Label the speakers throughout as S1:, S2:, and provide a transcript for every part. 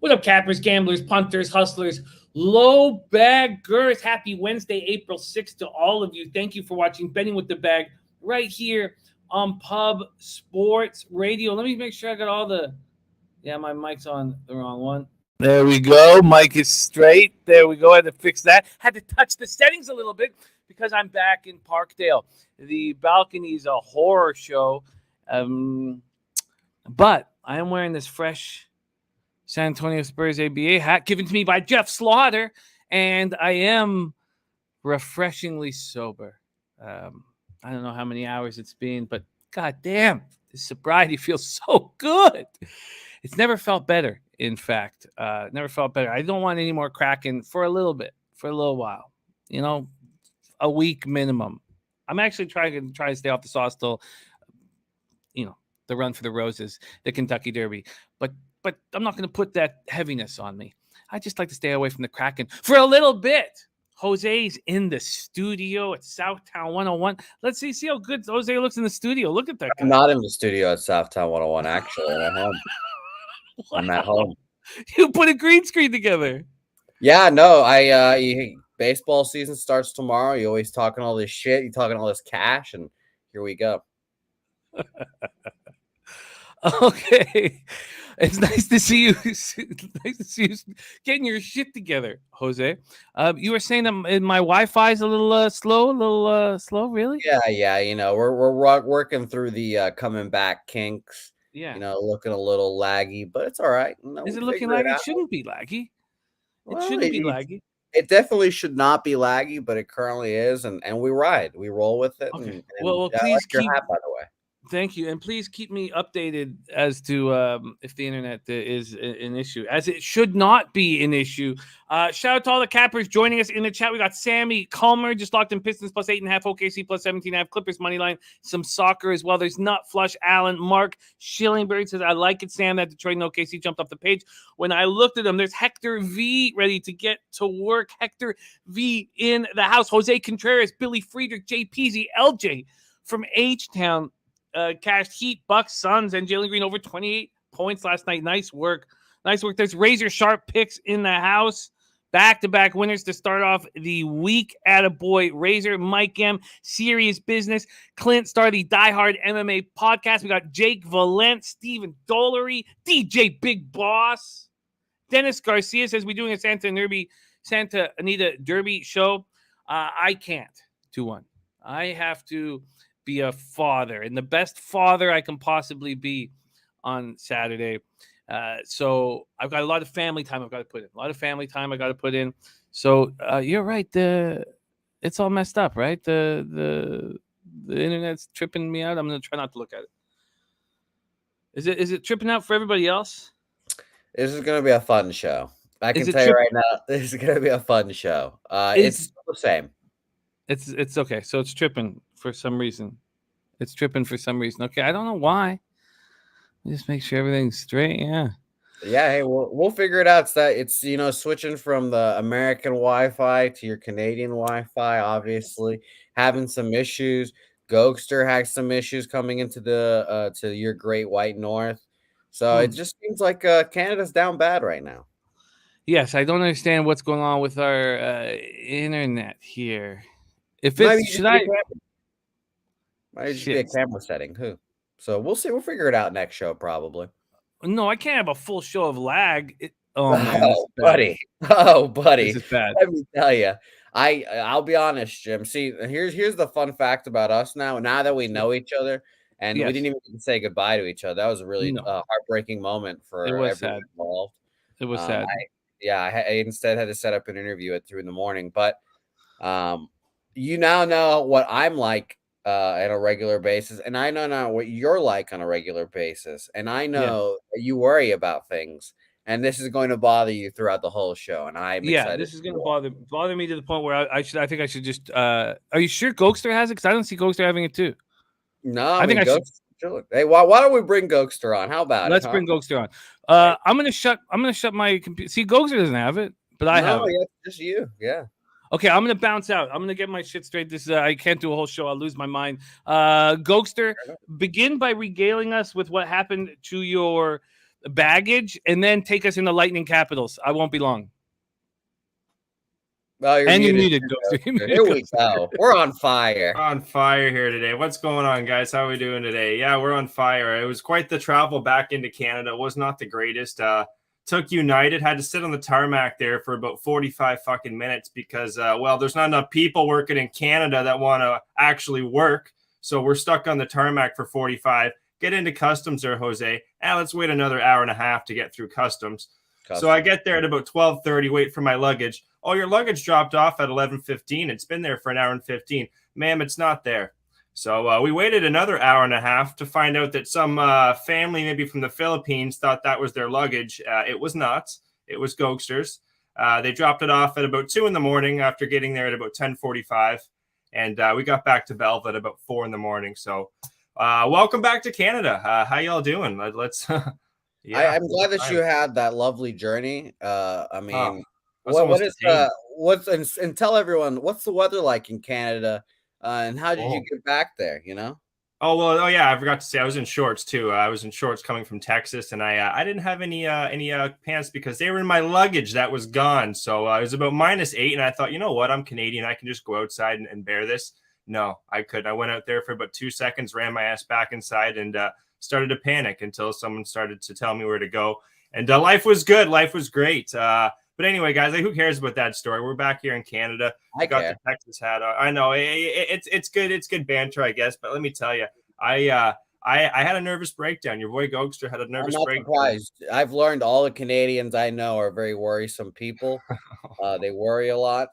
S1: What up, cappers, gamblers, punters, hustlers, low baggers? Happy Wednesday, April 6th to all of you. Thank you for watching Betting with the Bag right here on Pub Sports Radio. Let me make sure I got all the... Yeah, my mic's on the wrong one. There we go. Mic is straight. There we go. I had to fix that. Had to touch the settings a little bit because I'm back in Parkdale. The balcony is a horror show. But I am wearing this fresh San Antonio Spurs ABA hat given to me by Jeff Slaughter, and I am refreshingly sober. I don't know how many hours it's been, but goddamn, this sobriety feels so good. It's never felt better, in fact. Never felt better. I don't want any more Kraken for a little bit, for a little while. You know, a week minimum. I'm actually trying to stay off the sauce till, you know, the Run for the Roses, the Kentucky Derby. But I'm not going to put that heaviness on me. I just like to stay away from the Kraken for a little bit. Jose's in the studio at Southtown 101. Let's see how good Jose looks in the studio. Look at that guy.
S2: I'm not in the studio at Southtown 101, actually. I'm at home. Wow. I'm at home.
S1: You put a green screen together.
S2: Yeah, no, baseball season starts tomorrow. You're always talking all this shit. You're talking all this cash, and here we go.
S1: Okay. It's nice to see you. Nice to see you getting your shit together, Jose. You were saying that my Wi-Fi is a little slow, really?
S2: Yeah. You know, we're working through the coming back kinks.
S1: Yeah.
S2: You know, looking a little laggy, but it's all right. You know,
S1: is it looking laggy? It shouldn't be laggy. It shouldn't be laggy.
S2: It definitely should not be laggy, but it currently is, and we roll with it.
S1: Okay.
S2: And
S1: well,
S2: please
S1: like
S2: keep your hat, by the way.
S1: Thank you, and please keep me updated as to if the internet is an issue, as it should not be an issue. Shout out to all the cappers joining us in the chat. We got Sammy Calmer just locked in Pistons plus 8.5, OKC plus 17.5, Clippers money line, some soccer as well. There's Nut Flush Allen, Mark Schillingberg says, "I like it, Sam. That Detroit and OKC jumped off the page." When I looked at them, there's Hector V ready to get to work. Hector V in the house. Jose Contreras, Billy Friedrich, JPZ, LJ from H-Town. Cashed Heat, Bucks, Suns, and Jalen Green over 28 points last night. Nice work. There's razor sharp picks in the house. Back-to-back winners to start off the week. Attaboy, Razor, Mike M, Serious Business, Clint Star, the diehard MMA podcast. We got Jake Valent, Stephen Dollery, DJ Big Boss. Dennis Garcia says, we're doing a Santa Anita Derby show. I can't do one. I have to be a father, and the best father I can possibly be on Saturday. So I've got a lot of family time I've got to put in. So you're right. It's all messed up, right? The internet's tripping me out. I'm going to try not to look at it. Is it tripping out for everybody else?
S2: This is going to be a fun show. I can tell you right now, this is going to be a fun show. It's the same.
S1: It's okay. So it's tripping for some reason. Okay, I don't know why. Just make sure everything's straight. Yeah.
S2: Hey, we'll figure it out. It's switching from the American Wi-Fi to your Canadian Wi-Fi. Obviously, having some issues. Gogster has some issues coming into the to your Great White North. So it just seems like Canada's down bad right now.
S1: Yes, I don't understand what's going on with our internet here. If it's
S2: might just be a camera setting. So we'll see. We'll figure it out next show probably.
S1: No, I can't have a full show of lag.
S2: Buddy.
S1: This is bad.
S2: Let me tell you. I'll be honest, Jim. See, here's the fun fact about us now. Now that we know each other, and we didn't even say goodbye to each other. That was a really heartbreaking moment for everyone involved.
S1: It was sad.
S2: I instead had to set up an interview at 3 a.m. But you now know what I'm like on a regular basis, and I know now what you're like on a regular basis, and I know that you worry about things, and this is going to bother you throughout the whole show, and I'm excited.
S1: This is going to bother me to the point where I think I should just are you sure Gogster has it? Because I don't see Gogster having it too.
S2: No, I think I should. Hey, why don't we bring Gogster on? How about
S1: Let's bring Gogster on. I'm gonna shut my computer. See, Gogster doesn't have it, but I have it.
S2: Yeah, just you. Yeah.
S1: Okay, I'm gonna bounce out. I'm gonna get my shit straight. This I can't do a whole show. I'll lose my mind. Gogster, begin by regaling us with what happened to your baggage, and then take us in the Lightning Capitals. I won't be long.
S2: Oh, you're
S1: and
S2: muted.
S1: you muted.
S2: Here we go. We're on fire.
S3: We're on fire here today. What's going on, guys? How are we doing today? Yeah, we're on fire. It was quite the travel back into Canada. It was not the greatest. Took United, had to sit on the tarmac there for about 45 fucking minutes because, there's not enough people working in Canada that want to actually work. So we're stuck on the tarmac for 45. Get into customs there, Jose. Let's wait another hour and a half to get through customs. So I get there at about 12:30, wait for my luggage. Oh, your luggage dropped off at 11:15. It's been there for an hour and 15. Ma'am, it's not there. So we waited another hour and a half to find out that some family, maybe from the Philippines, thought that was their luggage. It was not. It was Gogsters. They dropped it off at about 2 in the morning after getting there at about 10:45. And we got back to Belleville at about 4 in the morning. So welcome back to Canada. How y'all doing? Let's.
S2: Yeah, I'm glad that you had that lovely journey. I mean, and tell everyone what's the weather like in Canada, and how did you get back there? You know?
S3: I forgot to say I was in shorts too. I was in shorts coming from Texas, and I didn't have any pants because they were in my luggage that was gone. So it was about -8, and I thought, you know what? I'm Canadian. I can just go outside and bear this. No, I couldn't. I went out there for about 2 seconds, ran my ass back inside, and started to panic until someone started to tell me where to go. And life was good. Life was great. But anyway, guys, who cares about that story? We're back here in Canada. I got the Texas hat on. I know it's good. It's good banter, I guess. But let me tell you, I had a nervous breakdown. Your boy Gogster had a nervous breakdown.
S2: Surprised. I've learned all the Canadians I know are very worrisome people. They worry a lot.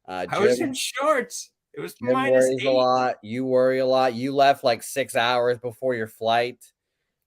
S3: I was in shorts. It was
S2: Jim worries a lot. You worry a lot. You left like 6 hours before your flight.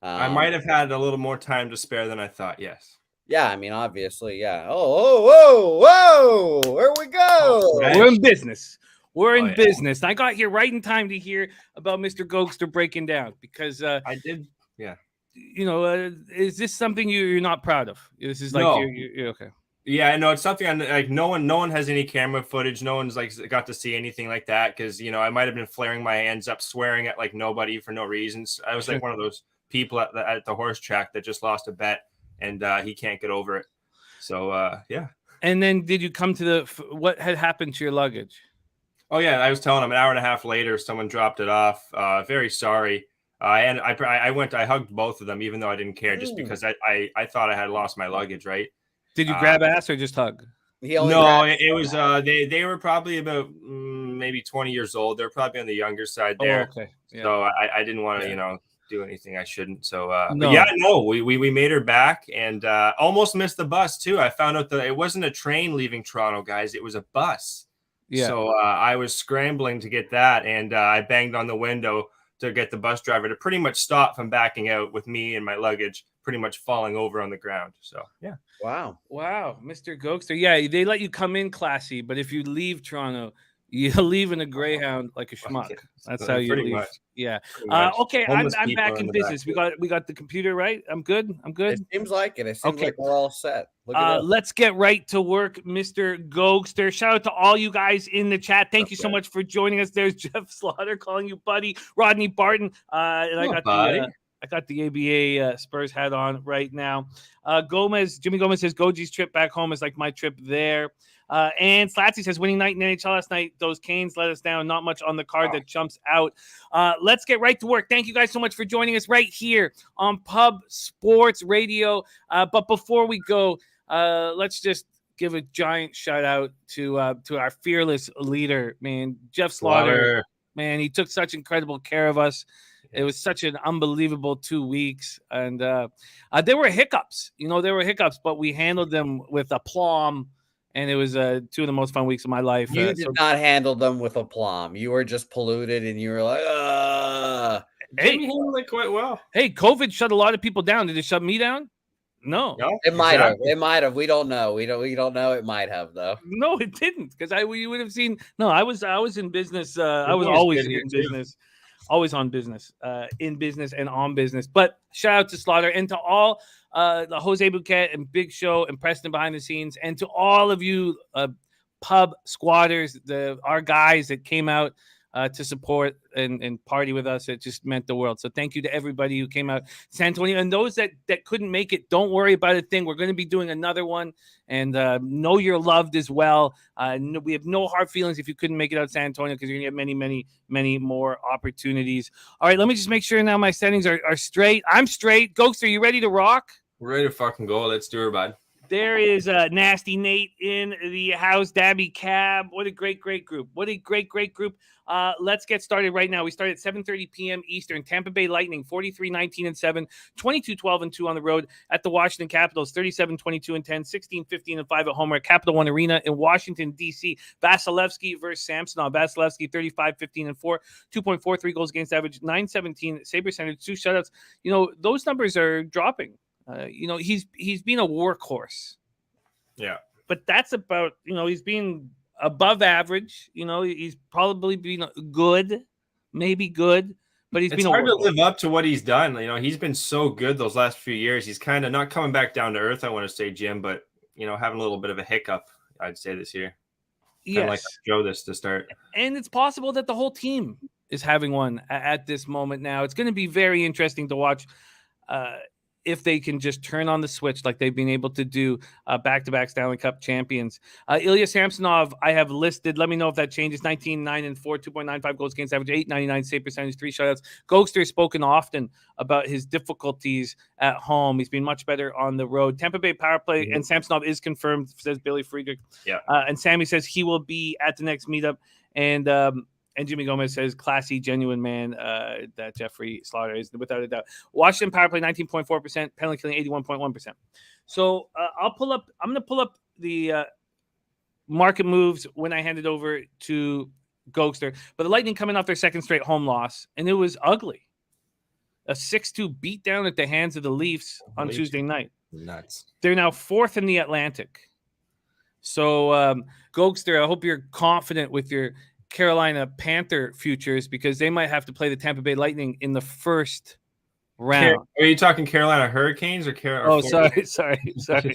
S3: I might have had a little more time to spare than I thought. Yes.
S2: Yeah, I mean, obviously, yeah. Whoa! Here we go.
S1: We're in business. We're in business. I got here right in time to hear about Mr. Gogster breaking down because
S3: I did. Yeah.
S1: You know, is this something you're not proud of? This is like you're okay.
S3: Yeah, no, it's something like no one has any camera footage. No one's like got to see anything like that because I might have been flaring my hands up, swearing at like nobody for no reasons. I was like one of those people at the horse track that just lost a bet and he can't get over it. So yeah.
S1: And then did you come to what had happened to your luggage?
S3: Oh yeah, I was telling him an hour and a half later, someone dropped it off. Very sorry. And I hugged both of them, even though I didn't care, just because I thought I had lost my luggage, right?
S1: Did you grab ass or just hug?
S3: No, it was they were probably about maybe 20 years old. They're probably on the younger side there.
S1: Oh, okay. Yeah.
S3: So I didn't want to, do anything I shouldn't. So we made her back and almost missed the bus too. I found out that it wasn't a train leaving Toronto, guys. It was a bus. Yeah. So I was scrambling to get that, and I banged on the window to get the bus driver to pretty much stop from backing out with me and my luggage pretty much falling over on the ground. So yeah.
S2: Wow,
S1: Mr. Gogster. Yeah, they let you come in classy, but if you leave Toronto, you leave in a Greyhound like a schmuck. That's how you leave. Much. Yeah. Okay, I'm back in business. We got the computer right. I'm good.
S2: It seems like it. It seems like we're all set.
S1: Let's get right to work, Mr. Gogster. Shout out to all you guys in the chat. Thank you so much for joining us. There's Jeff Slaughter calling you buddy. Rodney Barton. And I got the ABA Spurs hat on right now. Jimmy Gomez says Goji's trip back home is like my trip there. And Slatsy says winning night in NHL last night. Those Canes let us down. Not much on the card that jumps out. Let's get right to work. Thank you guys so much for joining us right here on Pub Sports Radio. But before we go, let's just give a giant shout out to our fearless leader, man, Jeff Slaughter. Man, he took such incredible care of us. It was such an unbelievable 2 weeks, and there were hiccups. But we handled them with aplomb. And it was 2 of the most fun weeks of my life.
S2: You did not handle them with aplomb. You were just polluted, and you were like,
S3: Hey, you handled it quite well.
S1: Hey, COVID shut a lot of people down. Did it shut me down? No.
S2: It might have. It might have. We don't know. We don't know. It might have though.
S1: No, it didn't. Because you would have seen. No, I was in business. I was always in business. Always on business, in business and on business. But shout out to Slaughter and to all the Jose Bouquet and Big Show and Preston behind the scenes, and to all of you pub squatters, our guys that came out to support and party with us. It just meant the world. So thank you to everybody who came out San Antonio, and those that couldn't make it, don't worry about a thing. We're going to be doing another one, and know you're loved as well. We have no hard feelings if you couldn't make it out San Antonio, because you're going to get many, many, many more opportunities. All right, let me just make sure now my settings are straight. I'm straight. Ghost, are you ready to rock?
S3: We're ready to fucking go. Let's do it, bud.
S1: There is Nasty Nate in the house. Dabby Cab. What a great group. What a great group. Let's get started right now. We start at 7:30 p.m. Eastern. Tampa Bay Lightning 43-19-7, 22-12-2 on the road at the Washington Capitals, 37-22-10, 16-15-5 at home at Capital One Arena in Washington, D.C. Vasilevsky versus Samsonov. Vasilevsky 35-15-4, 2.43 goals against average, 917 save percentage, 2 shutouts. Those numbers are dropping. He's been a workhorse.
S3: Yeah.
S1: But that's about, he's been above average. He's probably been good, maybe good, but it's been
S3: hard to live up to what he's done. He's been so good those last few years. He's kind of not coming back down to earth, I want to say, Jim, but, having a little bit of a hiccup, I'd say, this year.
S1: Yes.
S3: Like Joe this to start.
S1: And it's possible that the whole team is having one at this moment now. It's going to be very interesting to watch if they can just turn on the switch like they've been able to do back-to-back Stanley Cup champions. Ilya Samsonov, I have listed. Let me know if that changes. 19-9-4, 2.95 goals against average, 899 save percentage, 3 shutouts. Gogster has spoken often about his difficulties at home. He's been much better on the road. Tampa Bay power play, and Samsonov is confirmed, says Billy Friedrich.
S3: Yeah.
S1: And Sammy says he will be at the next meetup. And Jimmy Gomez says, classy, genuine man, that Jeffrey Slaughter is, without a doubt. Washington power play, 19.4%, penalty killing, 81.1%. So I'm going to pull up the market moves when I hand it over to Gogster. But the Lightning coming off their second straight home loss, and it was ugly. A 6-2 beatdown at the hands of the Leafs on Tuesday night.
S3: Nuts.
S1: They're now 4th in the Atlantic. So, Gogster, I hope you're confident with your Carolina Panther futures, because they might have to play the Tampa Bay Lightning in the first round.
S3: Are you talking Carolina Hurricanes or Carolina?
S1: Oh, sorry.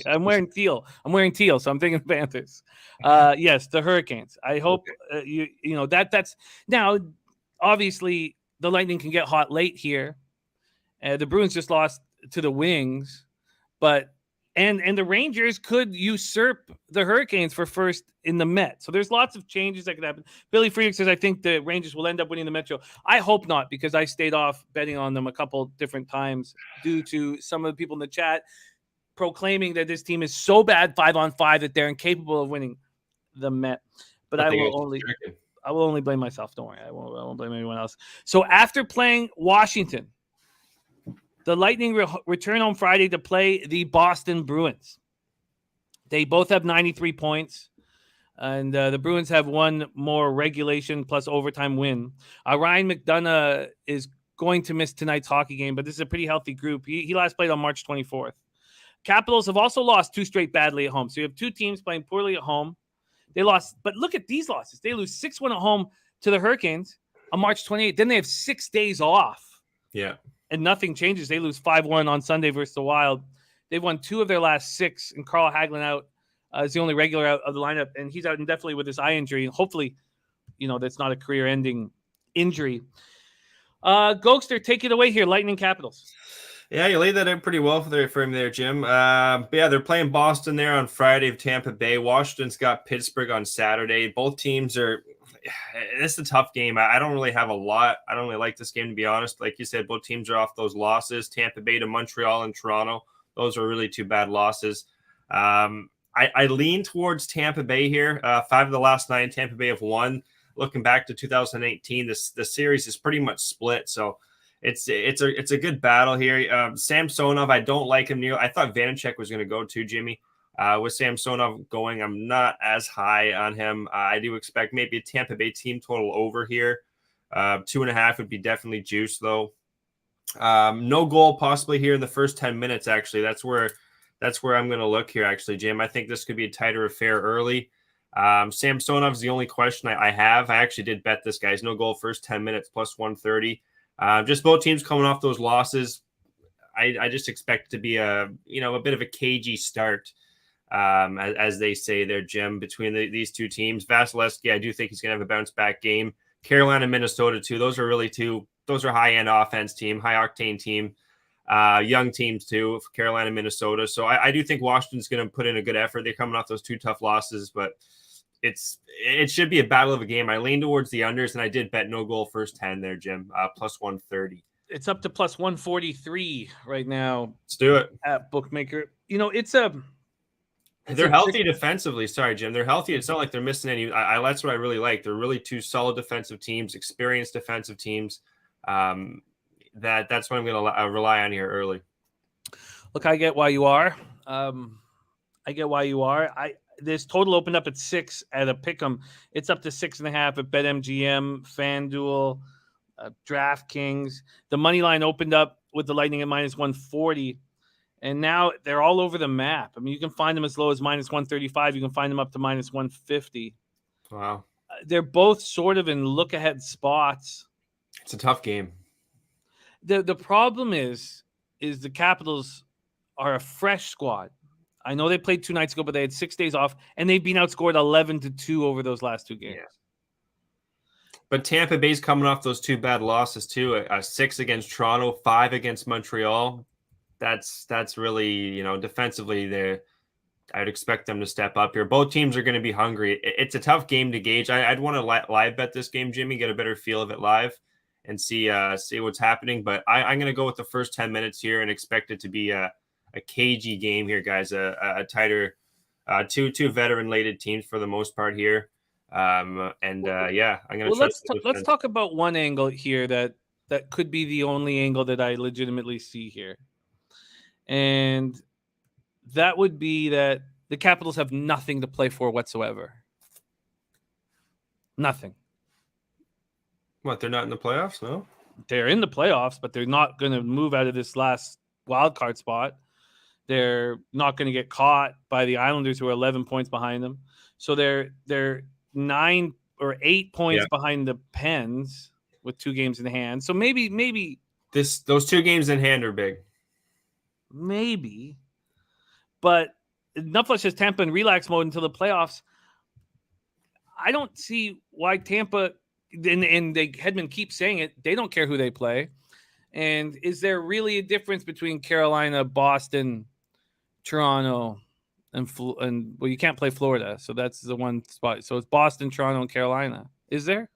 S1: I'm wearing teal, so I'm thinking Panthers. Yes, the Hurricanes. I hope that's now. Obviously, the Lightning can get hot late here. The Bruins just lost to the Wings, but and the Rangers could usurp the Hurricanes for first in the Met. So there's lots of changes that could happen. Billy Friedrich says, I think the Rangers will end up winning the Metro. I hope not, because I stayed off betting on them a couple different times due to some of the people in the chat proclaiming that this team is so bad 5-on-5 that they're incapable of winning the Met. But I will only blame myself. Don't worry. I won't blame anyone else. So after playing Washington, the Lightning return on Friday to play the Boston Bruins. They both have 93 points, and the Bruins have one more regulation plus overtime win. Ryan McDonough is going to miss tonight's hockey game, but this is a pretty healthy group. He last played on March 24th. Capitals have also lost 2 straight badly at home. So you have 2 teams playing poorly at home. They lost, but look at these losses. They lose 6-1 at home to the Hurricanes on March 28th. Then they have 6 days off.
S3: Yeah.
S1: And nothing changes. They lose 5-1 on Sunday versus the Wild. They've won 2 of their last 6, and Carl Hagelin out is the only regular out of the lineup, and he's out indefinitely with this eye injury. And hopefully, that's not a career-ending injury. Gogster, take it away here. Lightning Capitals.
S3: Yeah, you laid that out pretty well for him there, Jim. But yeah, they're playing Boston there on Friday of Tampa Bay. Washington's got Pittsburgh on Saturday. Both teams are – it's a tough game. I don't really have a lot. I don't really like this game, to be honest. Like you said, both teams are off those losses. Tampa Bay to Montreal and Toronto. Those are really 2 bad losses. I lean towards Tampa Bay here. 5 of the last 9, Tampa Bay have won. Looking back to 2018, the series is pretty much split. So it's a good battle here. Samsonov, I don't like him. I thought Vanacek was going to go too, Jimmy. With Samsonov going, I'm not as high on him. I do expect maybe a Tampa Bay team total over here. 2.5 would be definitely juice, though. No goal possibly here in the first 10 minutes, actually. That's where I'm going to look here, actually, Jim. I think this could be a tighter affair early. Samsonov is the only question I have. I actually did bet this, guys. No goal first 10 minutes, plus 130. Just both teams coming off those losses. I just expect it to be a bit of a cagey start, as they say there, Jim, between these 2 teams. Vasilevsky, I do think he's going to have a bounce back game. Carolina, Minnesota too. Those are high-end offense team, high-octane team, young teams too, Carolina, Minnesota. So I do think Washington's going to put in a good effort. They're coming off those 2 tough losses, but it should be a battle of a game. I lean towards the unders, and I did bet no goal first 10 there, Jim, plus 130.
S1: It's up to plus 143 right now.
S3: Let's do it
S1: at bookmaker.
S3: They're healthy defensively. Sorry, Jim. They're healthy. It's not like they're missing any. That's what I really like. They're really 2 solid defensive teams, experienced defensive teams. That's what I'm going to rely on here early.
S1: Look, I get why you are. This total opened up at 6 at a pick'em. It's up to 6.5 at BetMGM, FanDuel, DraftKings. The money line opened up with the Lightning at minus 140. And now they're all over the map. I mean, you can find them as low as minus 135. You can find them up to minus 150.
S3: Wow.
S1: They're both sort of in look-ahead spots.
S3: It's a tough game.
S1: The problem is the Capitals are a fresh squad. I know they played 2 nights ago, but they had 6 days off, and they've been outscored 11-2 over those last 2 games.
S3: Yeah. But Tampa Bay's coming off those 2 bad losses too. 6 against Toronto, 5 against Montreal. That's really, defensively there. I'd expect them to step up here. Both teams are going to be hungry. It's a tough game to gauge. I'd want to live bet this game, Jimmy, get a better feel of it live and see what's happening. But I'm going to go with the first 10 minutes here and expect it to be a cagey game here, guys. A tighter, two veteran-laden teams for the most part here. I'm going to
S1: let's talk about one angle here that could be the only angle that I legitimately see here. And that would be that the Capitals have nothing to play for whatsoever. Nothing.
S3: What, they're not in the playoffs? No?
S1: They're in the playoffs, but they're not going to move out of this last wild card spot. They're not going to get caught by the Islanders, who are 11 points behind them. So they're 9 or 8 points behind the Pens with 2 games in hand. So maybe
S3: those 2 games in hand are big.
S1: Maybe, but Nufflush has Tampa in relax mode until the playoffs. I don't see why Tampa, and Hedman keeps saying it, they don't care who they play. And is there really a difference between Carolina, Boston, Toronto, and well, you can't play Florida, so that's the one spot. So it's Boston, Toronto, and Carolina. Is there?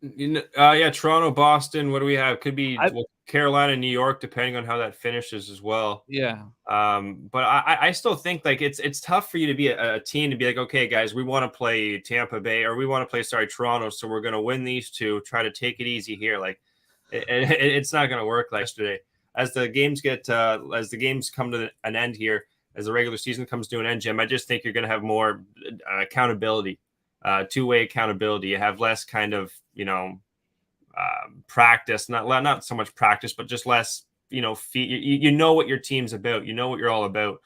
S3: Toronto, Boston. What do we have? Could be Carolina, New York, depending on how that finishes as well.
S1: Yeah.
S3: But I still think like it's tough for you to be a team to be like, okay, guys, we want to play Tampa Bay or we want to play Toronto, so we're going to win these 2. Try to take it easy here. Like it's not going to work like yesterday. As the games come to an end here, as the regular season comes to an end, Jim, I just think you're going to have more accountability. 2-way accountability. You have less kind of, practice, not so much practice, but just less, you know what your team's about, you know what you're all about.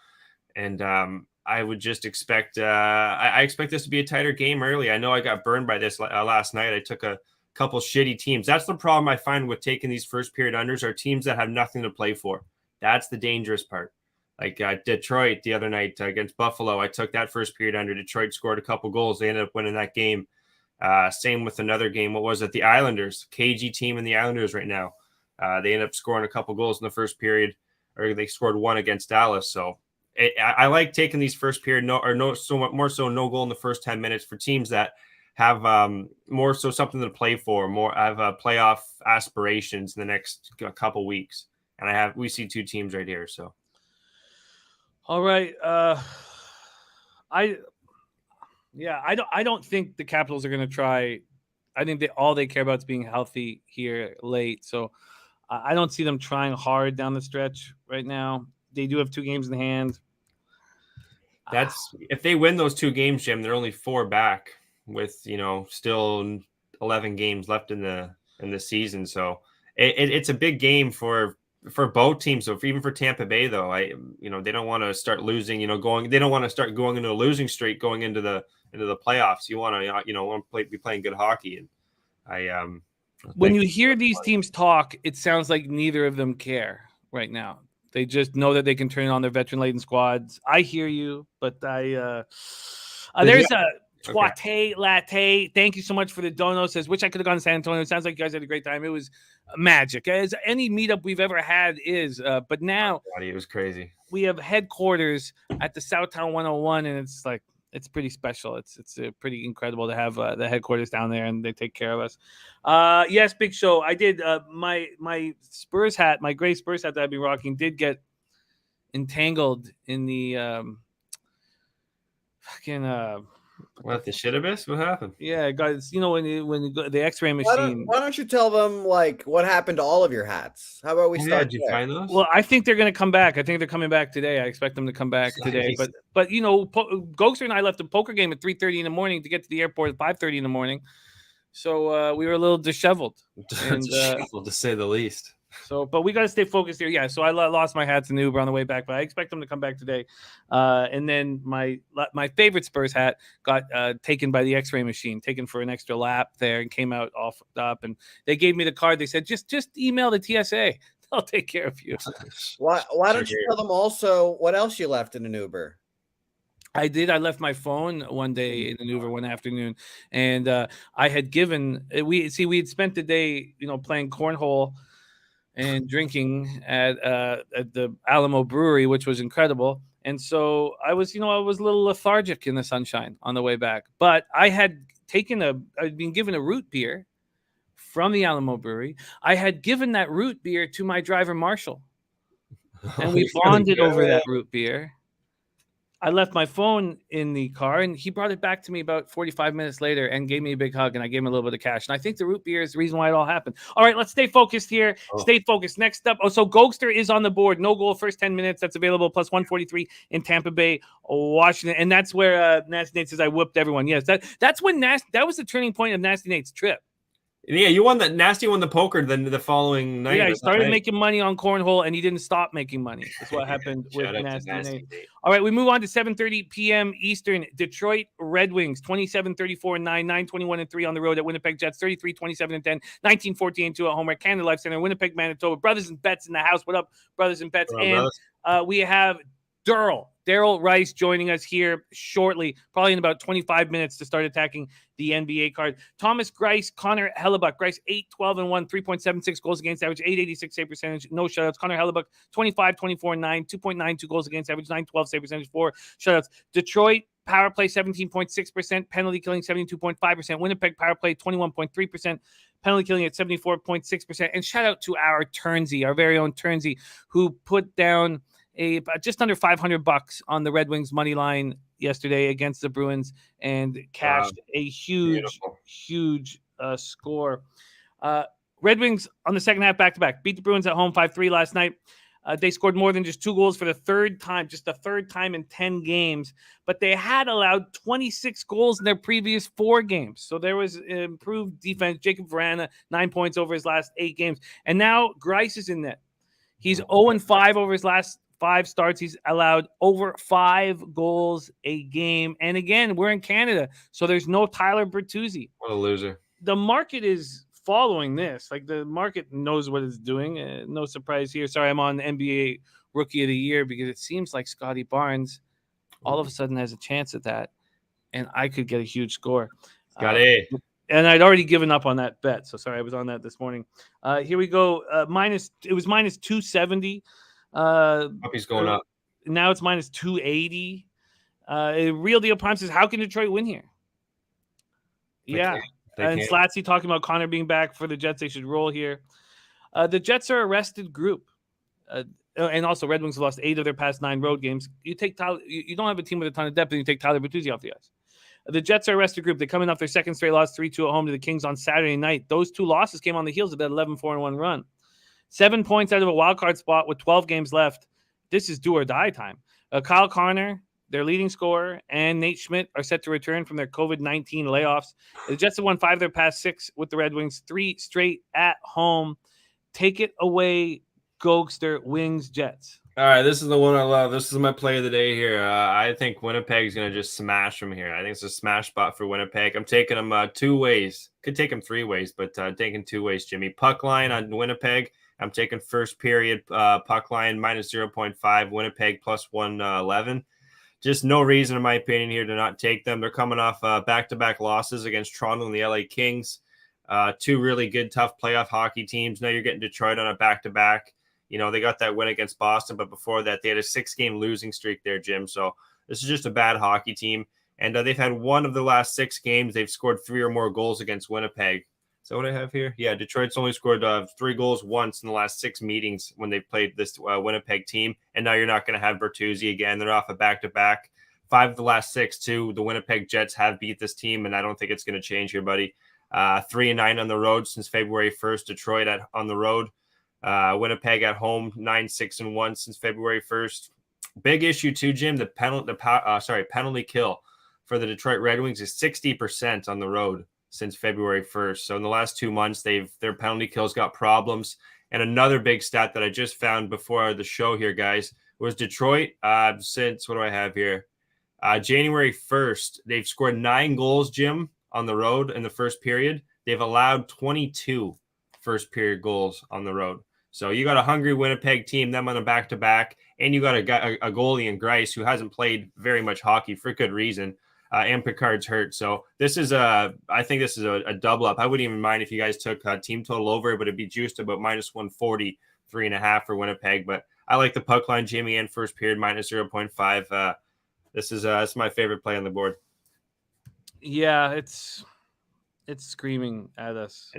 S3: And I would just expect, I expect this to be a tighter game early. I know I got burned by this last night. I took a couple shitty teams. That's the problem I find with taking these first period unders are teams that have nothing to play for. That's the dangerous part. Like Detroit the other night against Buffalo, I took that first period under. Detroit scored a couple goals. They ended up winning that game. Same with another game. What was it? The Islanders, KG team in the Islanders right now. They ended up scoring a couple goals in the first period, or they scored 1 against Dallas. So I like taking these first period no goal in the first 10 minutes for teams that have more so something to play for, more have playoff aspirations in the next couple weeks. And we see 2 teams right here. So.
S1: All right. I don't think the Capitals are going to try. I think all they care about is being healthy here late. So I don't see them trying hard down the stretch right now. They do have 2 games in hand.
S3: That's if they win those 2 games, Jim, they're only 4 back with, still 11 games left in the season. So it's a big game for both teams. So even for Tampa Bay, though, they don't want to start losing, they don't want to start going into a losing streak going into the playoffs. You want to, be playing good hockey. And
S1: when you hear these teams talk, it sounds like neither of them care right now. They just know that they can turn on their veteran-laden squads. I hear you, but Twate Latte, thank you so much for the dono. Says, wish I could have gone to San Antonio. It sounds like you guys had a great time. It was magic, as any meetup we've ever had is. But now
S3: it was crazy.
S1: We have headquarters at the Southtown 101, and it's pretty special. It's pretty incredible to have the headquarters down there, and they take care of us. Yes, Big Show. I did my Spurs hat, my gray Spurs hat that I've been rocking, did get entangled in the fucking
S3: What, the shit abyss? What happened?
S1: Yeah, guys, when you go, the X-ray machine.
S2: Why don't you tell them like what happened to all of your hats? How about we start?
S3: Did you find those?
S1: Well, I think they're going to come back. I think they're coming back today. I expect them to come back today. But Gogster and I left a poker game at 3:30 in the morning to get to the airport at 5:30 in the morning. So we were a little disheveled,
S3: disheveled to say the least.
S1: So, but we got to stay focused here. Yeah. So I lost my hats in the Uber on the way back, but I expect them to come back today. And then my favorite Spurs hat got taken by the X-ray machine, taken for an extra lap there, and came out all fucked up. And they gave me the card. They said, just email the TSA. They'll take care of you.
S2: Why don't you tell them also what else you left in an Uber?
S1: I did. I left my phone one day in an Uber one afternoon, and I had given we had spent the day playing cornhole and drinking at the Alamo Brewery, which was incredible. And so I was a little lethargic in the sunshine on the way back. But I had I'd been given a root beer from the Alamo Brewery. I had given that root beer to my driver, Marshall. And we bonded over that root beer. I left my phone in the car, and he brought it back to me about 45 minutes later and gave me a big hug, and I gave him a little bit of cash. And I think the root beer is the reason why it all happened. All right, let's stay focused here. Stay focused. Next up, so Gogster is on the board. No goal first 10 minutes. That's available, plus 143 in Tampa Bay, Washington. And that's where Nasty Nate says, I whooped everyone. Yes, that's when that was the turning point of Nasty Nate's trip.
S3: Yeah, you won that. Nasty won the poker then the following night.
S1: Yeah, he started making money on cornhole, and he didn't stop making money. That's what happened with Nasty Nate. All right, we move on to 7:30 p.m. Eastern. Detroit Red Wings, 27-34-9, 9-21-3 on the road at Winnipeg Jets, 33-27-10, 19-14-2 at home at Canada Life Center, Winnipeg, Manitoba. Brothers and Bets in the house. What up, Brothers and Bets? And we have Darryl Rice joining us here shortly, probably in about 25 minutes to start attacking the NBA card. Thomas Greiss, Connor Hellebuck. Greiss 8-12-1, 3.76 goals against average, 886 save percentage, no shutouts. Connor Hellebuck 25-24-9, 2.92 goals against average, 912 save percentage, 4 shutouts. Detroit power play 17.6%, penalty killing 72.5%. Winnipeg power play 21.3%. Penalty killing at 74.6%. And shout out to our Turnsey, our very own Turnsey, who put down just under $500 on the Red Wings money line yesterday against the Bruins and cashed a huge score. Red Wings on the second half back-to-back beat the Bruins at home 5-3 last night. They scored more than just 2 goals for the third time in 10 games, but they had allowed 26 goals in their previous 4 games. So there was improved defense. Jacob Vrana, 9 points over his last 8 games. And now Greiss is in net. He's 0-5 over his last 5 starts. He's allowed over 5 goals a game. And again, we're in Canada, so there's no Tyler Bertuzzi.
S3: What a loser.
S1: The market is following this. Like, the market knows what it's doing. No surprise here. Sorry, I'm on NBA Rookie of the Year because it seems like Scotty Barnes all of a sudden has a chance at that, and I could get a huge score.
S3: Scotty.
S1: And I'd already given up on that bet. So sorry, I was on that this morning. Here we go. It was minus 270.
S3: He's going up.
S1: Now it's minus 280. Real Deal Prime says, how can Detroit win here? Yeah. And Slatsy talking about Connor being back for the Jets. They should roll here. The Jets are a rested group. And also Red Wings have lost 8 of their past 9 road games. You don't have a team with a ton of depth, and you take Tyler Bertuzzi off the ice. The Jets are a rested group. They're coming off their second straight loss, 3-2 at home to the Kings on Saturday night. Those 2 losses came on the heels of that 11-4-1 run. 7 points out of a wild card spot with 12 games left. This is do or die time. Kyle Connor, their leading scorer, and Nate Schmidt are set to return from their COVID-19 layoffs. The Jets have won 5 of their past 6 with the Red Wings, 3 straight at home. Take it away, Gogster. Wings, Jets.
S3: All right, this is the one I love. This is my play of the day here. I think Winnipeg is going to just smash from here. I think it's a smash spot for Winnipeg. I'm taking them 2 ways. Could take them 3 ways, but taking 2 ways, Jimmy. Puck line on Winnipeg. I'm taking first period puck line minus 0.5, Winnipeg plus 111. just no reason, in my opinion, here to not take them. They're coming off back-to-back losses against Toronto and the LA Kings. Two really good, tough playoff hockey teams. Now you're getting Detroit on a back-to-back. You know, they got that win against Boston, but before that, they had a 6-game losing streak there, Jim. So this is just a bad hockey team. And they've had one of the last 6 games. They've scored 3 or more goals against Winnipeg. Is that what I have here? Yeah, Detroit's only scored 3 goals once in the last 6 meetings when they played this Winnipeg team. And now you're not going to have Bertuzzi again. They're off a back-to-back. 5 of the last 6, too. The Winnipeg Jets have beat this team, and I don't think it's going to change here, buddy. 3-9 on the road since February 1st. Detroit on the road. Winnipeg at home, 9-6-1 since February 1st. Big issue too, Jim. The penalty kill for the Detroit Red Wings is 60% on the road since February 1st. So in the last 2 months, their penalty kills got problems. And another big stat that I just found before the show here, guys, was Detroit since, what do I have here? January 1st, they've scored 9 goals, Jim, on the road in the first period. They've allowed 22 first period goals on the road. So you got a hungry Winnipeg team, them on a back-to-back, and you got a goalie in Grice who hasn't played very much hockey for good reason, and Picard's hurt. So this is I think this is a double up. I wouldn't even mind if you guys took a team total over, but it'd be juiced about -140, 3.5 for Winnipeg. But I like the puck line, Jamie, and first period -0.5. This is my favorite play on the board.
S1: Yeah, it's screaming at us.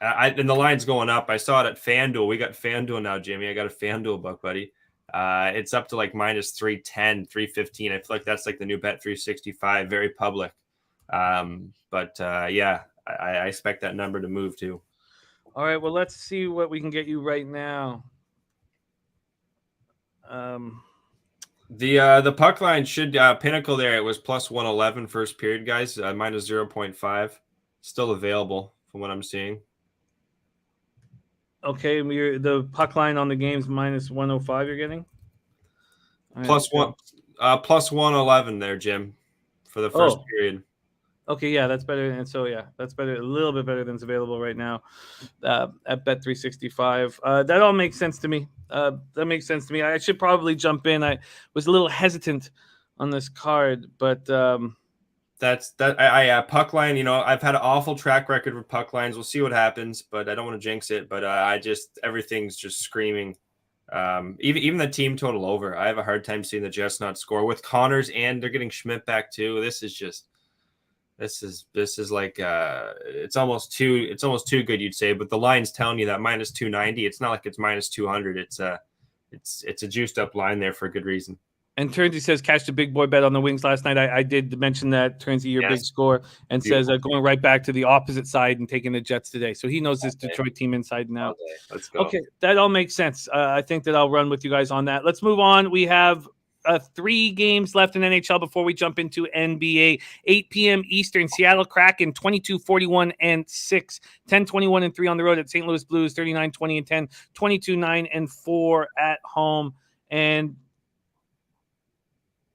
S3: And the line's going up. I saw it at FanDuel. We got FanDuel now, Jimmy. I got a FanDuel book, buddy. It's up to like -310, 315. I feel like that's like the new Bet 365, very public. Yeah, I expect that number to move too.
S1: All right, well, let's see what we can get you right now.
S3: The puck line should pinnacle there. It was +111 first period, guys. -0.5, still available from what I'm seeing.
S1: Okay, the puck line on the game's -105. You're getting
S3: +111 there, Jim, for the first period.
S1: Okay, yeah, that's better. And so that's better, a little bit better than's available right now at Bet 365. That all makes sense to me. That makes sense to me. I should probably jump in. I was a little hesitant on this card, but
S3: puck line. You know, I've had an awful track record with puck lines. We'll see what happens, but I don't want to jinx it. But everything's just screaming. Even the team total over. I have a hard time seeing the Jets not score with Connors, and they're getting Schmidt back too. This is like it's almost too good, you'd say. But the line's telling you that -290. It's not like it's -200. It's a juiced up line there for a good reason.
S1: And Turnsy says, catch the big boy bet on the Wings last night. I did mention that, Turnsy, your big score, and says going right back to the opposite side and taking the Jets today. So he knows this Detroit team inside and out.
S3: Let's go.
S1: Okay, that all makes sense. I think that I'll run with you guys on that. Let's move on. We have 3 games left in NHL before we jump into NBA. 8 p.m. Eastern, Seattle Kraken 22-41-6, 10-21-3 on the road at St. Louis Blues, 39-20-10, 22-9-4 at home. And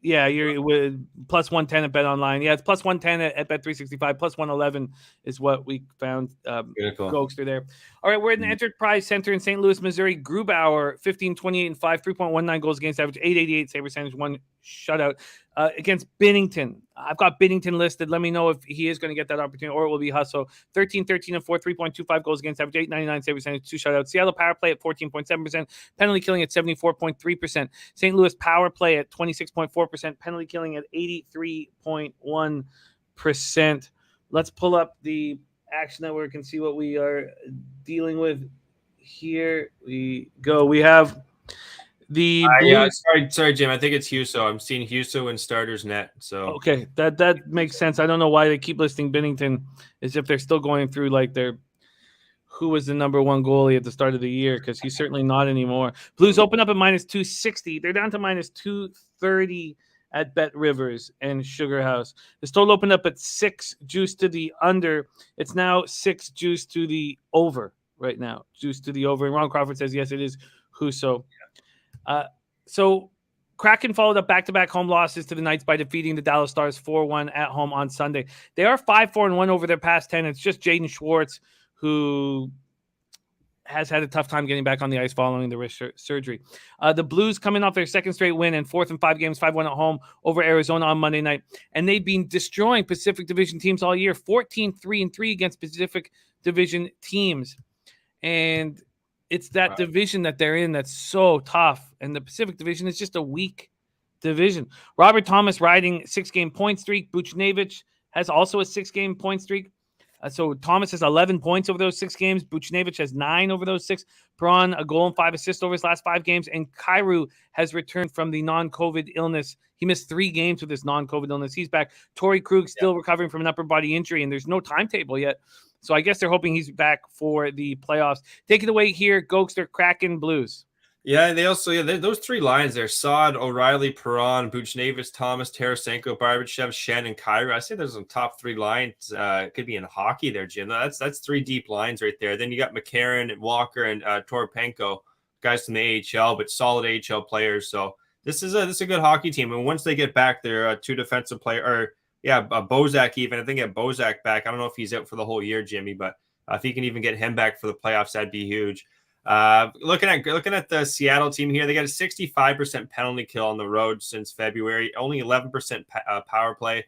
S1: yeah, you're with +110 at Bet Online. Yeah, it's +110 at Bet 365. +111 is what we found. Gogster there. All right, we're in the Enterprise Center in St. Louis, Missouri. Grubauer, 15-28-5, 3.19 goals against average, .888 save percentage, 1 shutout against Binnington. I've got Binnington listed. Let me know if he is going to get that opportunity, or it will be Husso. 13-13-4, 3.25 goals against average, .899 save percentage, 2 shutouts. Seattle power play at 14.7%, penalty killing at 74.3%. St. Louis power play at 26.4%, penalty killing at 83.1%. Let's pull up the Action Network and see what we are dealing with. Here we go. We have the
S3: sorry, Jim. I think it's Husso. I'm seeing Husso in starters net. So
S1: okay, that makes sense. I don't know why they keep listing Binnington as if they're still going through like their who was the number 1 goalie at the start of the year, because he's certainly not anymore. Blues open up at -260. They're down to -230 at Bet Rivers and Sugar House. This total opened up at 6 juice to the under. It's now 6 juice to the over right now. Juice to the over. And Ron Crawford says, yes, it is Husso. So Kraken followed up back-to-back home losses to the Knights by defeating the Dallas Stars 4-1 at home on Sunday. They are 5-4-1 over their past 10. It's just Jaden Schwartz who has had a tough time getting back on the ice following the wrist surgery. The Blues coming off their second straight win and fourth in 5 games, 5-1 at home over Arizona on Monday night. And they've been destroying Pacific Division teams all year, 14-3-3 against Pacific Division teams. And it's that division that they're in that's so tough. And the Pacific Division is just a weak division. Robert Thomas riding 6-game point streak. Buchnevich has also a 6-game point streak. So Thomas has 11 points over those 6 games. Buchnevich has 9 over those 6. Perron, a goal and 5 assists over his last 5 games. And Kyrou has returned from the non-COVID illness. He missed 3 games with this non-COVID illness. He's back. Torrey Krug still recovering from an upper body injury, and there's no timetable yet. So I guess they're hoping he's back for the playoffs. Take it away here, Gogster, Kraken, Blues.
S3: Yeah, they also those 3 lines there: Saad, O'Reilly, Perron, Buchnevich, Thomas, Tarasenko, Barbashev, Shen, and Kyrou. I say there's some top 3 lines. Could be in hockey there, Jim. That's 3 deep lines right there. Then you got McCarron and Walker and Toropenko, guys from the AHL, but solid AHL players. So this is a good hockey team. And once they get back, they're 2 defensive player, Bozak even. I think get Bozak back. I don't know if he's out for the whole year, Jimmy, but if he can even get him back for the playoffs, that'd be huge. Looking at the Seattle team here, they got a 65% penalty kill on the road since February, only 11% power play.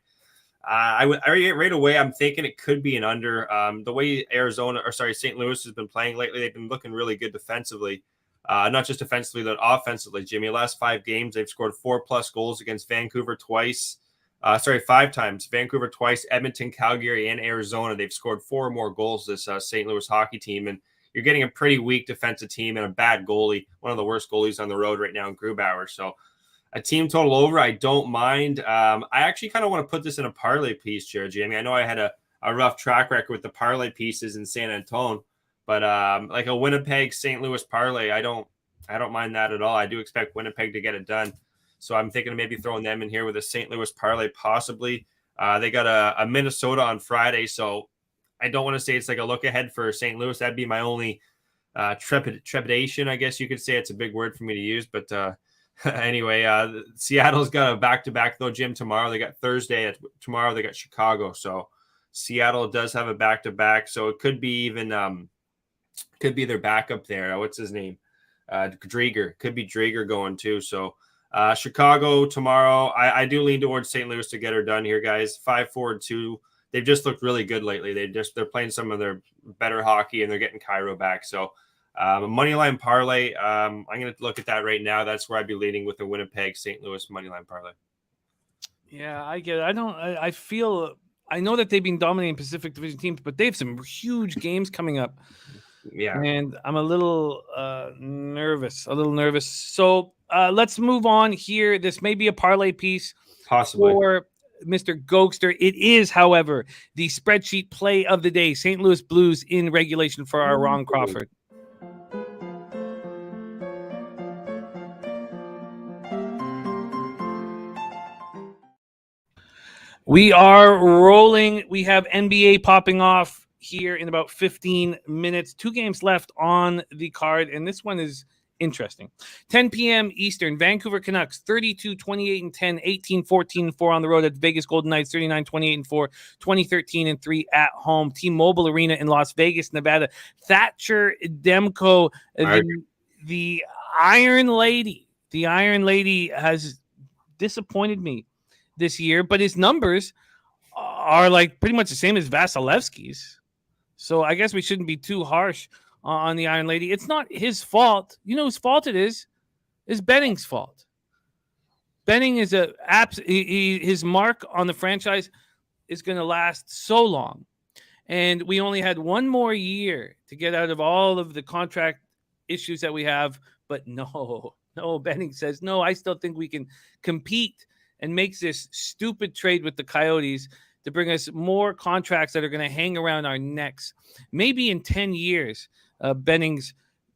S3: Right away, I'm thinking it could be an under. The way St. Louis has been playing lately, they've been looking really good defensively. Not just defensively, but offensively, Jimmy. Last 5 games, they've scored 4+ goals against Vancouver twice. 5 times. Vancouver twice, Edmonton, Calgary, and Arizona. They've scored 4 or more goals, this St. Louis hockey team. And you're getting a pretty weak defensive team and a bad goalie, one of the worst goalies on the road right now in Grubauer. So a team total over, I don't mind. I actually kind of want to put this in a parlay piece, Jamie. I know I had a rough track record with the parlay pieces in San Antonio, but like a Winnipeg, St. Louis parlay, I don't mind that at all. I do expect Winnipeg to get it done. So I'm thinking of maybe throwing them in here with a St. Louis parlay possibly. They got a Minnesota on Friday, so I don't want to say it's like a look ahead for St. Louis. That'd be my only trepidation, I guess you could say. It's a big word for me to use. But anyway, Seattle's got a back-to-back, though, Jim, tomorrow. They got Thursday. Tomorrow they got Chicago. So Seattle does have a back-to-back. So it could be even could be their backup there. What's his name? Drieger. Could be Drieger going too. So Chicago tomorrow. I do lean towards St. Louis to get her done here, guys. 5-4-2. They've just looked really good lately. They're playing some of their better hockey, and they're getting Kyrou back. So a money line parlay, I'm going to look at that right now. That's where I'd be leading with the Winnipeg St. Louis money line parlay.
S1: Yeah, I get it. I feel I know that they've been dominating Pacific Division teams, but they have some huge games coming up.
S3: Yeah,
S1: and I'm a little nervous. So let's move on here. This may be a parlay piece,
S3: possibly
S1: for Mr. Gogster. It is, however, the spreadsheet play of the day. St. Louis Blues in regulation for our Ron Crawford. We are rolling. We have NBA popping off here in about 15 minutes. 2 games left on the card, and this one is interesting. 10 p.m. Eastern, Vancouver Canucks 32-28-10, 18-14-4 on the road at Vegas Golden Knights, 39-28-4, 20-13-3 at home. T-Mobile Arena in Las Vegas, Nevada. Thatcher Demko, the Iron Lady. The Iron Lady has disappointed me this year, but his numbers are like pretty much the same as Vasilevsky's. So I guess we shouldn't be too harsh on the Iron Lady. It's not his fault. You know whose fault it is? It's Benning's fault. Benning is his mark on the franchise is going to last so long. And we only had 1 more year to get out of all of the contract issues that we have. But no, Benning says, no, I still think we can compete, and makes this stupid trade with the Coyotes to bring us more contracts that are going to hang around our necks. Maybe in 10 years, Benning's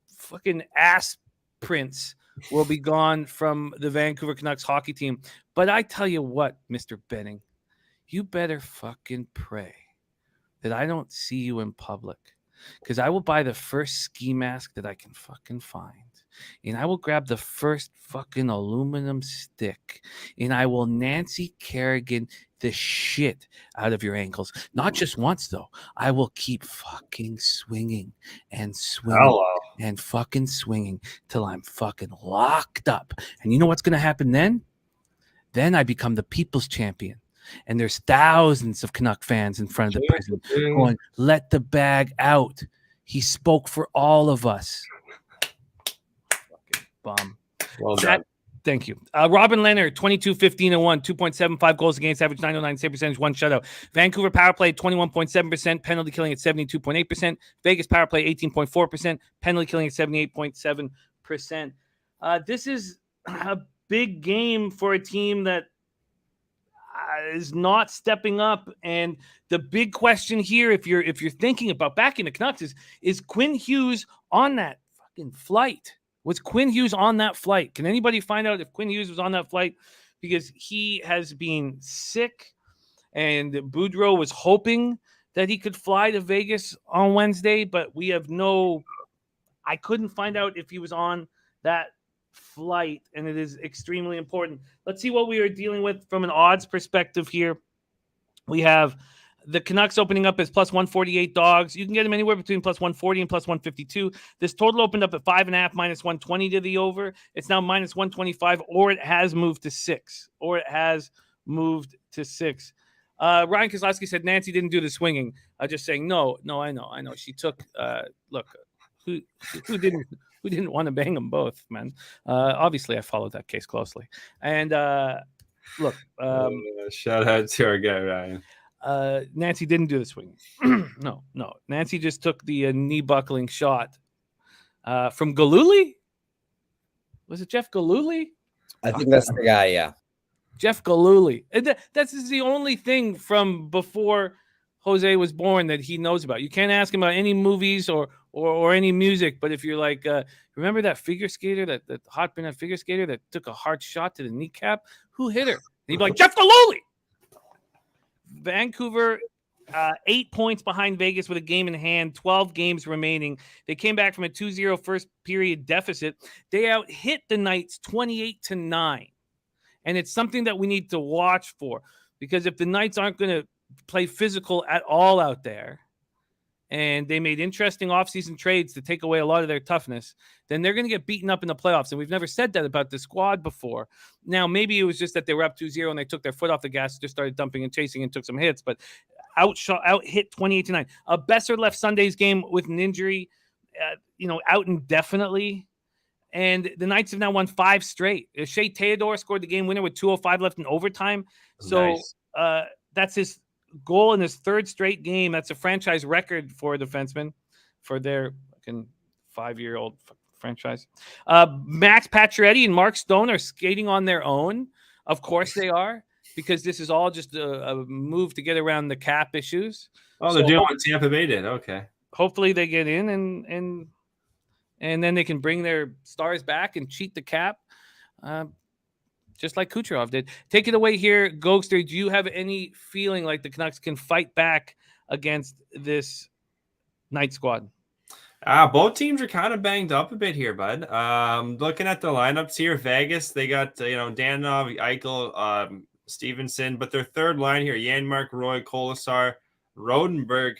S1: fucking ass prints will be gone from the Vancouver Canucks hockey team. But I tell you what, Mr. Benning, you better fucking pray that I don't see you in public, because I will buy the first ski mask that I can fucking find. And I will grab the first fucking aluminum stick. And I will Nancy Kerrigan the shit out of your ankles. Not just once, though. I will keep fucking swinging and swinging.
S3: Hello.
S1: And fucking swinging till I'm fucking locked up. And you know what's going to happen then? Then I become the people's champion. And there's thousands of Canuck fans in front of the prison going, let the bag out. He spoke for all of us. Fucking bum.
S3: Well done.
S1: Thank you. Robin Leonard, 22, 15, and 1, 2.75 goals against, average 909 save percentage, 1 shutout. Vancouver power play, 21.7%, penalty killing at 72.8%. Vegas power play, 18.4%, penalty killing at 78.7%. This is a big game for a team that is not stepping up. And the big question here, if you're thinking about backing the Canucks, is Quinn Hughes on that fucking flight? Was Quinn Hughes on that flight? Can anybody find out if Quinn Hughes was on that flight? Because he has been sick, and Boudreau was hoping that he could fly to Vegas on Wednesday, but we have I couldn't find out if he was on that flight, and it is extremely important. Let's see what we are dealing with from an odds perspective here. We have the Canucks opening up as plus 148 dogs. You can get them anywhere between plus 140 and plus 152. This total opened up at 5.5 minus 120 to the over. It's now minus 125, or it has moved to 6. Ryan Kozlowski said Nancy didn't do the swinging. Just saying, no, I know. She took, look, who didn't want to bang them both, man? Obviously, I followed that case closely. And look.
S3: Shout out to our guy, Ryan.
S1: Nancy didn't do the swing. No. Nancy just took the knee buckling shot from Galuli. Was it Jeff Galuli?
S2: I think that's the guy, yeah.
S1: Jeff Galuli. That's the only thing from before Jose was born that he knows about. You can't ask him about any movies or any music, but if you're like, remember that figure skater, that hot brunette figure skater that took a hard shot to the kneecap? Who hit her? And he'd be like, Jeff Galuli! Vancouver, 8 points behind Vegas with a game in hand, 12 games remaining. They came back from a 2-0 first period deficit. They out-hit the Knights 28-9. And it's something that we need to watch for, because if the Knights aren't going to play physical at all out there, and they made interesting offseason trades to take away a lot of their toughness, then they're going to get beaten up in the playoffs. And we've never said that about the squad before. Now, maybe it was just that they were up 2-0 and they took their foot off the gas, just started dumping and chasing and took some hits, but out-hit 28-9. Besser left Sunday's game with an injury, out indefinitely. And the Knights have now won 5 straight. Shea Theodore scored the game winner with 2:05 left in overtime. So nice. That's his goal in his 3rd straight game. That's a franchise record for a defenseman for their fucking 5-year-old franchise. Max Pacioretty and Mark Stone are skating on their own. Of course they are, because this is all just a move to get around the cap issues.
S3: Oh, they're doing what Tampa Bay did. Okay.
S1: Hopefully they get in and then they can bring their stars back and cheat the cap. Just like Kucherov did. Take it away here, Gogster. Do you have any feeling like the Canucks can fight back against this Knight squad?
S3: Both teams are kind of banged up a bit here, bud. Looking at the lineups here, Vegas, they got Danov, Eichel, Stevenson, but their third line here, Janmark, Roy, Kolasar, Rodenberg,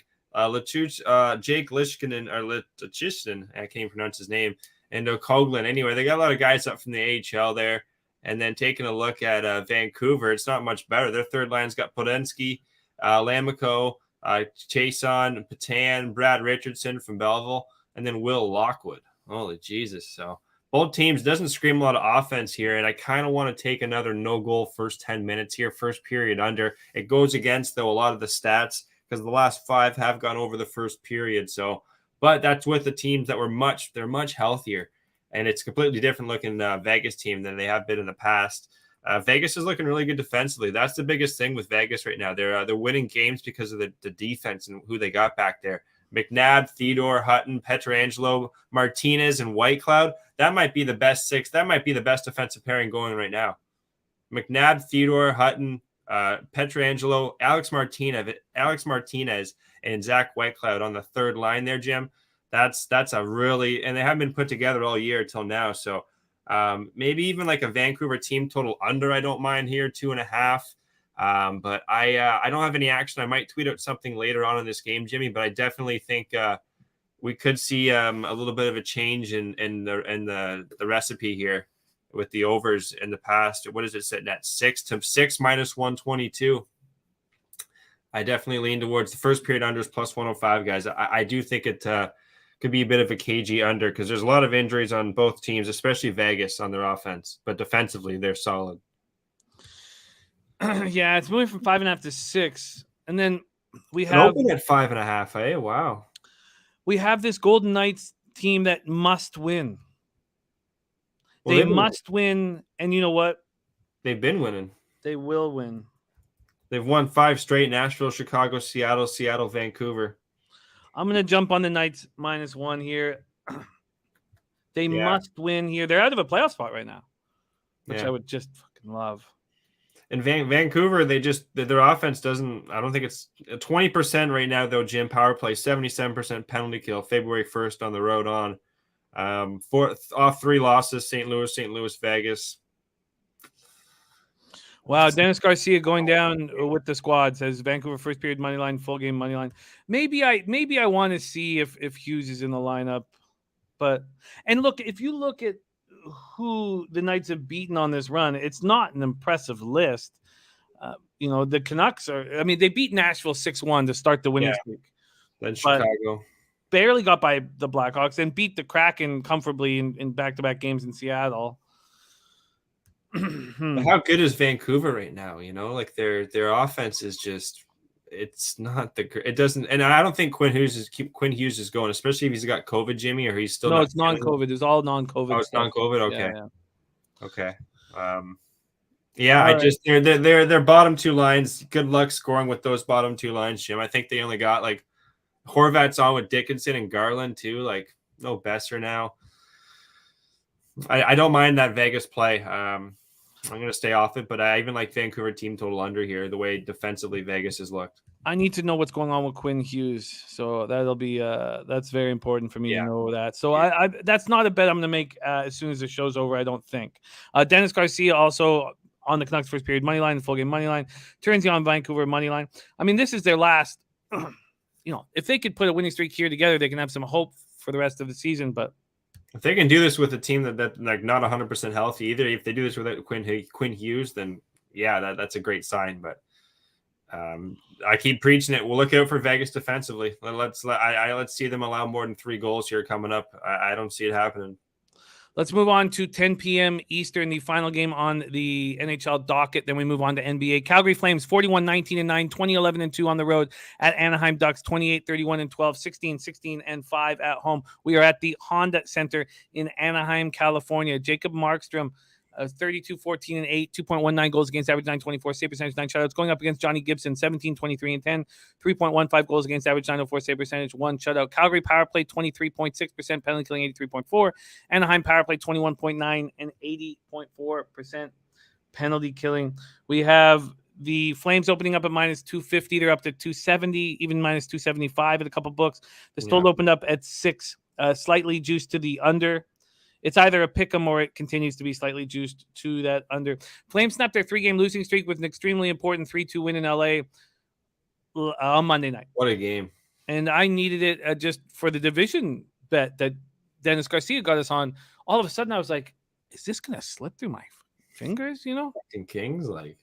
S3: Jake Lishkinen, or Lichisten, I can't even pronounce his name, and Coughlin. Anyway, they got a lot of guys up from the AHL there. And then taking a look at Vancouver, it's not much better. Their third line's got Podensky, Lamico, Chason, Patan, Brad Richardson from Belleville, and then Will Lockwood. Holy Jesus. So both teams doesn't scream a lot of offense here, and I kind of want to take another no-goal first 10 minutes here, first period under. It goes against, though, a lot of the stats because the last 5 have gone over the first period. So, but that's with the teams that they're much healthier. And it's completely different looking Vegas team than they have been in the past. Vegas is looking really good defensively. That's the biggest thing with Vegas right now. They're winning games because of the defense and who they got back there. McNabb, Theodore, Hutton, Petrangelo, Martinez, and Whitecloud. That might be the best 6. That might be the best defensive pairing going right now. McNabb, Theodore, Hutton, Pietrangelo, Alex Martinez, and Zach Whitecloud on the third line there, Jim. That's a really, and they haven't been put together all year till now. So maybe even like a Vancouver team total under, I don't mind here, 2.5. But I don't have any action. I might tweet out something later on in this game, Jimmy, but I definitely think we could see a little bit of a change in the recipe here with the overs in the past. What is it sitting at? 6 minus 122. I definitely lean towards the first period unders plus 105, guys. I do think it could be a bit of a cagey under because there's a lot of injuries on both teams, especially Vegas on their offense, but defensively they're solid.
S1: Yeah, it's moving from 5.5 to 6. And then we have
S3: open at 5.5. Hey, wow.
S1: We have this Golden Knights team that must win.
S3: Well,
S1: they must win, and you know what?
S3: They've been winning.
S1: They will win.
S3: They've won 5 straight: Nashville, Chicago, Seattle, Vancouver.
S1: I'm going to jump on the Knights -1 here. They must win here. They're out of a playoff spot right now, which I would just fucking love.
S3: And Vancouver, their offense doesn't. I don't think it's 20% right now though. Jim, power play, 77% penalty kill. February 1st on the road on 3 losses: St. Louis, Vegas.
S1: Wow, Dennis Garcia going down with the squad says Vancouver first period money line, full game money line. Maybe I want to see if Hughes is in the lineup, and look, if you look at who the Knights have beaten on this run, it's not an impressive list. The Canucks they beat Nashville 6-1 to start the winning streak.
S3: Then Chicago
S1: barely got by the Blackhawks and beat the Kraken comfortably in back-to-back games in Seattle.
S3: How good is Vancouver right now? Like their offense is just, it's not it doesn't, and I don't think Quinn Hughes is going, especially if he's got COVID, Jimmy, or he's still.
S1: No, it's non-COVID. It's all non-COVID.
S3: Oh, it's non-COVID. Okay.
S1: Yeah.
S3: Okay. I just their bottom 2 lines. Good luck scoring with those bottom 2 lines, Jim. I think they only got like Horvat's on with Dickinson and Garland too. Like no Besser now. I don't mind that Vegas play. I'm going to stay off it, but I even like Vancouver team total under here, the way defensively Vegas has looked.
S1: I need to know what's going on with Quinn Hughes. So that'll be that's very important for me to know that. So I that's not a bet I'm going to make as soon as the show's over, I don't think. Dennis Garcia also on the Canucks first period money line, full game money line. Turnsy on Vancouver money line. I mean, this is their last, if they could put a winning streak here together, they can have some hope for the rest of the season, but
S3: if they can do this with a team that like not 100% healthy either, if they do this without Quinn Hughes, then that's a great sign. But I keep preaching it. We'll look out for Vegas defensively. Let's see them allow more than 3 goals here coming up. I don't see it happening.
S1: Let's move on to 10 p.m. Eastern, the final game on the NHL docket. Then we move on to NBA. Calgary Flames 41-19-9, 20-11-2 on the road at Anaheim Ducks 28-31-12, 16-16-5 at home. We are at the Honda Center in Anaheim, California. Jacob Markstrom 32-14-8, 2.19 goals against average, 924 save percentage, 9 shutouts. Going up against Johnny Gibson, 17-23-10, 3.15 goals against average, 904 save percentage, 1 shutout. Calgary power play 23.6%, penalty killing 83.4. Anaheim power play 21.9 and 80.4% penalty killing. We have the Flames opening up at -250. They're up to 270, even -275 at a couple books. This total opened up at 6, slightly juiced to the under. It's either a pick 'em or it continues to be slightly juiced to that under. Flames snapped their 3-game losing streak with an extremely important 3-2 win in LA on Monday night.
S3: What a game.
S1: And I needed it just for the division bet that Dennis Garcia got us on. All of a sudden I was like, is this going to slip through my fingers,
S3: Fucking Kings, like.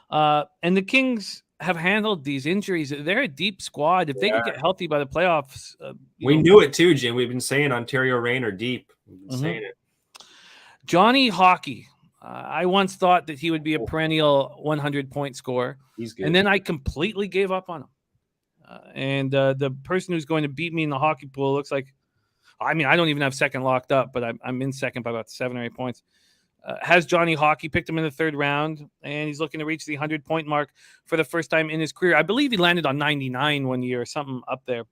S1: And the Kings have handled these injuries. They're a deep squad. If they could get healthy by the playoffs.
S3: We knew it too, Jim. We've been saying Ontario Reign are deep. We've been saying it. Johnny
S1: Hockey. I once thought that he would be a perennial 100-point scorer.
S3: He's good.
S1: And then I completely gave up on him. And the person who's going to beat me in the hockey pool looks like, I don't even have second locked up, but I'm in second by about 7 or 8 points. Has Johnny Hockey, picked him in the 3rd round, and he's looking to reach the 100-point mark for the first time in his career. I believe he landed on 99 one year or something up there.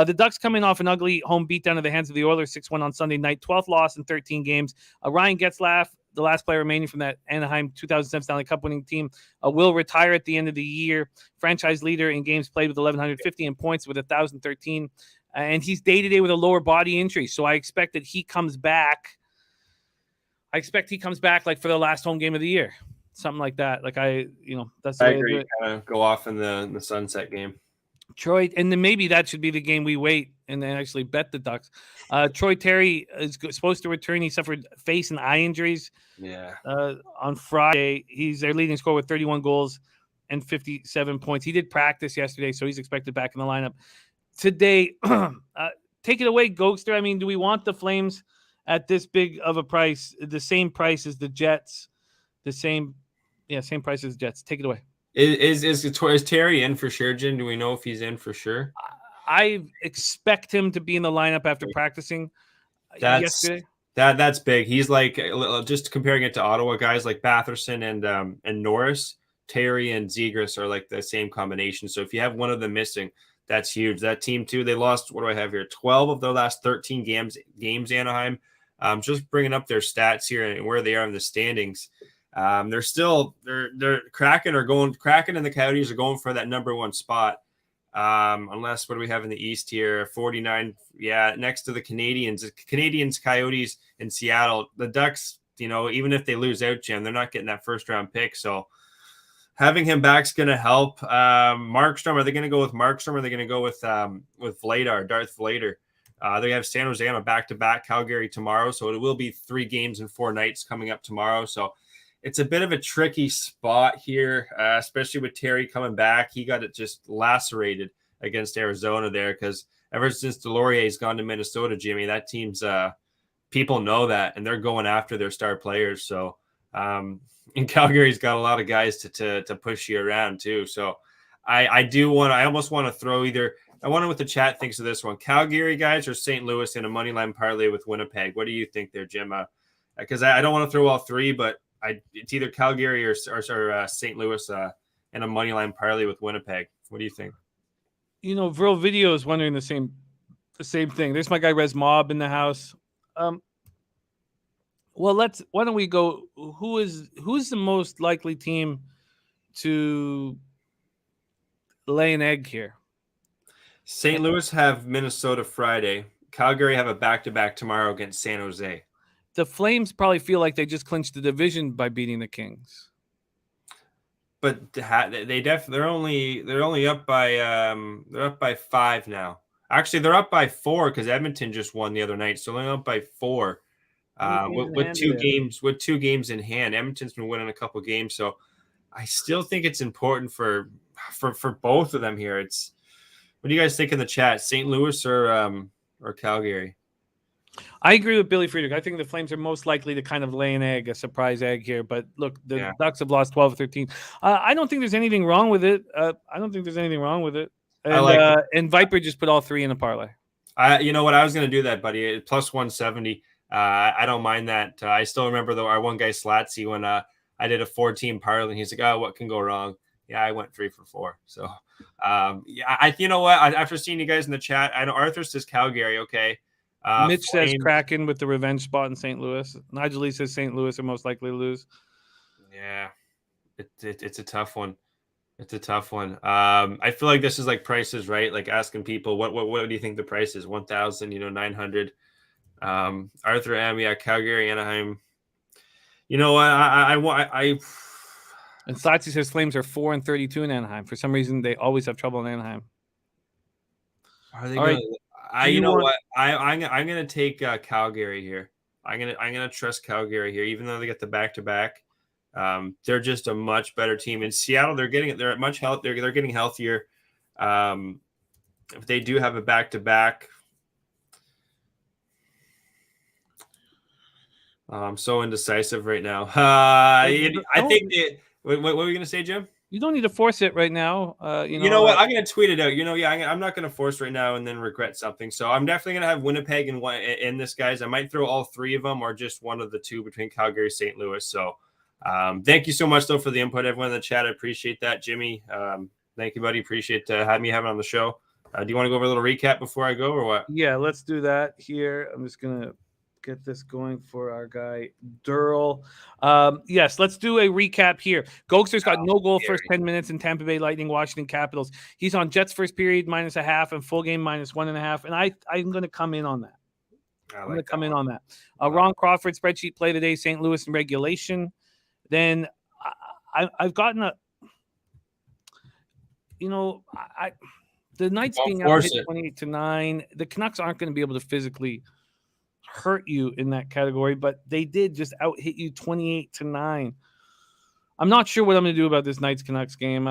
S1: The Ducks coming off an ugly home beatdown at the hands of the Oilers 6-1 on Sunday night, 12th loss in 13 games. Ryan Getzlaf, the last player remaining from that Anaheim 2007 Stanley Cup winning team, will retire at the end of the year. Franchise leader in games played with 1,150 and points with 1,013. And he's day-to-day with a lower body injury. So I expect that he comes back. I expect he comes back like for the last home game of the year. Something like that. Like that's the
S3: I
S1: way
S3: agree.
S1: to do it.
S3: Kind of go off in the sunset game.
S1: Troy, and then maybe that should be the game we wait and then actually bet the Ducks. Troy Terry is supposed to return. He suffered face and eye injuries.
S3: Yeah.
S1: On Friday, he's their leading scorer with 31 goals and 57 points. He did practice yesterday, so he's expected back in the lineup today. Take it away, Gogster. I mean, do we want the Flames at this big of a price? The same price as the Jets. Same price as the Jets. Take it away.
S3: Is Terry in for sure, Jim? Do we know if he's in for sure?
S1: I expect him to be in the lineup after practicing yesterday.
S3: That's big. He's like, just comparing it to Ottawa guys like Batherson and Norris, Terry and Zegras are like the same combination. So if you have one of them missing, that's huge. That team too, they lost, what do I have here? 12 of their last 13 games, Anaheim. Just bringing up their stats here and where they are in the standings. They're Kraken and the Coyotes are going for that number one spot. Unless, what do we have in the East here? 49. Yeah. Next to the Canadians, Coyotes in Seattle, the Ducks, even if they lose out, Jim, they're not getting that first round pick. So having him back is going to help. Markstrom, are they going to go with Markstrom or are they going to go with Vladar, Darth Vladar? They have San Jose on a back-to-back, Calgary tomorrow. So it will be 3 games and 4 nights coming up tomorrow. So it's a bit of a tricky spot here, especially with Terry coming back. He got it just lacerated against Arizona there because ever since Delorier's gone to Minnesota, Jimmy, that team's people know that, and they're going after their star players. So and Calgary's got a lot of guys to push you around too. So I almost want to throw either. I wonder what the chat thinks of this one. Calgary guys or St. Louis in a money line parlay with Winnipeg. What do you think there, Jim? Because I don't want to throw all 3, but it's either Calgary or St. Louis in a money line parlay with Winnipeg. What do you think?
S1: Vril Video is wondering the same thing. There's my guy Res Mob in the house. Well, why don't we go? Who's the most likely team to lay an egg here?
S3: St. Louis have Minnesota Friday. Calgary have a back-to-back tomorrow against San Jose.
S1: The Flames probably feel like they just clinched the division by beating the Kings.
S3: But they're only up by 5 now. Actually, they're up by 4 because Edmonton just won the other night, so they're up by 4 with 2 games in hand. Edmonton's been winning a couple games, so I still think it's important for both of them here. What do you guys think in the chat? St. Louis or Calgary?
S1: I agree with Billy Friedrich. I think the Flames are most likely to kind of lay an egg, a surprise egg here. But look, the Ducks have lost 12 or 13. I don't think there's anything wrong with it. And Viper just put all 3 in a parlay.
S3: You know what? I was going to do that, buddy. Plus 170. I don't mind that. I still remember, though, our one guy, Slatsy, when I did a 4-team parlay, and he's like, oh, what can go wrong? Yeah, I went 3 for 4. So, you know what? After seeing you guys in the chat, I know Arthur says Calgary. Okay.
S1: Mitch says Kraken with the revenge spot in St. Louis. Nigel Lee says St. Louis are most likely to lose.
S3: Yeah, it's a tough one. It's a tough one. I feel like this is like prices, right? Like asking people, what do you think the price is? 1,000, 900. Arthur M, yeah, Calgary, Anaheim. You know what? I
S1: And Satsy says Flames are 4-32 in Anaheim. For some reason, they always have trouble in Anaheim.
S3: Are they going to? What? I'm gonna take Calgary here. I'm gonna trust Calgary here, even though they get the back-to-back. They're just a much better team. In Seattle, they're getting healthier. If they do have a back-to-back, I'm so indecisive right now. I think what were you gonna say, Jim?
S1: You don't need to force it right now.
S3: You know what? I'm going to tweet it out. I'm not going to force right now and then regret something. So I'm definitely going to have Winnipeg in this, guys. I might throw all 3 of them or just one of the 2 between Calgary, St. Louis. So thank you so much, though, for the input, everyone in the chat. I appreciate that, Jimmy. Thank you, buddy. Appreciate having me on the show. Do you want to go over a little recap before I go or what?
S1: Yeah, let's do that here. I'm just going to get this going for our guy Daryl. Yes, let's do a recap here. Gogster's got no goal first 10 minutes in Tampa Bay Lightning, Washington Capitals. He's on Jets first period -0.5 and full game -1.5. And I'm going to come in on that. I'm going to come in on that. Ron Crawford spreadsheet play today, St. Louis in regulation. Then I've gotten the Knights being out hit 28-9. The Canucks aren't going to be able to physically hurt you in that category, but they did just out hit you 28-9. I'm not sure what I'm going to do about this Knights Canucks game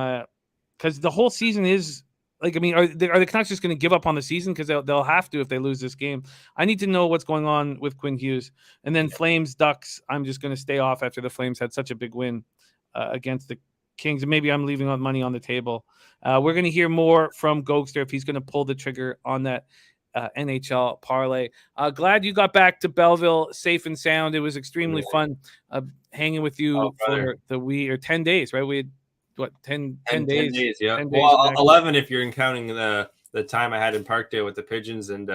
S1: because the whole season is like, I mean, are the Canucks just going to give up on the season? Because they'll have to if they lose this game. I need to know what's going on with Quinn Hughes. And then Flames Ducks, I'm just going to stay off after the Flames had such a big win against the Kings. And maybe I'm leaving money on the table. We're going to hear more from Gogster if he's going to pull the trigger on that NHL parlay. Glad you got back to Belleville safe and sound. It was extremely fun hanging with you for 10 days, right? We had 10 days?
S3: Yeah.
S1: 10 days
S3: well,
S1: exactly.
S3: 11 if you're counting the time I had in Parkdale with the pigeons and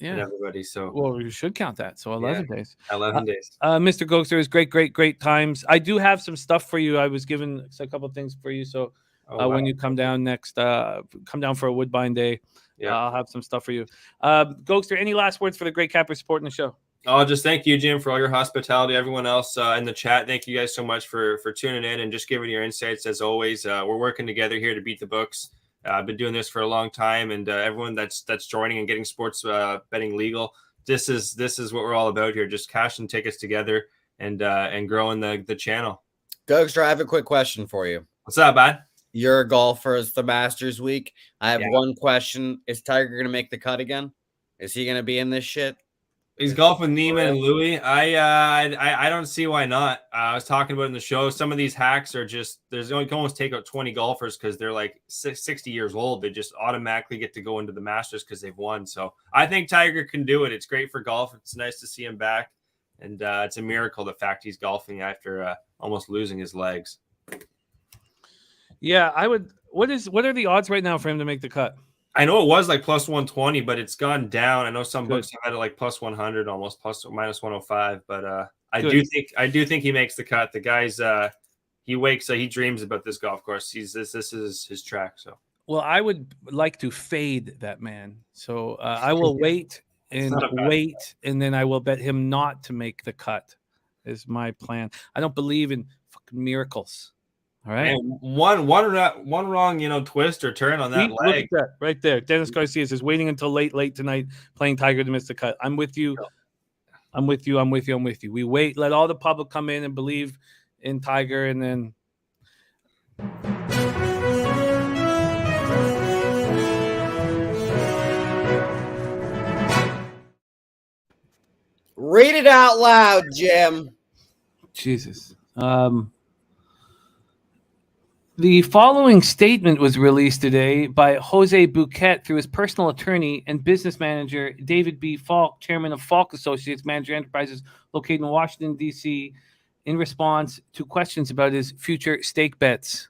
S3: everybody. So
S1: well, you should count that. So 11 days.
S3: 11 days.
S1: Mr. Gogster is great times. I do have some stuff for you. I was given a couple of things for you. So when you come down next, come down for a Woodbine Day. Yeah, I'll have some stuff for you. Gogster, any last words for the great cappers supporting the show?
S3: Oh, just thank you, Jim, for all your hospitality. Everyone else in the chat, thank you guys so much for tuning in and just giving your insights. As always, we're working together here to beat the books. I've been doing this for a long time, and everyone that's joining and getting sports betting legal, this is what we're all about here. Just cashing tickets together and growing the channel.
S2: Gogster, I have a quick question for you.
S3: What's up, bud?
S2: You're a golfer. It's the Masters week. I have one question. Is Tiger going to make the cut again? Is he going to be in this shit?
S3: He's golfing Neiman and Louis. I don't see why not. I was talking about it in the show. Some of these hacks are just there's only can almost take out 20 golfers because they're like 60 years old. They just automatically get to go into the Masters because they've won. So I think Tiger can do it. It's great for golf. It's nice to see him back, and it's a miracle the fact he's golfing after almost losing his legs.
S1: Yeah, I would. What are the odds right now for him to make the cut?
S3: I know it was like plus 120, but it's gone down. I know some books have had it like plus 100, almost plus or minus 105. But I do think he makes the cut. The guy's he dreams about this golf course. This is his track. So
S1: well, I would like to fade that man. So I will wait and then I will bet him not to make the cut. Is my plan. I don't believe in fucking miracles. All right.
S3: And one wrong, twist or turn on that leg.
S1: Look at that right there. Dennis Garcia says waiting until late tonight playing Tiger to miss the cut. I'm with you. I'm with you. We wait. Let all the public come in and believe in Tiger, and then
S2: read it out loud, Jim.
S1: Jesus. The following statement was released today by Jose Bouquet through his personal attorney and business manager, David B. Falk, chairman of Falk Associates, manager enterprises located in Washington, D.C., in response to questions about his future stake bets.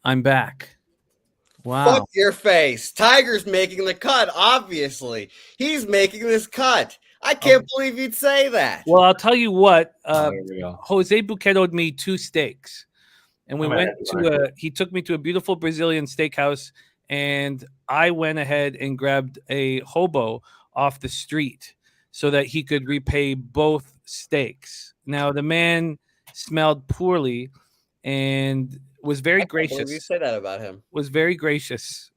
S1: I'm back. Wow.
S2: Fuck your face. Tiger's making the cut, obviously. He's making this cut. I can't believe you'd say that.
S1: Well, I'll tell you what. Jose Bouquet owed me 2 steaks. And we went to he took me to a beautiful Brazilian steakhouse, and I went ahead and grabbed a hobo off the street so that he could repay both steaks. Now, the man smelled poorly and was very gracious.
S2: You say that about him.
S1: Was very gracious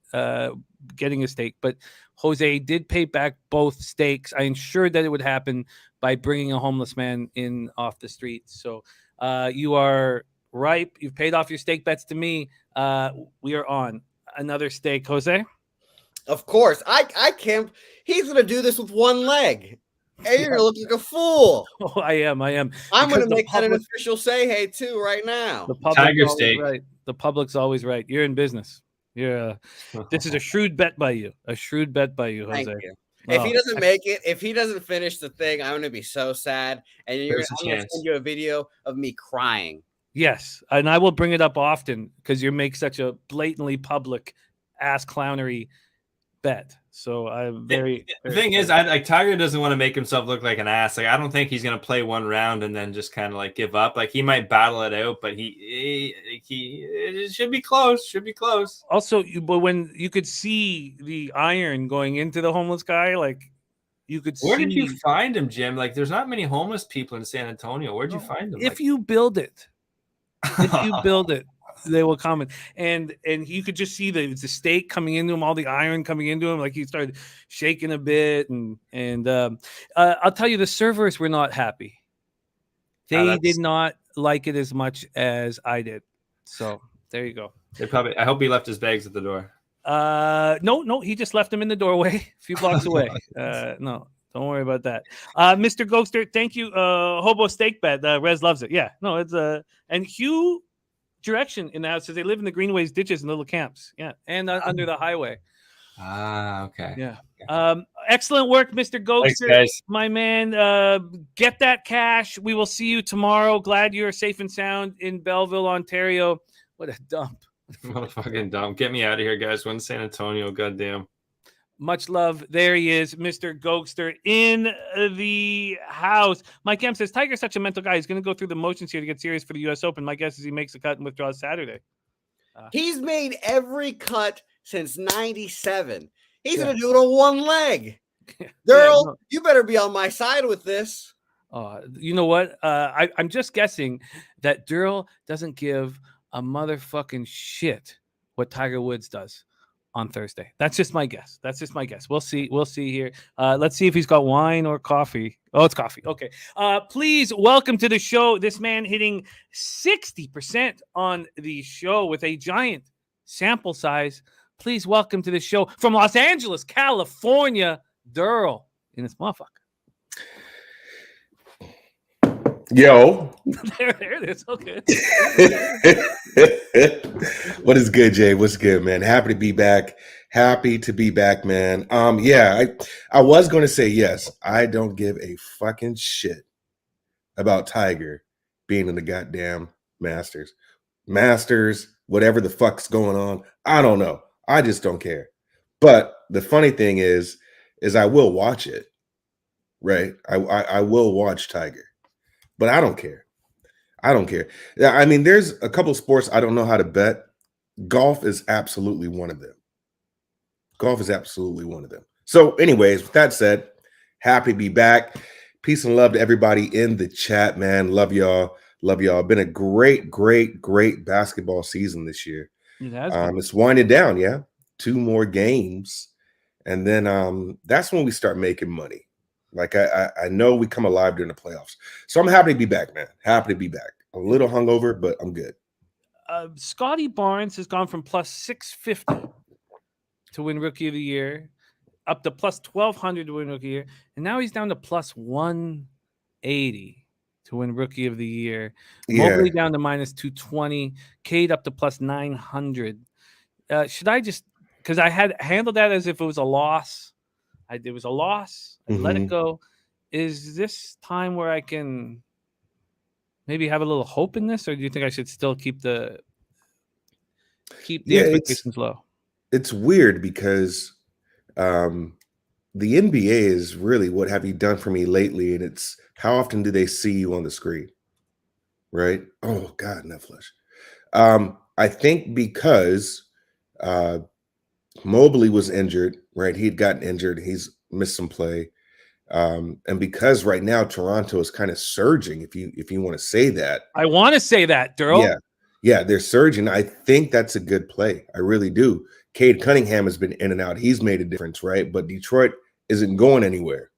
S1: getting a steak, but Jose did pay back both steaks. I ensured that it would happen by bringing a homeless man in off the street. So you are ripe. You've paid off your steak bets to me. We are on another steak, Jose.
S2: Of course. I can't. He's going to do this with one leg. And you're going to look like a fool.
S1: Oh, I am.
S2: I'm going to make that an official say hey too right now.
S3: Tiger steak.
S1: Right. The public's always right. You're in business. This is a shrewd bet by you. A shrewd bet by you, Jose.
S2: Thank you. If he doesn't make it, if he doesn't finish the thing, I'm going to be so sad. And I'm going to send you a video of me crying.
S1: Yes, and I will bring it up often because you make such a blatantly public ass clownery bet. So I'm
S3: The
S1: very
S3: thing is, Tiger doesn't want to make himself look like an ass. Like I don't think he's gonna play one round and then just kind of like give up. Like he might battle it out, but it should be close. Should be close.
S1: Also, but when you could see the iron going into the homeless guy, like you could
S3: Where
S1: see.
S3: did you find him, Jim? Like there's not many homeless people in San Antonio. Where'd you find him?
S1: If you build it, they will come and you could just see the stake coming into him, all the iron coming into him. Like he started shaking a bit, and I'll tell you, the servers were not happy. They did not like it as much as I did. So there you go.
S3: I hope he left his bags at the door.
S1: No, he just left them in the doorway a few blocks away. No, don't worry about that. Mr. Gogster, thank you. Hobo steak bet. Rez loves it. Yeah, no, it's and Hugh Direction in the house says they live in the greenways, ditches, and little camps. Yeah, and under the highway.
S3: Okay.
S1: Yeah. Excellent work, Mr. Gogster.
S3: Thanks,
S1: my man. Get that cash. We will see you tomorrow. Glad you're safe and sound in Belleville, Ontario. What a dump.
S3: What a fucking dump. Get me out of here, guys. Win San Antonio. Goddamn.
S1: Much love. There he is, Mr. Gogster in the house. Mike M says, Tiger's such a mental guy. He's going to go through the motions here to get serious for the U.S. Open. My guess is he makes the cut and withdraws Saturday.
S2: He's made every cut since 97. He's going to do it on one leg. Daryl, you better be on my side with this.
S1: You know what? I'm just guessing that Daryl doesn't give a motherfucking shit what Tiger Woods does on Thursday. That's just my guess. We'll see here. Let's see if he's got wine or coffee. Oh, it's coffee. Okay. Please welcome to the show this man hitting 60% on the show with a giant sample size. Please welcome to the show from Los Angeles, California, Daryl in this motherfucker.
S4: Yo.
S1: there it is. Okay.
S4: What is good, Jay? What's good, man? Happy to be back, man. I was going to say yes. I don't give a fucking shit about Tiger being in the goddamn Masters, whatever the fuck's going on. I don't know. I just don't care. But the funny thing is I will watch it, right? I will watch Tiger. But I don't care. Yeah, I mean, there's a couple of sports I don't know how to bet. Golf is absolutely one of them. So anyways, with that said, happy to be back. Peace and love to everybody in the chat, man. Love y'all. Been a great basketball season this year.
S1: It has
S4: it's winding down, yeah. 2 more games. And then that's when we start making money. Like I know we come alive during the playoffs. So I'm happy to be back, man. Happy to be back. A little hungover, but I'm good.
S1: Scotty Barnes has gone from plus 650 to win Rookie of the Year up to plus 1,200 to win Rookie of the Year. And now he's down to plus 180 to win Rookie of the Year. Mobley down to minus 220. Cade up to plus 900. Should I just, because I had handled that as if it was a loss. It was a loss. I let it go. Is this time where I can maybe have a little hope in this, or do you think I should still keep the expectations low?
S4: It's weird because the NBA is really what have you done for me lately, and it's how often do they see you on the screen, right? Oh God, Netflix. I think because Mobley was injured, right? He'd gotten injured. He's missed some play. And because right now Toronto is kind of surging, if you want to say that.
S1: I want to say that, Daryl.
S4: Yeah, they're surging. I think that's a good play. I really do. Cade Cunningham has been in and out. He's made a difference, right? But Detroit isn't going anywhere.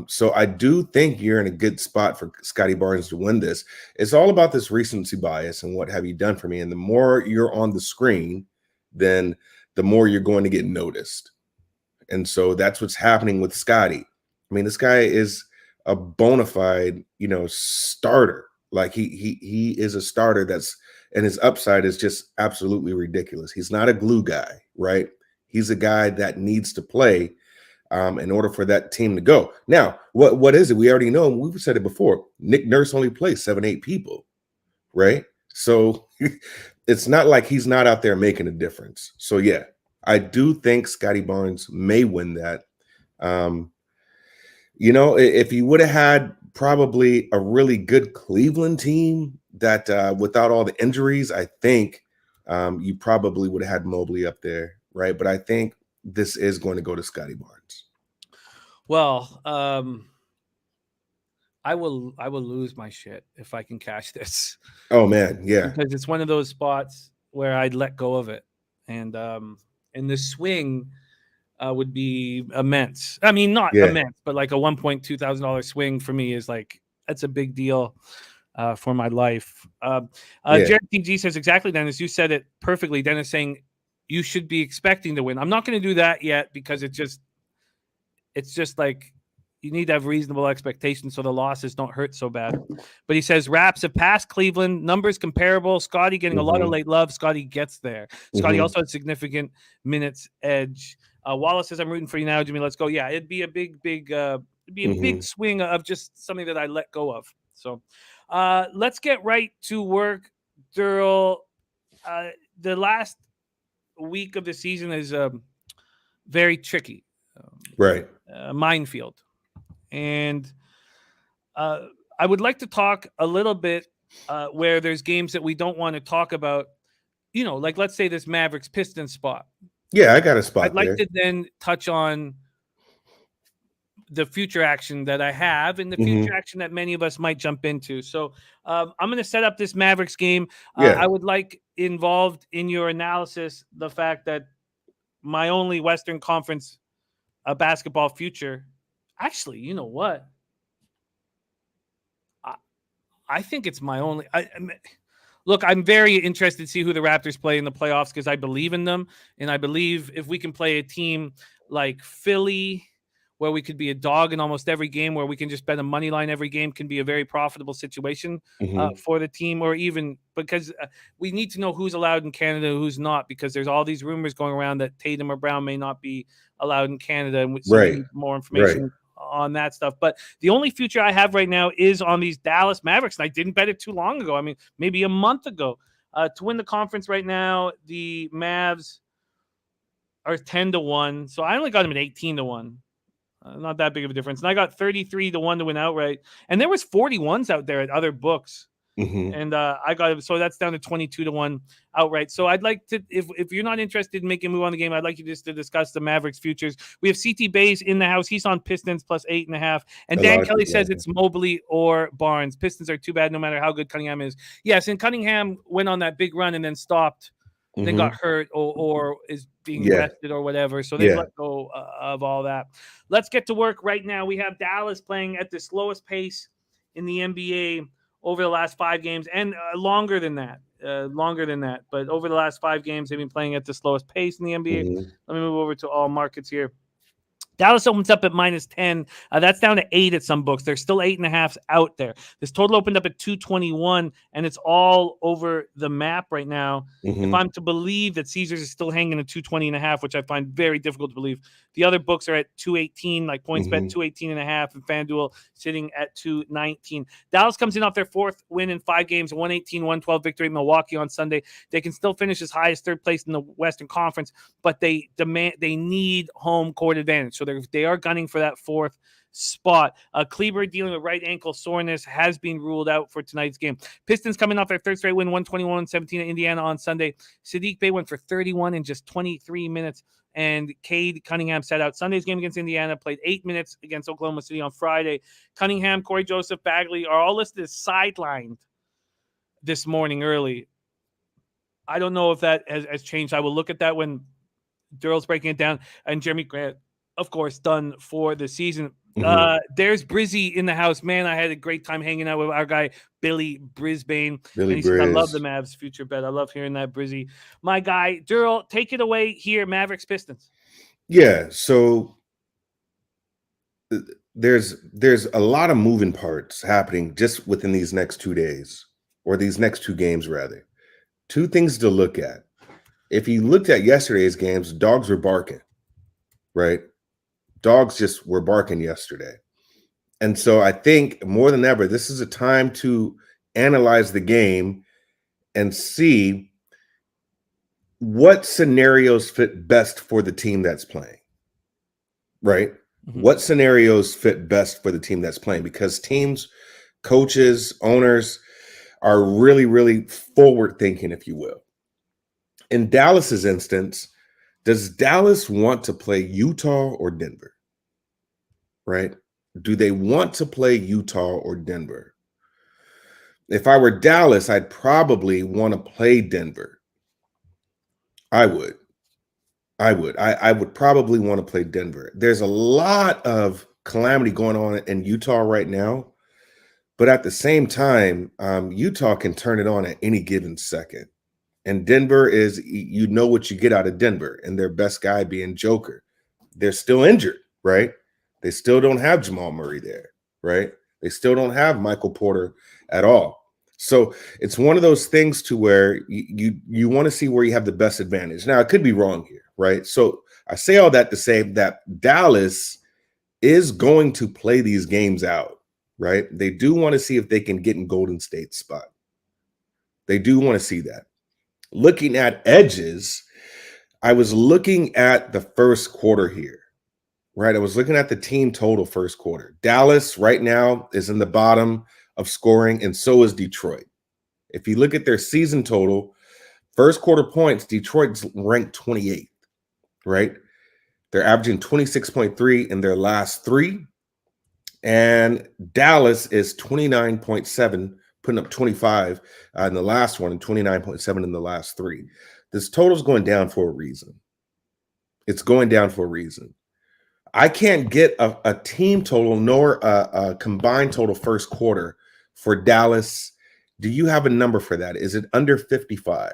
S4: So I do think you're in a good spot for Scotty Barnes to win this. It's all about this recency bias and what have you done for me. And the more you're on the screen, then the more you're going to get noticed. And so that's what's happening with Scotty. I mean, this guy is a bona fide, starter. Like he is a starter and his upside is just absolutely ridiculous. He's not a glue guy, right? He's a guy that needs to play in order for that team to go. Now, what is it? We already know, we've said it before. Nick Nurse only plays 7-8 people, right? So it's not like he's not out there making a difference. So yeah, I do think Scotty Barnes may win that. You know, if you would have had probably a really good Cleveland team that without all the injuries, I think you probably would have had Mobley up there, right? But I think this is going to go to Scotty Barnes.
S1: Well, I will lose my shit if I can cash this.
S4: Oh man, yeah.
S1: Because it's one of those spots where I'd let go of it. And the swing would be immense. I mean, not immense, but like a $1,200 swing for me is like, that's a big deal for my life. Jared TG says exactly, Dennis, you said it perfectly. Dennis saying you should be expecting to win. I'm not going to do that yet because it's just like you need to have reasonable expectations so the losses don't hurt so bad. But he says Raps have passed Cleveland, numbers comparable. Scotty getting a lot of late love. Scotty gets there. Scotty also has significant minutes edge. Wallace says I'm rooting for you now, Jimmy. Let's go. Yeah, it'd be a big swing of just something that I let go of. So let's get right to work, Daryl. The last week of the season is very tricky.
S4: Right.
S1: Minefield. And I would like to talk a little bit where there's games that we don't want to talk about, you know, like let's say this Mavericks Pistons spot.
S4: Yeah, I got a spot
S1: I'd like to then touch on the future action that I have and the future action that many of us might jump into. So I'm going to set up this Mavericks game. I would like involved in your analysis the fact that my only Western Conference basketball future, actually, you know what? I think it's my only. Look, I'm very interested to see who the Raptors play in the playoffs because I believe in them. And I believe if we can play a team like Philly, where we could be a dog in almost every game, where we can just bet a money line every game, can be a very profitable situation for the team, or even because we need to know who's allowed in Canada, who's not, because there's all these rumors going around that Tatum or Brown may not be allowed in Canada. And so we need more information on that stuff. But the only future I have right now is on these Dallas Mavericks. And I didn't bet it too long ago. I mean, maybe a month ago. To win the conference right now, the Mavs are 10-1. So I only got them at 18-1. Not that big of a difference. And I got 33-1 to win outright. And there was 41s out there at other books. And I got it. So that's down to 22-1 outright. So I'd like to, if you're not interested in making a move on the game, I'd like you just to discuss the Mavericks futures. We have CT Bays in the house. He's on Pistons plus 8.5. And Dan Kelly says it's Mobley or Barnes. Pistons are too bad no matter how good Cunningham is. Yes, and Cunningham went on that big run and then stopped. Then got hurt or is being rested or whatever. So they let go of all that. Let's get to work right now. We have Dallas playing at the slowest pace in the NBA over the last 5 games and longer than that. But over the last 5 games, they've been playing at the slowest pace in the NBA. Let me move over to all markets here. Dallas opens up at -10. That's down to 8 at some books. There's still 8.5 out there. This total opened up at 221, and it's all over the map right now. If I'm to believe that Caesars is still hanging at 220.5, which I find very difficult to believe. The other books are at 218, like PointsBet 218.5, and FanDuel sitting at 219. Dallas comes in off their 4th win in 5 games, 118-112 victory in Milwaukee on Sunday. They can still finish as high as 3rd place in the Western Conference, but they need home court advantage. So they are gunning for that 4th spot. Kleber dealing with right ankle soreness has been ruled out for tonight's game. Pistons coming off their 3rd straight win, 121-17 at Indiana on Sunday. Sadiq Bey went for 31 in just 23 minutes. And Cade Cunningham sat out Sunday's game against Indiana, played 8 minutes against Oklahoma City on Friday. Cunningham, Corey Joseph, Bagley are all listed as sidelined this morning early. I don't know if that has changed. I will look at that when Daryl's breaking it down. And Jeremy Grant, of course, done for the season. There's Brizzy in the house. Man, I had a great time hanging out with our guy, Billy Brisbane. And he says, I love the Mavs future bet. I love hearing that, Brizzy. My guy, Daryl, take it away here, Mavericks Pistons.
S4: Yeah, so there's a lot of moving parts happening just within these next 2 days, or these next 2 games, rather. 2 things to look at. If you looked at yesterday's games, dogs were barking, right? Dogs just were barking yesterday. And so I think more than ever, this is a time to analyze the game and see what scenarios fit best for the team that's playing, right?
S1: Mhm.
S4: What scenarios fit best for the team that's playing? Because teams, coaches, owners are really, really forward thinking, if you will. In Dallas's instance, does Dallas want to play Utah or Denver? Right? Do they want to play Utah or Denver? If I were Dallas, I'd probably want to play Denver. I would. I would probably want to play Denver. There's a lot of calamity going on in Utah right now, but at the same time, Utah can turn it on at any given second. And Denver is, you know what you get out of Denver, and their best guy being Joker. They're still injured, right? They still don't have Jamal Murray there, right? They still don't have Michael Porter at all. So it's one of those things to where you want to see where you have the best advantage. Now, I could be wrong here, right? So I say all that to say that Dallas is going to play these games out, right? They do want to see if they can get in Golden State's spot. They do want to see that. Looking at edges, I was looking at the first quarter here, right? I was looking at the team total first quarter. Dallas right now is in the bottom of scoring, and so is Detroit. If you look at their season total, first quarter points, Detroit's ranked 28th, right? They're averaging 26.3 in their last three, and Dallas is 29.7, putting up 25 in the last one and 29.7 in the last three. This total's going down for a reason. It's going down for a reason. I can't get a team total nor a combined total first quarter for Dallas. Do you have a number for that? Is it under 55?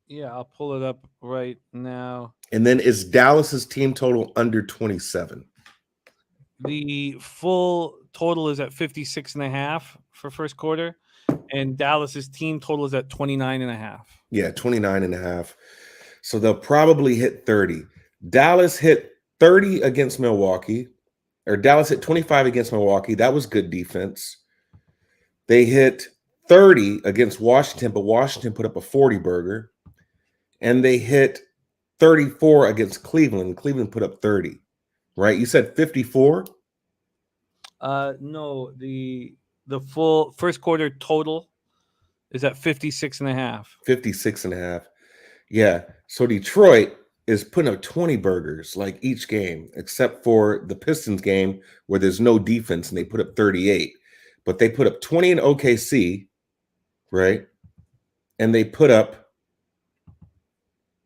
S1: Yeah, I'll pull it up right now.
S4: And then is Dallas's team total under 27?
S1: The full total is at 56.5 for first quarter, and Dallas's team total is at 29.5.
S4: Yeah, 29.5. So they'll probably hit 30. Dallas hit 30 against Milwaukee, or Dallas hit 25 against Milwaukee. That was good defense. They hit 30 against Washington, but Washington put up a 40 burger. And they hit 34 against Cleveland. Cleveland put up 30, right? You said 54?
S1: No, the full first quarter total is at 56.5.
S4: 56.5. Yeah. So Detroit is putting up 20 burgers like each game, except for the Pistons game where there's no defense and they put up 38. But they put up 20 in OKC, right? And they put up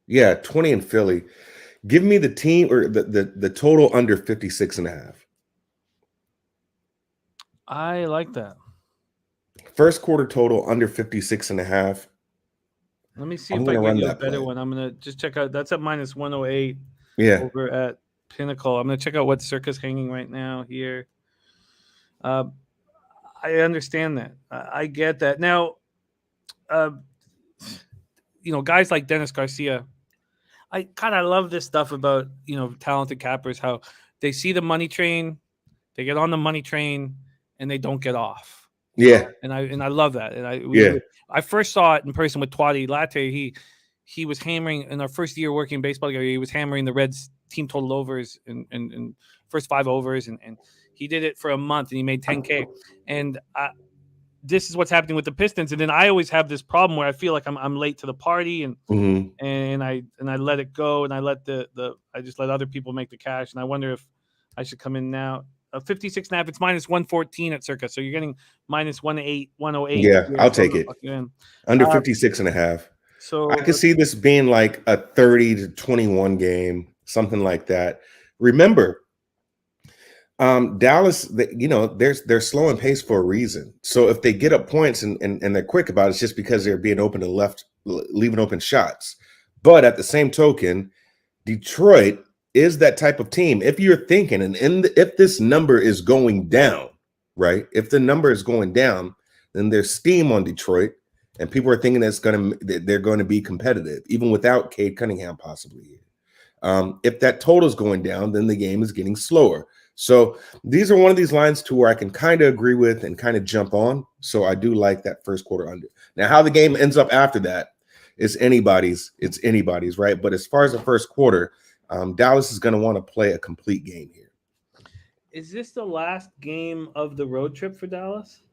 S4: 20 in Philly. Give me the team or the total under 56.5.
S1: I like that.
S4: First quarter total under 56.5.
S1: Let me see
S4: I'm
S1: if I
S4: gonna
S1: can
S4: run
S1: get you a
S4: that
S1: better
S4: play.
S1: one. I'm gonna just check out. That's at minus 108
S4: Yeah.
S1: over at Pinnacle. I'm gonna check out what Circa's hanging right now here. I understand that. I get that. Now, guys like Dennis Garcia. I love this stuff about talented cappers. How they see the money train, they get on the money train, and they don't get off.
S4: Yeah.
S1: And I love that. And
S4: Yeah.
S1: I first saw it in person with Twadi Latte. He was hammering in our first year working baseball together. He was hammering the Reds team total overs and first 5 overs, and he did it for a month and he made 10K. And this is what's happening with the Pistons. And then I always have this problem where I feel like I'm late to the party and I let it go and I let I just let other people make the cash. And I wonder if I should come in now. 56.5, it's minus 114 at Circa. So you're getting minus 108.
S4: Yeah, I'll take it. Under 56.5.
S1: So
S4: I could see this being like a 30 to 21 game, something like that. Remember, Dallas, they're slow in pace for a reason. So if they get up points and they're quick about it, it's just because they're being open and leaving open shots. But at the same token, Detroit is that type of team. If you're thinking, if this number is going down, right? If the number is going down, then there's steam on Detroit, and people are thinking they're going to be competitive, even without Cade Cunningham possibly. If that total is going down, then the game is getting slower. So these are one of these lines to where I can kind of agree with and kind of jump on. So I do like that first quarter under. Now, how the game ends up after that, it's anybody's, right? But as far as the first quarter, Dallas is going to want to play a complete game here.
S1: Is this the last game of the road trip for Dallas?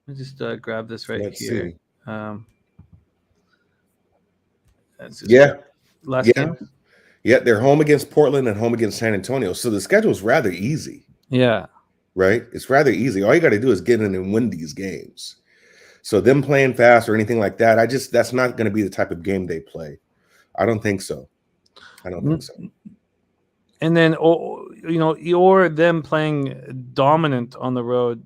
S1: Let me just grab this right
S4: Let's
S1: here.
S4: see.
S1: Last game?
S4: Yeah, they're home against Portland and home against San Antonio. So the schedule is rather easy.
S1: Yeah.
S4: Right? It's rather easy. All you got to do is get in and win these games. So them playing fast or anything like that, that's not going to be the type of game they play. I don't think so.
S1: And then, you're them playing dominant on the road.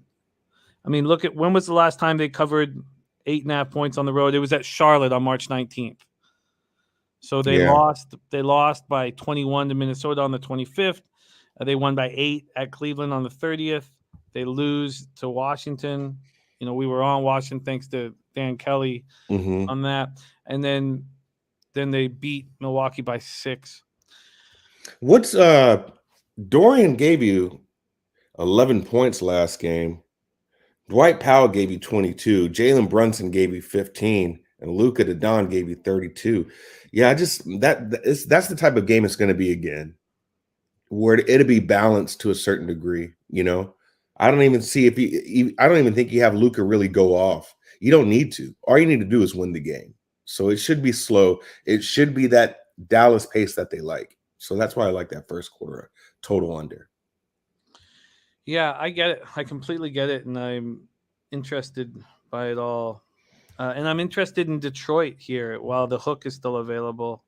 S1: I mean, look at when was the last time they covered 8.5 points on the road? It was at Charlotte on March 19th. So they lost. They lost by 21 to Minnesota on the 25th. They won by 8 at Cleveland on the 30th. They lose to Washington. We were on Washington thanks to Dan Kelly on that, and then they beat Milwaukee by 6.
S4: What's Dorian gave you 11 points last game. Dwight Powell gave you 22. Jalen Brunson gave you 15, and Luka Doncic gave you 32. Yeah, that's the type of game it's going to be again, where it'll be balanced to a certain degree. I don't even see I don't even think you have Luka really go off. You don't need to. All you need to do is win the game. So it should be slow. It should be that Dallas pace that they like. So that's why I like that first quarter total under.
S1: Yeah, I get it. I completely get it, and I'm interested by it all. And I'm interested in Detroit here while the hook is still available.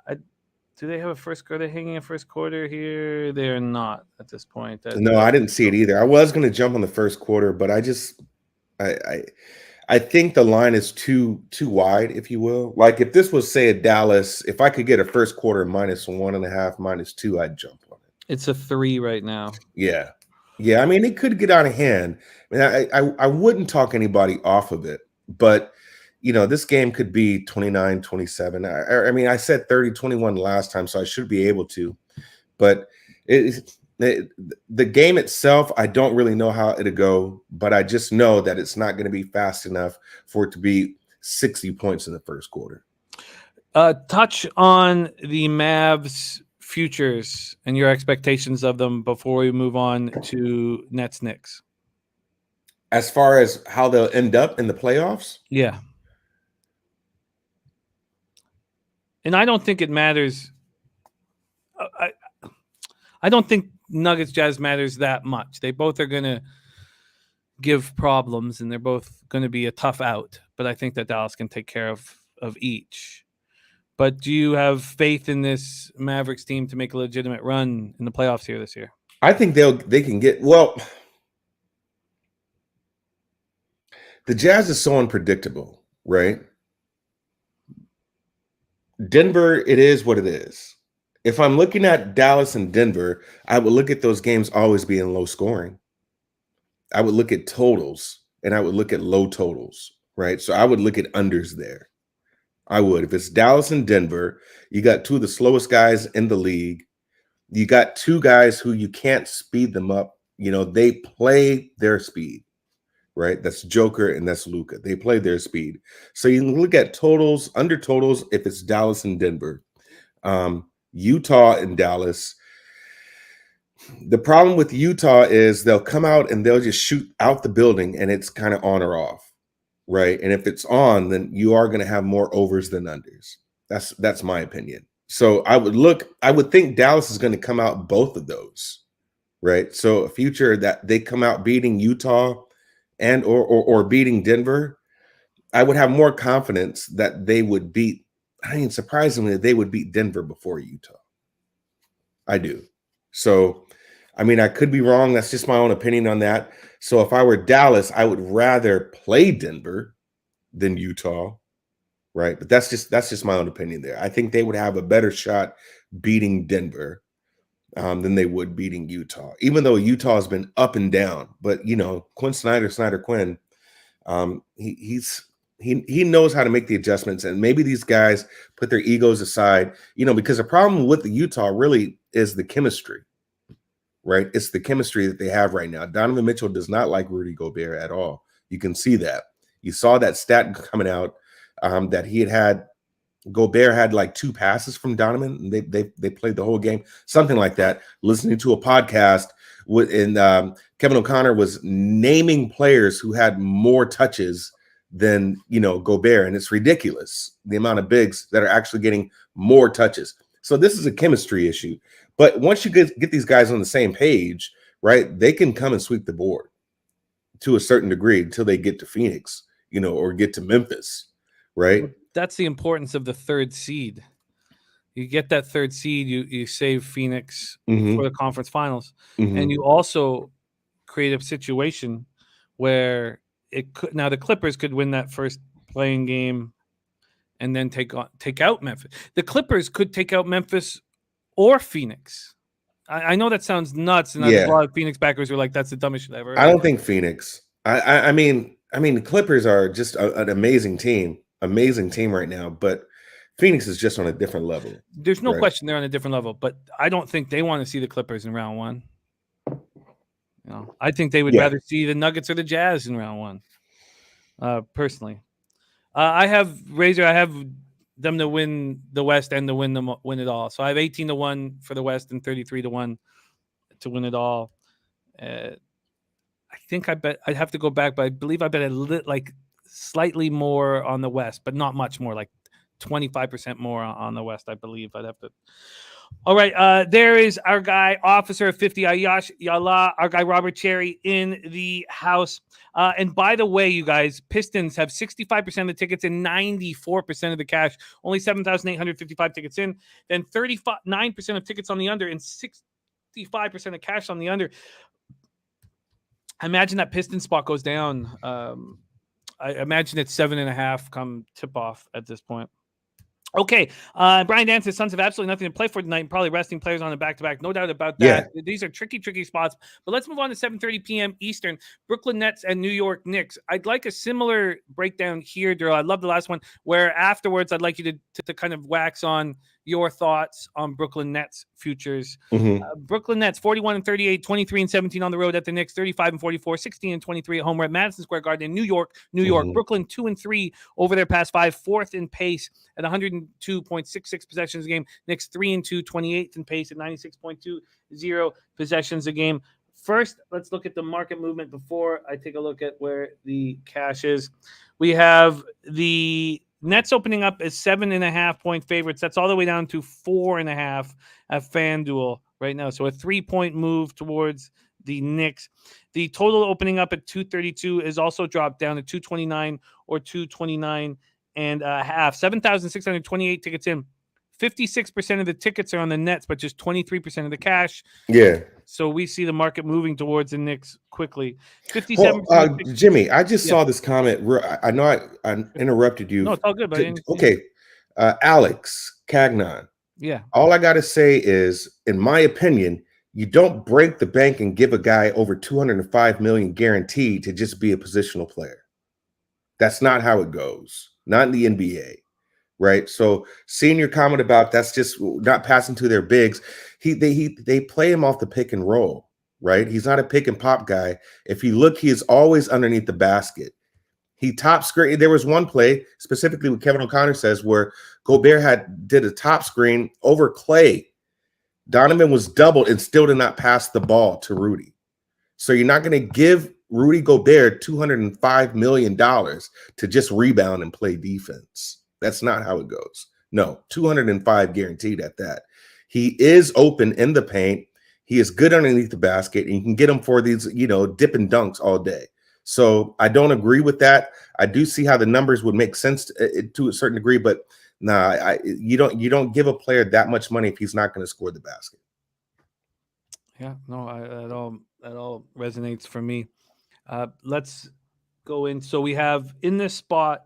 S1: Do they have a first quarter hanging a first quarter here? They're not at this point.
S4: No, I didn't see it either. I was going to jump on the first quarter, but I think the line is too wide, if you will. Like if this was, say, a Dallas, if I could get a first quarter -1.5, -2, I'd jump on it.
S1: It's a 3 right now.
S4: Yeah. I mean, it could get out of hand. I mean, I wouldn't talk anybody off of it, but this game could be 29-27. I mean, I said 30-21 last time, so I should be able to. But the game itself, I don't really know how it'll go, but I just know that it's not going to be fast enough for it to be 60 points in the first quarter.
S1: Touch on the Mavs futures and your expectations of them before we move on to Nets Knicks.
S4: As far as how they'll end up in the playoffs?
S1: Yeah. And I don't think it matters. I don't think Nuggets Jazz matters that much. They both are going to give problems, and they're both going to be a tough out. But I think that Dallas can take care of each. But do you have faith in this Mavericks team to make a legitimate run in the playoffs here this year?
S4: I think they can get well. The Jazz is so unpredictable, right? Denver, it is what it is. If I'm looking at Dallas and Denver, I would look at those games always being low scoring. I would look at totals, and I would look at low totals, right? So I would look at unders there. I would. If it's Dallas and Denver, you got two of the slowest guys in the league. You got two guys who you can't speed them up. They play their speed, right? That's Joker and that's Luka. They play their speed. So you can look at totals, under totals, if it's Dallas and Denver. Utah and Dallas. The problem with Utah is they'll come out and they'll just shoot out the building, and it's kind of on or off, right? And if it's on, then you are going to have more overs than unders. That's my opinion. So I would think Dallas is going to come out both of those, right? So a future that they come out beating Utah and or beating Denver, I would have more confidence that they would beat. I mean, surprisingly, they would beat Denver before Utah. I do. So, I mean, I could be wrong. That's just my own opinion on that. So if I were Dallas, I would rather play Denver than Utah, right? But that's just my own opinion there. I think they would have a better shot beating Denver than they would beating Utah, even though Utah has been up and down. But, Quinn Snyder Quinn, he knows how to make the adjustments, and maybe these guys put their egos aside, because the problem with the Utah really is the chemistry, right? It's the chemistry that they have right now. Donovan Mitchell does not like Rudy Gobert at all. You can see that. You saw that stat coming out that he had Gobert had like 2 passes from Donovan, and they played the whole game, something like that. Listening to a podcast and Kevin O'Connor was naming players who had more touches than Gobert, and it's ridiculous the amount of bigs that are actually getting more touches. So this is a chemistry issue. But once you get these guys on the same page, right, they can come and sweep the board to a certain degree until they get to Phoenix, or get to Memphis, right?
S1: That's the importance of the 3rd seed. You get that 3rd seed, you save Phoenix for the conference finals, and you also create a situation where the Clippers could win that first playing game and then take out Memphis. The Clippers could take out Memphis or Phoenix. I know that sounds nuts, and there's a lot of Phoenix backers who are like, "That's the dumbest shit ever."
S4: I don't think Phoenix. I mean, the Clippers are just an amazing team right now, but Phoenix is just on a different level.
S1: There's no question they're on a different level, but I don't think they want to see the Clippers in round 1. I think they would rather see the Nuggets or the Jazz in round 1. Personally, I have them to win the West and to win it all. So I have 18-1 for the West and 33-1 to win it all. I think I'd have to go back, but I believe I bet like slightly more on the West, but not much more, like 25% more on the West. I believe I'd have to. All right, there is our guy, Officer of 50, Ayash Yala, our guy Robert Cherry in the house. And by the way, you guys, Pistons have 65% of the tickets and 94% of the cash. Only 7,855 tickets in. Then 39% of tickets on the under and 65% of cash on the under. I imagine that Piston spot goes down. I imagine it's 7.5 come tip off at this point. Okay, Brian Dan says Suns have absolutely nothing to play for tonight and probably resting players on the back-to-back. No doubt about that. Yeah. These are tricky spots. But let's move on to 7:30 p.m. Eastern. Brooklyn Nets and New York Knicks. I'd like a similar breakdown here, Daryl. I love the last one, where afterwards I'd like you to kind of wax on your thoughts on Brooklyn Nets futures. Brooklyn Nets 41-38, 23-17 on the road at the Knicks, 35-44, 16-23 at home. We're at Madison Square Garden in New York. Brooklyn 2-3 over their past 5, 4th in pace at 102.66 possessions a game. Knicks 3-2, 28th in pace at 96.20 possessions a game. First, let's look at the market movement before I take a look at where the cash is. We have the Nets opening up as 7.5-point favorites. That's all the way down to 4.5 at FanDuel right now. So a 3-point move towards the Knicks. The total opening up at 232 is also dropped down to 229 or 229 and a half. 7,628 tickets in. 56% of the tickets are on the Nets, but just 23% of the cash.
S4: Yeah.
S1: So we see the market moving towards the Knicks quickly. 57.
S4: Jimmy, I just saw this comment. I know I interrupted you.
S1: No, it's all good, buddy.
S4: Okay. Alex Cagnon.
S1: Yeah.
S4: All I got to say is, in my opinion, you don't break the bank and give a guy over $205 million guaranteed to just be a positional player. That's not how it goes. Not in the NBA. Right. So seeing your comment about that's just not passing to their bigs. They play him off the pick and roll. Right. He's not a pick and pop guy. If you look, he is always underneath the basket. He top screen. There was one play specifically what Kevin O'Connor says where Gobert did a top screen over Clay. Donovan was doubled and still did not pass the ball to Rudy. So you're not going to give Rudy Gobert $205 million to just rebound and play defense. That's not how it goes. No, 205 guaranteed at that. He is open in the paint. He is good underneath the basket, and you can get him for these, dip and dunks all day. So I don't agree with that. I do see how the numbers would make sense to a certain degree, but you don't give a player that much money if he's not going to score the basket.
S1: Yeah, no, that all resonates for me. Let's go in. So we have in this spot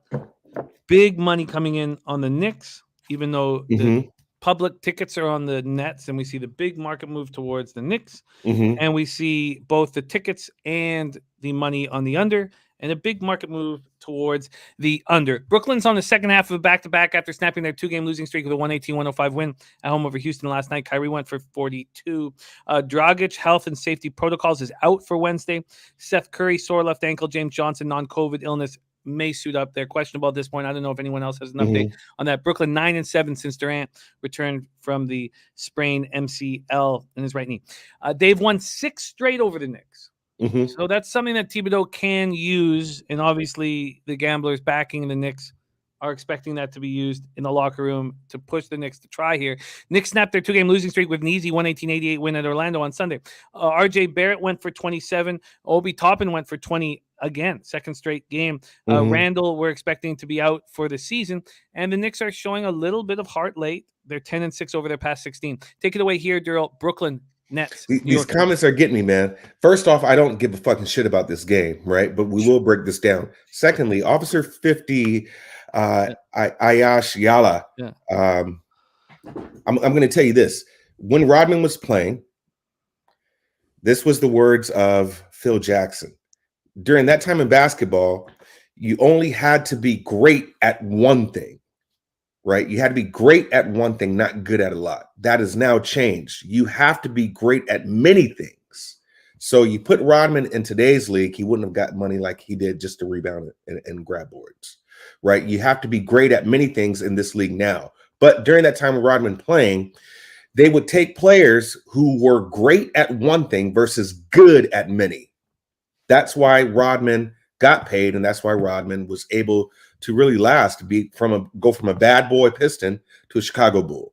S1: big money coming in on the Knicks, even though the public tickets are on the Nets, and we see the big market move towards the Knicks, and we see both the tickets and the money on the under, and a big market move towards the under. Brooklyn's on the second half of a back-to-back after snapping their 2-game losing streak with a 118-105 win at home over Houston last night. Kyrie went for 42. Dragic, health and safety protocols, is out for Wednesday. Seth Curry, sore left ankle. James Johnson, non-COVID illness, may suit up. They're questionable at this point. I don't know if anyone else has an update on that. Brooklyn 9-7 since Durant returned from the sprained MCL in his right knee. They've won 6 straight over the Knicks. So that's something that Thibodeau can use, and obviously the gamblers backing the Knicks are expecting that to be used in the locker room to push the Knicks to try here. Knicks snapped their 2-game losing streak with an easy 118-88 win at Orlando on Sunday. RJ Barrett went for 27. Obi Toppin went for 20 again, second straight game. Randall, we're expecting to be out for the season, and the Knicks are showing a little bit of heart late. They're 10-6 over their past 16. Take it away here, Daryl. Brooklyn Nets.
S4: These comments are getting me, man. First off, I don't give a fucking shit about this game, right? But we will break this down. Secondly, Officer 50 Ayash Yala. I'm going to tell you this. When Rodman was playing, this was the words of Phil Jackson. During that time in basketball, you only had to be great at one thing, right? You had to be great at one thing, not good at a lot. That has now changed. You have to be great at many things. So you put Rodman in today's league, he wouldn't have got money like he did just to rebound and grab boards. Right? You have to be great at many things in this league now. But during that time of Rodman playing, they would take players who were great at one thing versus good at many. That's why Rodman got paid, and that's why Rodman was able to really last, to go from a bad boy Piston to a Chicago Bull.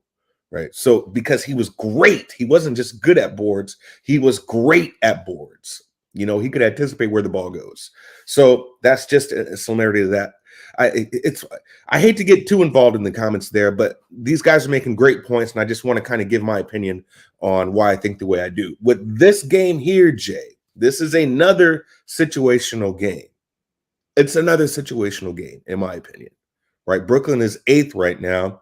S4: Right? So because he was great, he wasn't just good at boards, he was great at boards. You know, he could anticipate where the ball goes. So that's just a similarity to that. I hate to get too involved in the comments there, but these guys are making great points, and I just want to kind of give my opinion on why I think the way I do. With this game here, Jay, this is another situational game. It's another situational game, in my opinion. Right? Brooklyn is 8th right now.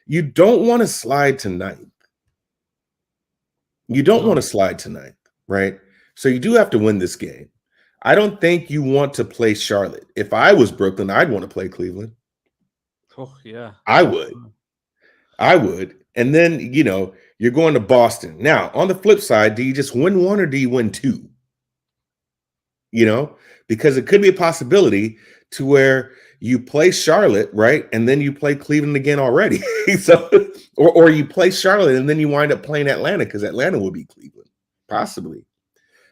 S4: You don't want to slide to 9th. You don't want to slide to 9th, right? So you do have to win this game. I don't think you want to play Charlotte. If I was Brooklyn, I'd want to play Cleveland.
S1: Oh, yeah.
S4: I would. And then, you know, you're going to Boston. Now, on the flip side, do you just win 1 or do you win 2? You know, because it could be a possibility to where you play Charlotte, right? And then you play Cleveland again already. So, or you play Charlotte and then you wind up playing Atlanta because Atlanta will be Cleveland, possibly.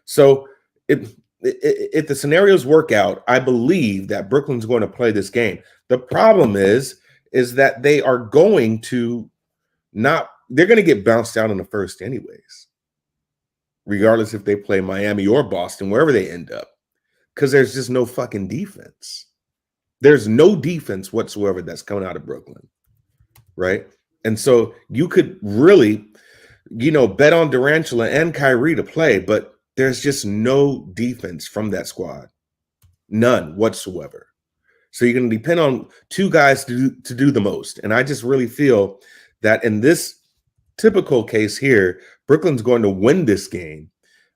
S4: So if the scenarios work out, I believe that Brooklyn's going to play this game. The problem is that they are going to they're going to get bounced out in the first anyways, regardless if they play Miami or Boston, wherever they end up, because there's just no fucking defense. There's no defense whatsoever that's coming out of Brooklyn, right? And so you could really, you know, bet on Durantula and Kyrie to play, but there's just no defense from that squad. None whatsoever. So you're going to depend on 2 guys to do the most. And I just really feel that in this typical case here, Brooklyn's going to win this game.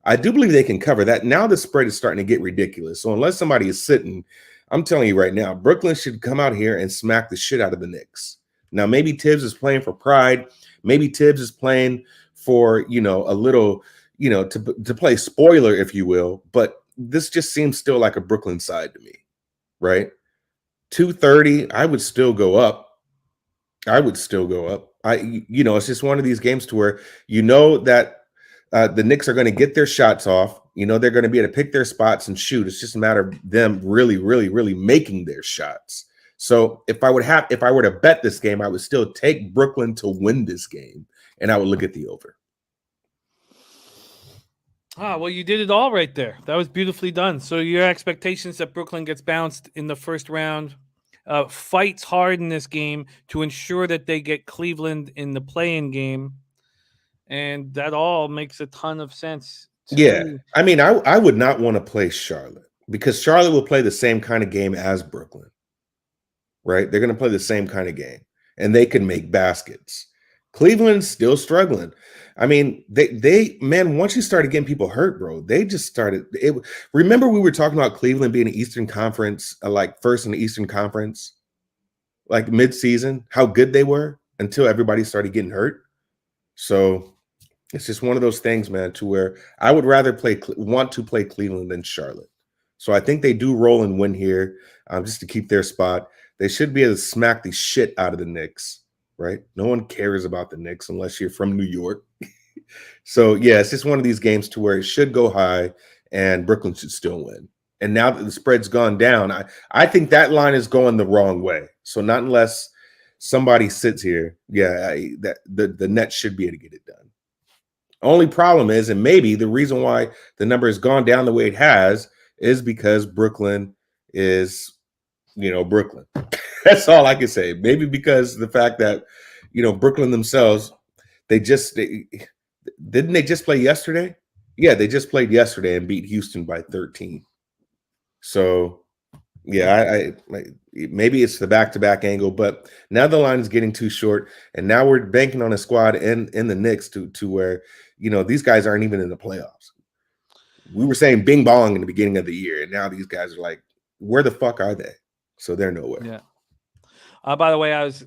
S4: I do believe they can cover that. Now the spread is starting to get ridiculous. So unless somebody is sitting, I'm telling you right now, Brooklyn should come out here and smack the shit out of the Knicks. Now, maybe Tibbs is playing for pride. Maybe Tibbs is playing for, you know, a little, you know, to play spoiler, if you will. But this just seems still like a Brooklyn side to me, right? 230, I would still go up. You know, it's just one of these games to where you know that the Knicks are going to get their shots off. You know, they're going to be able to pick their spots and shoot. It's just a matter of them really, really, really making their shots. So if I were to bet this game, I would still take Brooklyn to win this game, and I would look at the over.
S1: Well, you did it all right there. That was beautifully done. So your expectations that Brooklyn gets bounced in the first round, fights hard in this game to ensure that they get Cleveland in the play-in game, and that all makes a ton of sense.
S4: Yeah, I mean, I would not want to play Charlotte because Charlotte will play the same kind of game as Brooklyn, right? They're going to play the same kind of game, and they can make baskets. Cleveland's still struggling. I mean, they man, once you started getting people hurt, bro, they just started. Remember, we were talking about Cleveland being an Eastern Conference, like first in the Eastern Conference, like mid-season, how good they were until everybody started getting hurt. So it's just one of those things, man, to where I would rather want to play Cleveland than Charlotte. So I think they do roll and win here, just to keep their spot. They should be able to smack the shit out of the Knicks, right? No one cares about the Knicks unless you're from New York. So yeah, it's just one of these games to where it should go high and Brooklyn should still win. And now that the spread's gone down, I think that line is going the wrong way. So not unless somebody sits here, that the Nets should be able to get it done. Only problem is, and maybe the reason why the number has gone down the way it has is because Brooklyn is, Brooklyn. That's all I can say. Maybe because the fact that, Brooklyn themselves, didn't they just play yesterday? Yeah, they just played yesterday and beat Houston by 13. So, yeah, I maybe it's the back-to-back angle, but now the line is getting too short, and now we're banking on a squad in the Knicks to where, these guys aren't even in the playoffs. We were saying bing bong in the beginning of the year, and now these guys are like, where the fuck are they? So they're nowhere.
S1: Yeah. By the way, I was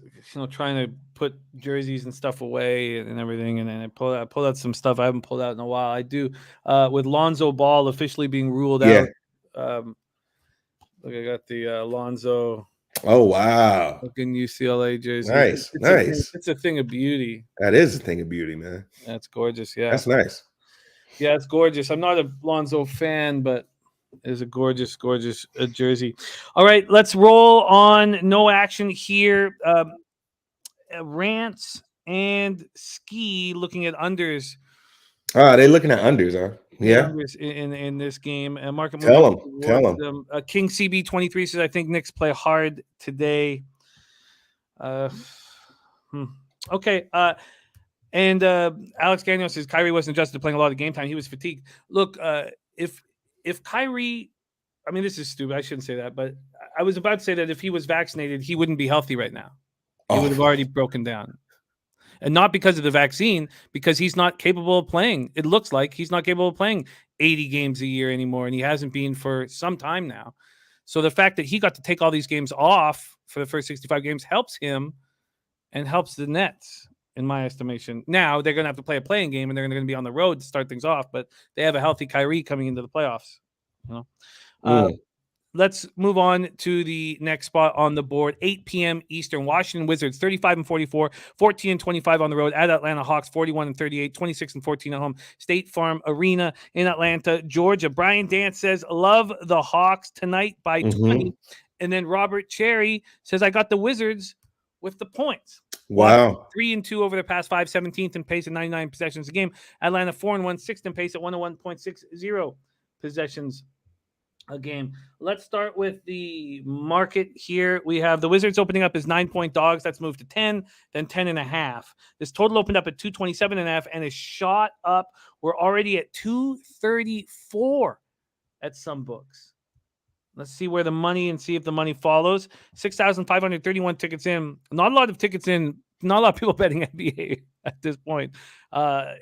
S1: trying to put jerseys and stuff away and everything, and then I pulled out some stuff I haven't pulled out in a while. I do with Lonzo Ball officially being ruled out. Look, I got the Lonzo.
S4: Oh wow!
S1: Looking UCLA jersey.
S4: Nice.
S1: It's a thing of beauty.
S4: That is a thing of beauty, man.
S1: That's gorgeous. Yeah,
S4: that's nice.
S1: Yeah, it's gorgeous. I'm not a Lonzo fan, but it is a gorgeous jersey. All right, let's roll on. No action here. Rants and Ski looking at unders.
S4: They're looking at unders, huh? Yeah.
S1: In this game, market.
S4: Tell them.
S1: King CB 23 says, "I think Knicks play hard today." Okay. And Alex Gagnon says Kyrie wasn't adjusted to playing a lot of game time. He was fatigued. Look, if Kyrie, I mean, this is stupid. I shouldn't say that, but I was about to say that if he was vaccinated, he wouldn't be healthy right now. He would have already broken down. And not because of the vaccine, because he's not capable of playing. It looks like he's not capable of playing 80 games a year anymore, and he hasn't been for some time now. So the fact that he got to take all these games off for the first 65 games helps him and helps the Nets, in my estimation. Now they're going to have to play a playing game, and they're going to be on the road to start things off, but they have a healthy Kyrie coming into the playoffs. Let's move on to the next spot on the board. 8 p.m. Eastern. Washington Wizards 35-44, 14-25 on the road at Atlanta Hawks 41-38, 26-14 at home. State Farm Arena in Atlanta, Georgia. Brian Dance says, "Love the Hawks tonight by 20." And then Robert Cherry says, "I got the Wizards with the points."
S4: Wow.
S1: 3-2 over the past 5, 17th in pace at 99 possessions a game. Atlanta 4-1, 6th in pace at 101.60 possessions a game. Let's start with the market here. We have the Wizards opening up as 9-point dogs. That's moved to 10, then 10.5. This total opened up at 227.5 and is shot up. We're already at 234 at some books. Let's see where the money and see if the money follows. 6,531 tickets in. Not a lot of tickets in. Not a lot of people betting NBA at this point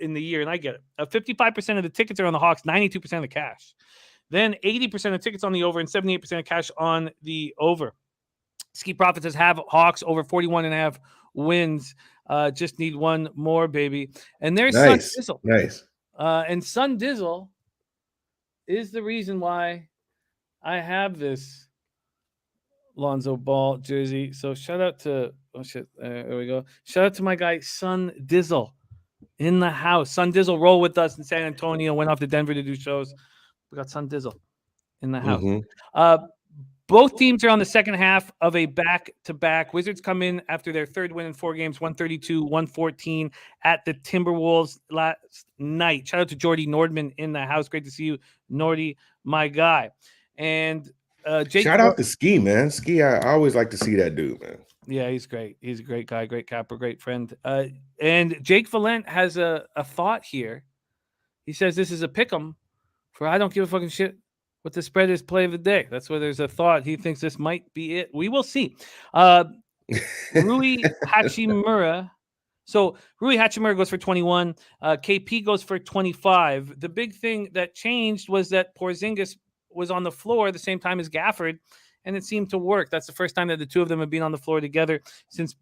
S1: in the year, and I get it. 55% of the tickets are on the Hawks, 92% of the cash. Then 80% of tickets on the over and 78% of cash on the over. Ski Profit says have Hawks over 41.5 wins. Just need one more, baby. And there's
S4: nice.
S1: Sun Dizzle.
S4: Nice.
S1: And Sun Dizzle is the reason why I have this Lonzo Ball jersey. So shout out to there we go. Shout out to my guy Sun Dizzle in the house. Sun Dizzle rolled with us in San Antonio. Went off to Denver to do shows. We got Sun Dizzle in the house. Both teams are on the second half of a back-to-back. Wizards come in after their third win in 4 games, 132-114 at the Timberwolves last night. Shout out to Jordy Nordman in the house. Great to see you, Nordy, my guy. And Jake,
S4: shout out to Ski, man. Ski, I always like to see that dude, man.
S1: Yeah, he's great. He's a great guy, great capper, great friend. And Jake Valent has a thought here. He says this is a pick'em for I don't give a fucking shit what the spread is play of the day. That's where there's a thought. He thinks this might be it. We will see. Rui Hachimura. So Rui Hachimura goes for 21. KP goes for 25. The big thing that changed was that Porzingis was on the floor at the same time as Gafford, and it seemed to work. That's the first time that the two of them have been on the floor together since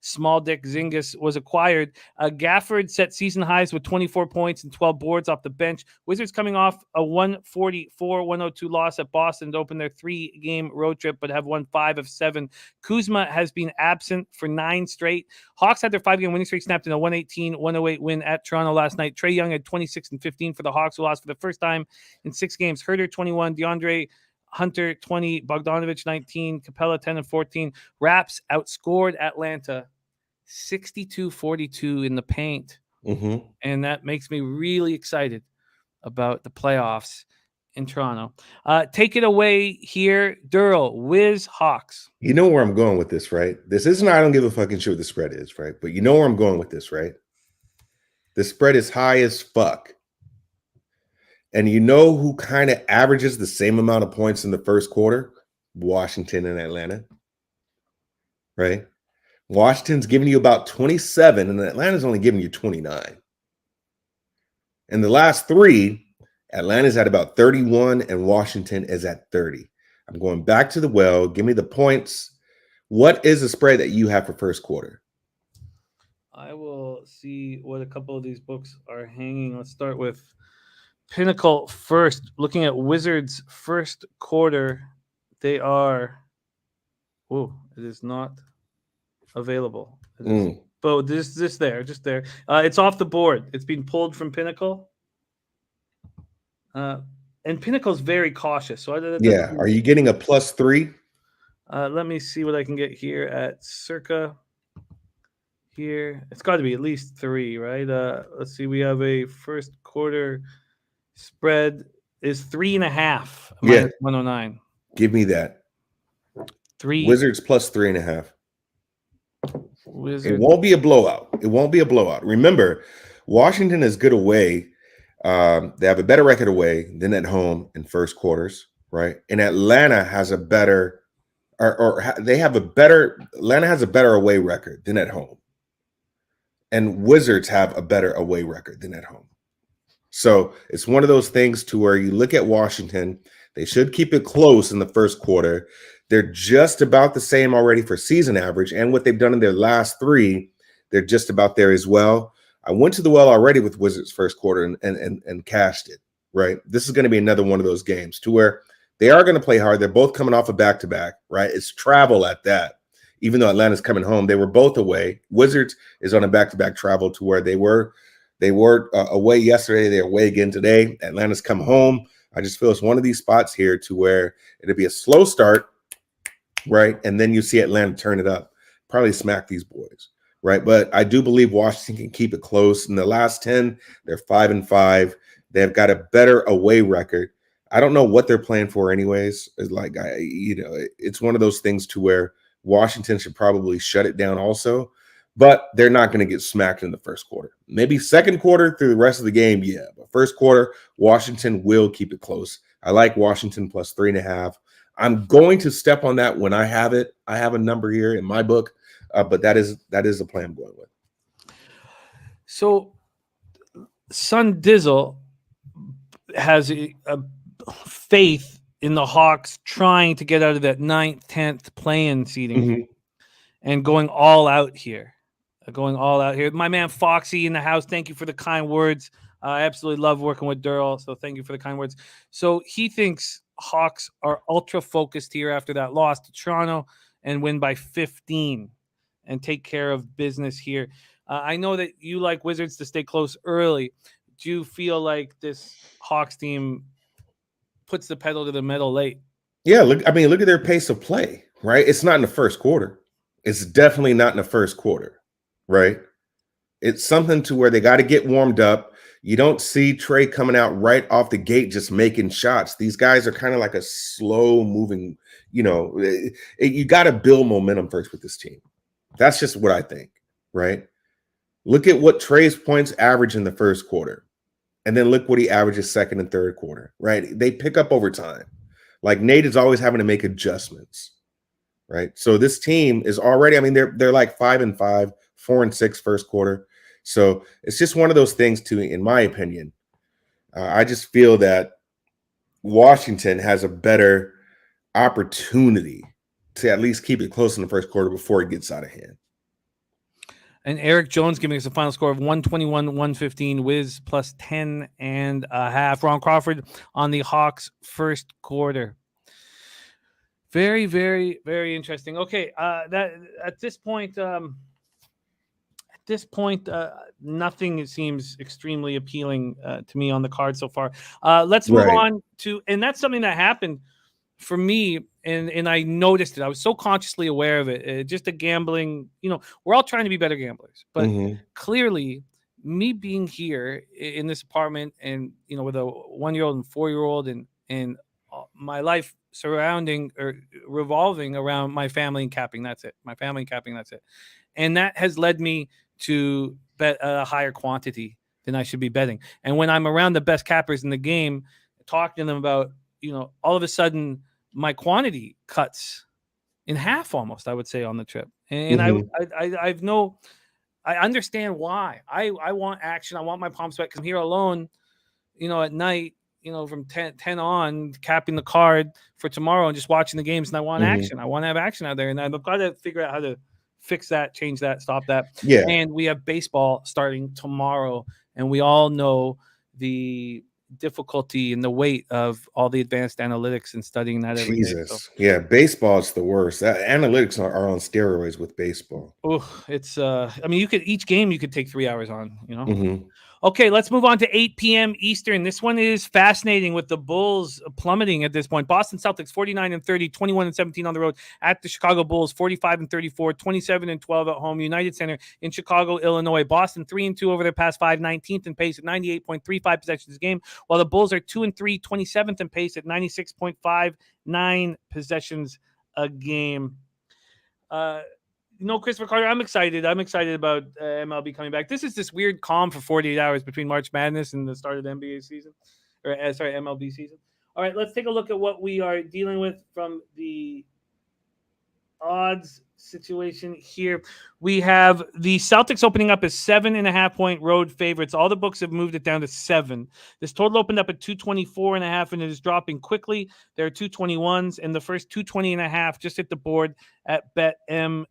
S1: Small Dick Zingas was acquired. Gafford set season highs with 24 points and 12 boards off the bench. Wizards coming off a 144-102 loss at Boston to open their 3-game road trip, but have won 5 of 7. Kuzma has been absent for 9 straight. Hawks had their 5-game winning streak snapped in a 118-108 win at Toronto last night. Trae Young had 26 and 15 for the Hawks, who lost for the first time in 6 games. Herter 21, DeAndre Hunter 20, Bogdanovich 19, Capella 10 and 14. Raps outscored Atlanta 62-42 in the paint.
S4: Mm-hmm.
S1: And that makes me really excited about the playoffs in Toronto. Take it away here, Daryl. Wiz Hawks.
S4: You know where I'm going with this, right? This isn't I don't give a fucking shit what the spread is, right? But you know where I'm going with this, right? The spread is high as fuck. And you know who kind of averages the same amount of points in the first quarter? Washington and Atlanta, right? Washington's giving you about 27, and Atlanta's only giving you 29. In the last 3, Atlanta's at about 31, and Washington is at 30. I'm going back to the well. Give me the points. What is the spread that you have for first quarter?
S1: I will see what a couple of these books are hanging. Let's start with Pinnacle first. Looking at Wizards first quarter, they are. Oh, it is not available. But just there. It's off the board. It's been pulled from Pinnacle. And Pinnacle's very cautious. So
S4: Are you getting a +3?
S1: Let me see what I can get here at Circa. Here, it's got to be at least 3, right? Let's see. We have a first quarter spread is 3.5. Minus 109.
S4: Give me that.
S1: 3
S4: Wizards +3.5.
S1: Wizards.
S4: It won't be a blowout. Remember, Washington is good away. They have a better record away than at home in first quarters, right? And Atlanta has a better, Atlanta has a better away record than at home. And Wizards have a better away record than at home. So it's one of those things to where you look at Washington, they should keep it close in the first quarter. They're just about the same already for season average. And what they've done in their last 3, they're just about there as well. I went to the well already with Wizards first quarter and cashed it, right? This is going to be another one of those games to where they are going to play hard. They're both coming off a back-to-back, right? It's travel at that. Even though Atlanta's coming home, they were both away. Wizards is on a back-to-back travel to where they were away yesterday. They're away again today. Atlanta's come home. I just feel it's one of these spots here to where it'll be a slow start, right? And then you see Atlanta turn it up, probably smack these boys, right? But I do believe Washington can keep it close. In the last 10, they're 5-5. They've got a better away record. I don't know what they're playing for anyways. It's like, it's one of those things to where Washington should probably shut it down also, but they're not going to get smacked in the first quarter. Maybe second quarter through the rest of the game, yeah. But first quarter, Washington will keep it close. I like Washington +3.5. I'm going to step on that when I have it. I have a number here in my book, but that is the plan I'm going with.
S1: So, Sun Dizzle has a faith in the Hawks trying to get out of that 9th, 10th play-in seeding and going all out here. My man Foxy in the house, thank you for the kind words. I absolutely love working with Daryl, so thank you for the kind words. So he thinks Hawks are ultra focused here after that loss to Toronto and win by 15 and take care of business here. I know that you like Wizards to stay close early. Do you feel like this Hawks team puts the pedal to the metal late?
S4: Yeah, look at their pace of play, right? It's not in the first quarter. It's definitely not in the first quarter, right? It's something to where they got to get warmed up. You don't see Trae coming out right off the gate just making shots. These guys are kind of like a slow moving, you got to build momentum first with this team. That's just what I think, right? Look at what Trae's points average in the first quarter. And then look what he averages second and third quarter, right? They pick up over time. Like Nate is always having to make adjustments, right? So this team is already, they're like 5-5, 4-6 first quarter. So it's just one of those things too, in my opinion. I just feel that Washington has a better opportunity to at least keep it close in the first quarter before it gets out of hand.
S1: And Eric Jones giving us a final score of 121-115. Wiz plus 10.5. Ron Crawford on the Hawks first quarter. Very, very, very interesting. Okay, that at this point, nothing seems extremely appealing to me on the card so far. Let's move on to, and that's something that happened for me, and I noticed it. I was so consciously aware of it. Just a gambling, we're all trying to be better gamblers, but clearly, me being here in this apartment, and with a 1-year-old and 4-year-old, and my life surrounding or revolving around my family and capping. That's it. My family and capping. That's it. And that has led me to bet a higher quantity than I should be betting. And when I'm around the best cappers in the game, talking to them about, all of a sudden my quantity cuts in half almost, I would say, on the trip. And I understand why. I want action. I want my palms sweat, because I'm here alone, at night, from 10 on, capping the card for tomorrow and just watching the games. And I want action. I want to have action out there. And I've got to figure out how to fix that, change that, stop that.
S4: Yeah.
S1: And we have baseball starting tomorrow. And we all know the difficulty and the weight of all the advanced analytics and studying that every day. So.
S4: Yeah, baseball's the worst. Analytics are on steroids with baseball.
S1: Oh, it's each game you could take 3 hours on, Okay, let's move on to 8 p.m. Eastern. This one is fascinating with the Bulls plummeting at this point. Boston Celtics 49-30, 21-17 on the road at the Chicago Bulls, 45-34, 27-12 at home. United Center in Chicago, Illinois. Boston 3-2 over their past 5, 19th in pace at 98.35 possessions a game, while the Bulls are 2-3, 27th in pace at 96.59 possessions a game. Christopher Carter, I'm excited. I'm excited about MLB coming back. This is this weird calm for 48 hours between March Madness and the start of the NBA season, MLB season. All right, let's take a look at what we are dealing with from the odds situation here. We have the Celtics opening up as 7.5-point road favorites. All the books have moved it down to 7. This total opened up at 224.5, and it is dropping quickly. There are 221s, and the first 220.5 just hit the board at BetMGM.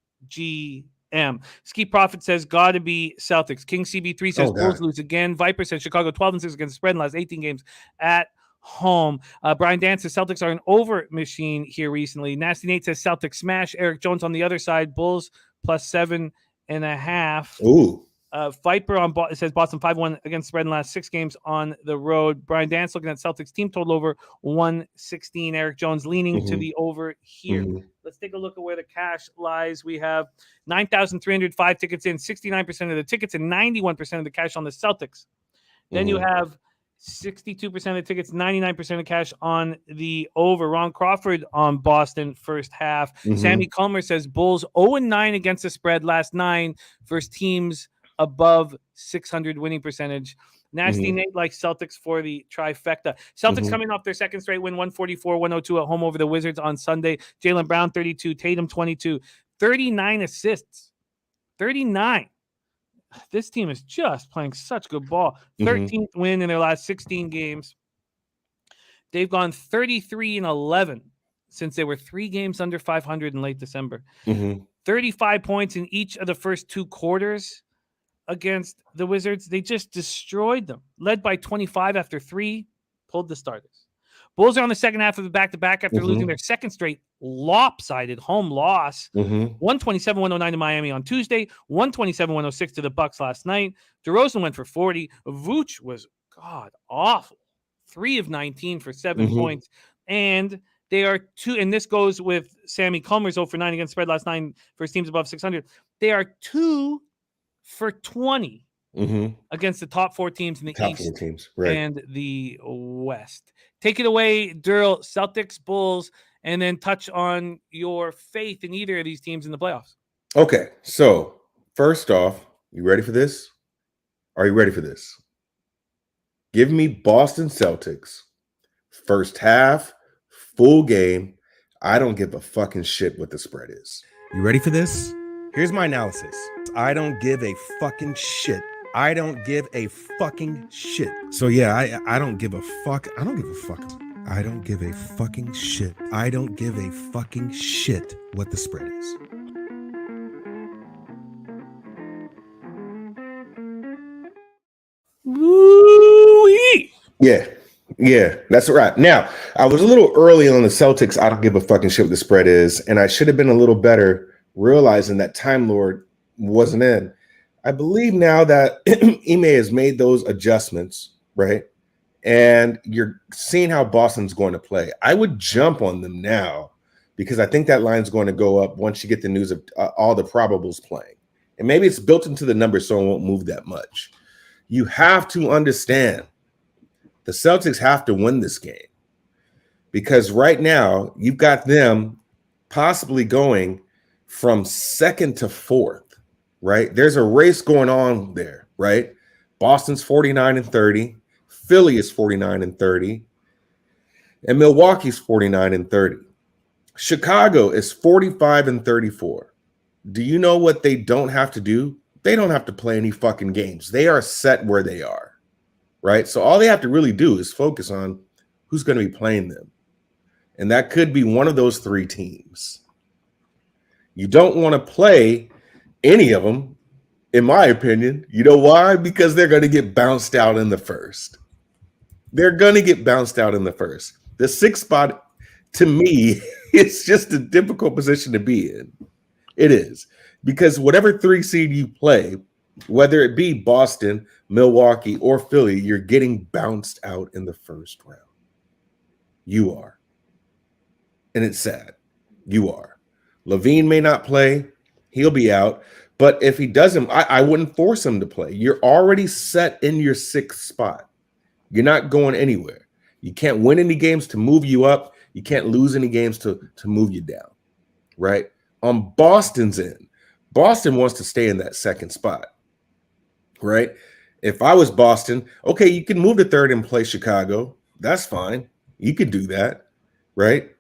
S1: Ski Prophet says gotta be Celtics. King CB3 says Bulls lose again. Viper says Chicago 12-6 against the spread in the last 18 games at home. Brian Dan says Celtics are an over machine here recently. Nasty Nate says Celtics smash. Eric Jones on the other side, Bulls plus 7.5.
S4: Ooh.
S1: Viper says Boston 5-1 against spread in the last 6 games on the road. Brian Dan's looking at Celtics team total over 116. Eric Jones leaning to the over here. Let's take a look at where the cash lies. We have 9,305 tickets in, 69% of the tickets and 91% of the cash on the Celtics. Then you have 62% of the tickets, 99% of cash on the over. Ron Crawford on Boston first half. Sammy Culmer says Bulls 0-9 against the spread last 9 versus teams above 600 winning percentage. Nasty Nate likes Celtics for the trifecta. Celtics coming off their second straight win, 144-102 at home over the Wizards on Sunday. Jaylen Brown, 32. Tatum, 22. 39 assists. 39. This team is just playing such good ball. 13th win in their last 16 games. They've gone 33-11 since they were 3 games under 500 in late December. 35 points in each of the first 2 quarters against the Wizards. They just destroyed them. Led by 25 after 3, pulled the starters. Bulls are on the second half of the back-to-back after losing their second straight lopsided home loss. 127-109 to Miami on Tuesday, 127-106 to the Bucks last night. DeRozan went for 40. Vooch was god-awful. 3 of 19 for 7 points. And they are 2, and this goes with Sammy Culmer's 0 for 9 against spread last 9 versus teams above 600. They are 2 for 20 against the top 4 teams in the East and the West. Take it away, Daryl. Celtics, Bulls, and then touch on your faith in either of these teams in the playoffs.
S4: Okay, so first off, you ready for this? Are you ready for this? Give me Boston Celtics. First half, full game. I don't give a fucking shit what the spread is.
S5: You ready for this? Here's my analysis. I don't give a fucking shit. I don't give a fucking shit. So yeah, I don't give a fuck. I don't give a fuck. I don't give a fucking shit. I don't give a fucking shit what the spread is.
S4: Yeah, that's right. Now, I was a little early on the Celtics. I don't give a fucking shit what the spread is. And I should have been a little better realizing that Time Lord wasn't in. I believe now that Ime has made those adjustments, right? And you're seeing how Boston's going to play. I would jump on them now because I think that line's going to go up once you get the news of all the probables playing. And maybe it's built into the numbers so it won't move that much. You have to understand the Celtics have to win this game because right now you've got them possibly going from second to fourth, right? There's a race going on there, right? Boston's 49-30, Philly is 49-30, and Milwaukee's 49-30. Chicago is 45-34. Do you know what they don't have to do? They don't have to play any fucking games. They are set where they are, right? So all they have to really do is focus on who's going to be playing them. And that could be one of those three teams. You don't want to play any of them, in my opinion. You know why? Because they're going to get bounced out in the first. They're going to get bounced out in the first. The 6th spot, to me, it's just a difficult position to be in. It is. Because whatever 3 seed you play, whether it be Boston, Milwaukee, or Philly, you're getting bounced out in the first round. You are. And it's sad. You are. Levine may not play. He'll be out. But if he doesn't, I wouldn't force him to play. You're already set in your 6th spot. You're not going anywhere. You can't win any games to move you up. You can't lose any games to move you down, right? On Boston's end, Boston wants to stay in that 2nd spot, right? If I was Boston, okay, you can move to 3rd and play Chicago. That's fine. You could do that, right?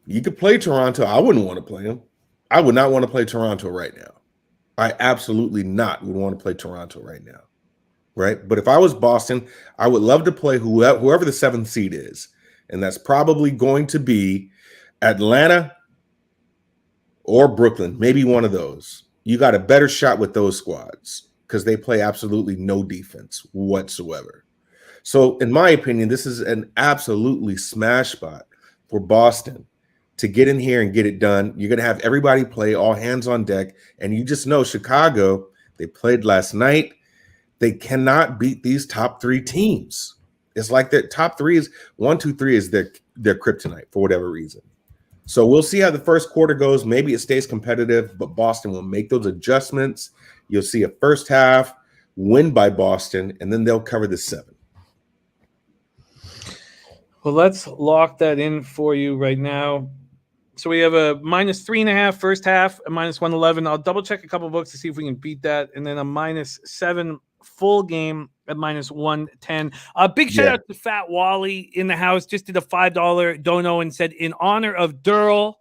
S4: You could play Toronto. I wouldn't want to play them. I would not want to play Toronto right now. I absolutely not would want to play Toronto right now, right? But if I was Boston, I would love to play whoever the 7th seed is, and that's probably going to be Atlanta or Brooklyn, maybe one of those. You got a better shot with those squads because they play absolutely no defense whatsoever. So in my opinion, this is an absolutely smash spot for Boston to get in here and get it done. You're going to have everybody play, all hands on deck. And you just know Chicago, they played last night. They cannot beat these top 3 teams. It's like their top 3 is 1, 2, 3 is their kryptonite for whatever reason. So we'll see how the first quarter goes. Maybe it stays competitive, but Boston will make those adjustments. You'll see a first half win by Boston, and then they'll cover the 7.
S1: Well, let's lock that in for you right now. So we have a -3.5 first half, a -111. I'll double check a couple books to see if we can beat that, and then a -7 full game at -110. Big shout out to Fat Wally in the house. Just did a $5 dono and said, in honor of Daryl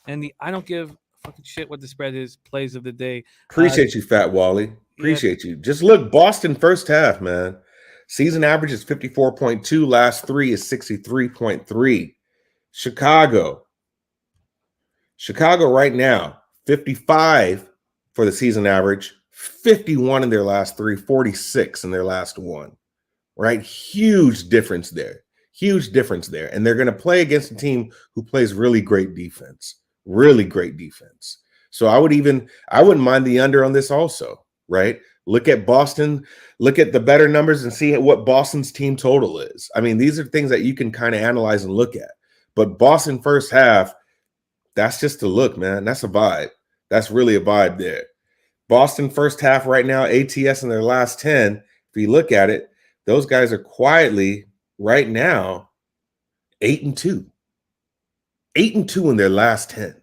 S1: and the I don't give a fucking shit what the spread is plays of the day.
S4: Appreciate you, Fat Wally. Appreciate you. Just look, Boston first half, man. Season average is 54.2. Last 3 is 63.3. Chicago right now, 55 for the season average, 51 in their last 3, 46 in their last 1, right? Huge difference there. Huge difference there. And they're going to play against a team who plays really great defense. Really great defense. So I wouldn't mind the under on this also, right? Look at Boston, look at the better numbers and see what Boston's team total is. I mean, these are things that you can kind of analyze and look at. But Boston first half, that's just a look, man. That's a vibe. That's really a vibe there. Boston first half right now, ATS in their last 10. If you look at it, those guys are quietly right now 8-2. 8-2 in their last 10.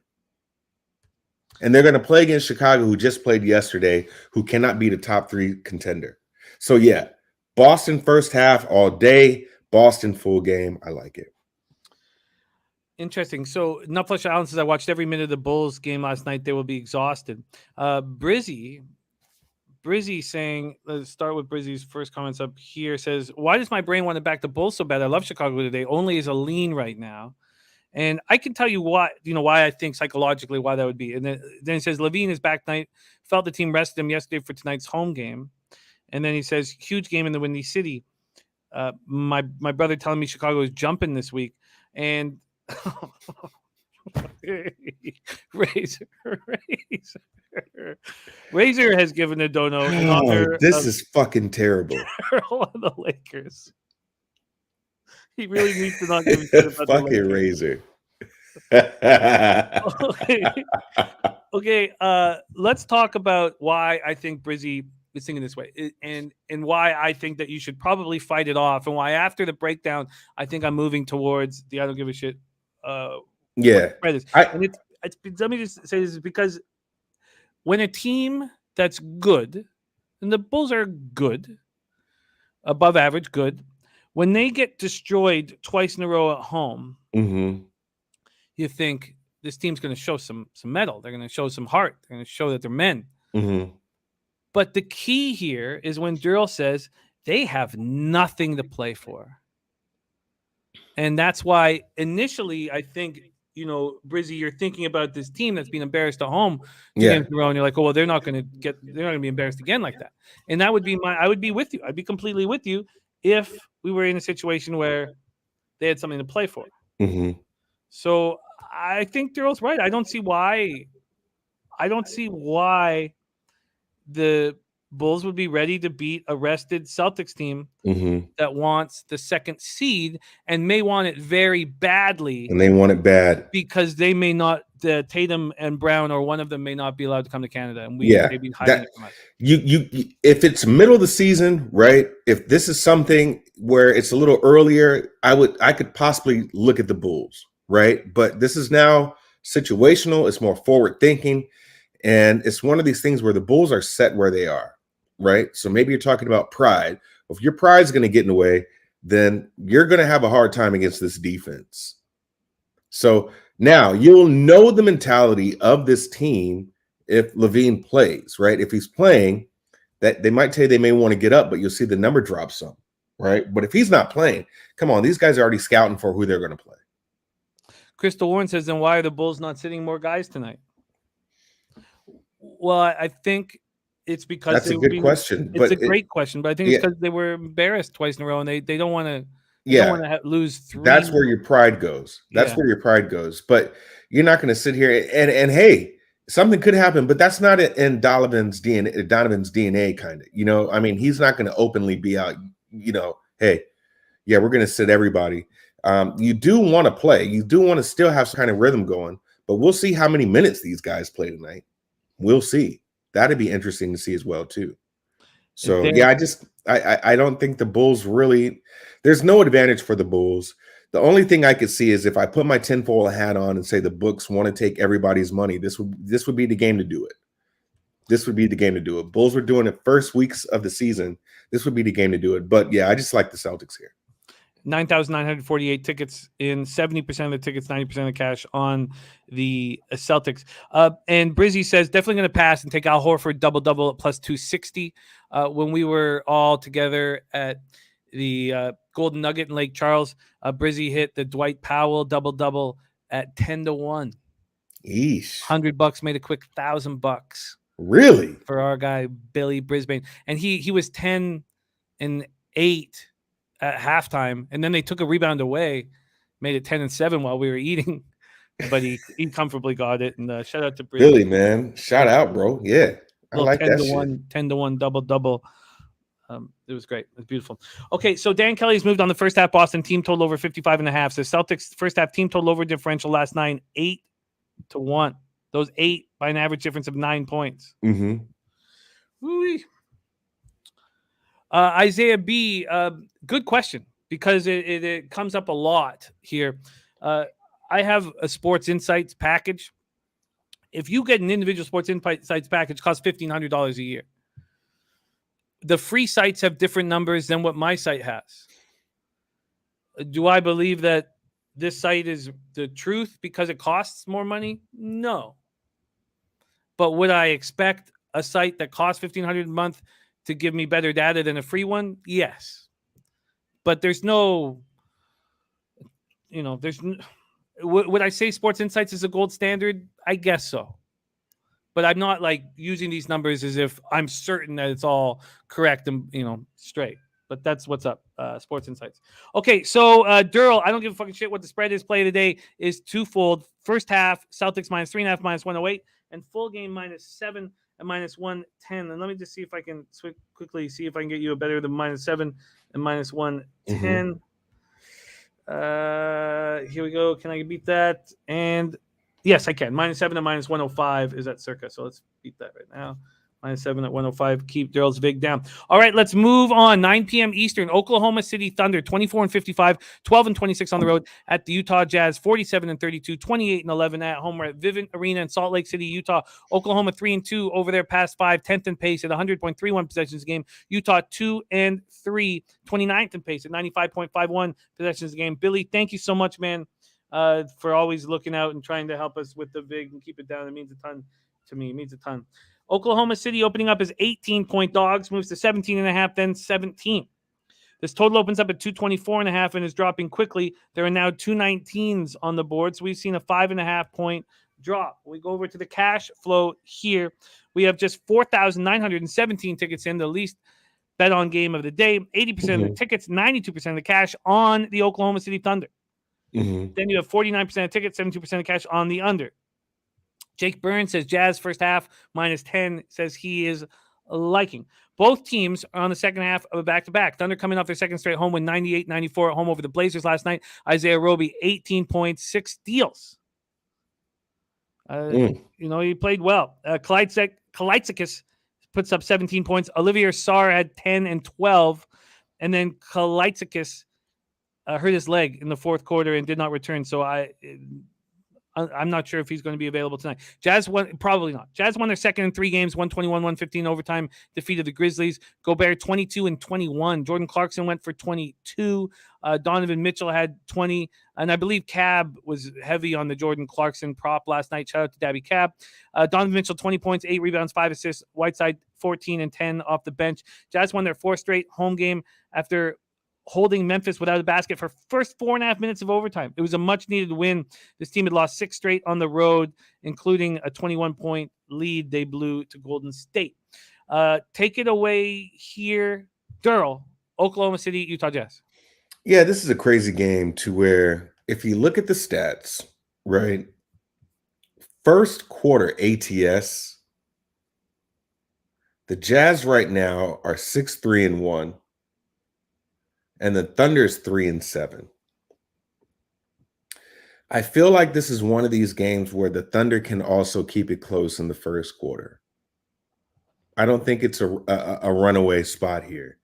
S4: And they're going to play against Chicago, who just played yesterday, who cannot beat a top 3 contender. So, yeah, Boston first half all day, Boston full game. I like it.
S1: Interesting. So, Nutflesh Allen says, I watched every minute of the Bulls game last night. They will be exhausted. Brizzy saying, let's start with Brizzy's first comments up here, says, why does my brain want to back the Bulls so bad? I love Chicago today. Only is a lean right now. And I can tell you why I think psychologically why that would be. And then he says, Levine is back tonight. Felt the team rested him yesterday for tonight's home game. And then he says, huge game in the Windy City. my brother telling me Chicago is jumping this week, and Razor has given a dono in honor
S4: This
S1: of
S4: is fucking terrible.
S1: Daryl and the Lakers. He really needs to not give a shit about the
S4: Fucking
S1: Lakers.
S4: Razor.
S1: Okay, let's talk about why I think Brizzy is thinking this way, and why I think that you should probably fight it off, and why after the breakdown I think I'm moving towards the I don't give a shit.
S4: Yeah,
S1: and it's let me just say this, because when a team that's good, and the Bulls are good, above average good, when they get destroyed twice in a row at home, you think this team's going to show some mettle. They're going to show some heart. They're going to show that they're men. But the key here is when Daryl says they have nothing to play for. And that's why initially I think, Brizzy, you're thinking about this team that's been embarrassed at home 2 games in a row, and you're like, oh, well, they're not going to be embarrassed again like that. And that would be I would be with you. I'd be completely with you if we were in a situation where they had something to play for. So I think Daryl's right. I don't see why the Bulls would be ready to beat a rested Celtics team that wants the second seed and may want it very badly.
S4: And they want it bad
S1: because they may not, Tatum and Brown or one of them may not be allowed to come to Canada, and may be hiding it from us.
S4: You if it's middle of the season, right? If this is something where it's a little earlier, I could possibly look at the Bulls, right? But this is now situational. It's more forward thinking, and it's one of these things where the Bulls are set where they are. Right. So maybe you're talking about pride. If your pride is going to get in the way, then you're going to have a hard time against this defense. So now you'll know the mentality of this team if Levine plays, right? If he's playing, that they might tell you they may want to get up, but you'll see the number drop some, right? But if he's not playing, come on, these guys are already scouting for who they're going to play.
S1: Crystal Warren says, then why are the Bulls not sitting more guys tonight? Well, I think it's because
S4: that's a good question.
S1: It's a great question, but I think it's because they were embarrassed twice in a row, and they don't want to. Don't want to lose 3.
S4: That's where your pride goes. That's where your pride goes. But you're not going to sit here and hey, something could happen, but that's not in Donovan's DNA, kind of. I mean, he's not going to openly be out. Hey, we're going to sit everybody. You do want to play. You do want to still have some kind of rhythm going, but we'll see how many minutes these guys play tonight. We'll see. That'd be interesting to see as well too. So I don't think the Bulls really. There's no advantage for the Bulls. The only thing I could see is if I put my tinfoil hat on and say the books want to take everybody's money. This would be the game to do it. This would be the game to do it. Bulls were doing it first weeks of the season. This would be the game to do it. But I just like the Celtics here.
S1: 9,948 tickets in, 70% of the tickets, 90% of the cash on the Celtics. And Brizzy says, definitely going to pass and take Al Horford double-double at plus 260. When we were all together at the Golden Nugget in Lake Charles, Brizzy hit the Dwight Powell double-double at 10-1.
S4: Yeesh.
S1: $100 made a quick $1,000.
S4: Really?
S1: For our guy, Billy Brisbane. And he was 10-8 at halftime, and then they took a rebound away, made it 10-7 while we were eating, but he comfortably got it. And shout out to
S4: Billy, man. Shout out, bro. Yeah, I like that shit.
S1: 10-1 double. It was great. It was beautiful. Okay, so Dan Kelly's moved on the first half. Boston team total over 55.5. So Celtics first half team total over differential last 9 8-1. Those 8 by an average difference of 9 points. Woo-wee. Isaiah B, good question, because it comes up a lot here. I have a Sports Insights package. If you get an individual Sports Insights package, it costs $1,500 a year. The free sites have different numbers than what my site has. Do I believe that this site is the truth because it costs more money? No. But would I expect a site that costs $1,500 a month to give me better data than a free one? Yes. But there's no, would I say Sports Insights is a gold standard? I guess so. But I'm not like using these numbers as if I'm certain that it's all correct and, straight. But that's what's up. Sports Insights. Okay, so Daryl, I don't give a fucking shit what the spread is. Play today is twofold. First half, Celtics -3.5, -108, and full game -7 and -110. And let me just see if I can quickly see if I can get you a better than -7 and -110. Here we go. Can I beat that? And yes, I can. -7 and -105 is at circa. So let's beat that right now. -7 at 105. Keep Daryl's VIG down. All right, let's move on. 9 p.m. Eastern. Oklahoma City Thunder 24-55, 12-26 on the road at the Utah Jazz. 47-32, 28-11 at home. We're at Vivint Arena in Salt Lake City, Utah. Oklahoma 3-2 over their past 5, 10th in pace at 100.31 possessions a game. Utah 2-3, 29th in pace at 95.51 possessions a game. Billy, thank you so much, man, for always looking out and trying to help us with the VIG and keep it down. It means a ton to me. It means a ton. Oklahoma City opening up as 18-point dogs, moves to 17.5, then 17. This total opens up at 224.5 and is dropping quickly. There are now 219s on the board, so we've seen a 5.5-point drop. We go over to the cash flow here. We have just 4,917 tickets in, the least bet on game of the day. 80% of the tickets, 92% of the cash on the Oklahoma City Thunder. Then you have 49% of tickets, 72% of cash on the under. Jake Burns says Jazz first half -10, says he is liking. Both teams are on the second half of a back-to-back. Thunder coming off their second straight home with 98-94 at home over the Blazers last night. Isaiah Roby, 18 points, 6 steals. You know, he played well. Kalaitzakis puts up 17 points. Olivier Sarr had 10 and 12. And then Kalaitzakis hurt his leg in the fourth quarter and did not return. So I'm not sure if he's going to be available tonight. Jazz won, probably not. Jazz won their second in 3 games, 121-115 overtime defeat of the Grizzlies. Gobert 22 and 21. Jordan Clarkson went for 22. Donovan Mitchell had 20. And I believe Cab was heavy on the Jordan Clarkson prop last night. Shout out to Dabby Cab. Donovan Mitchell 20 points, 8 rebounds, 5 assists. Whiteside 14 and 10 off the bench. Jazz won their 4th straight home game after holding Memphis without a basket for first 4.5 minutes of overtime. It was a much-needed win. This team had lost 6 straight on the road, including a 21-point lead they blew to Golden State. Take it away here, Daryl, Oklahoma City, Utah Jazz.
S4: Yeah, this is a crazy game to where if you look at the stats, right, first quarter ATS, the Jazz right now are 6-3-1. And the Thunder's 3-7. I feel like this is one of these games where the Thunder can also keep it close in the first quarter. I don't think it's a runaway spot here.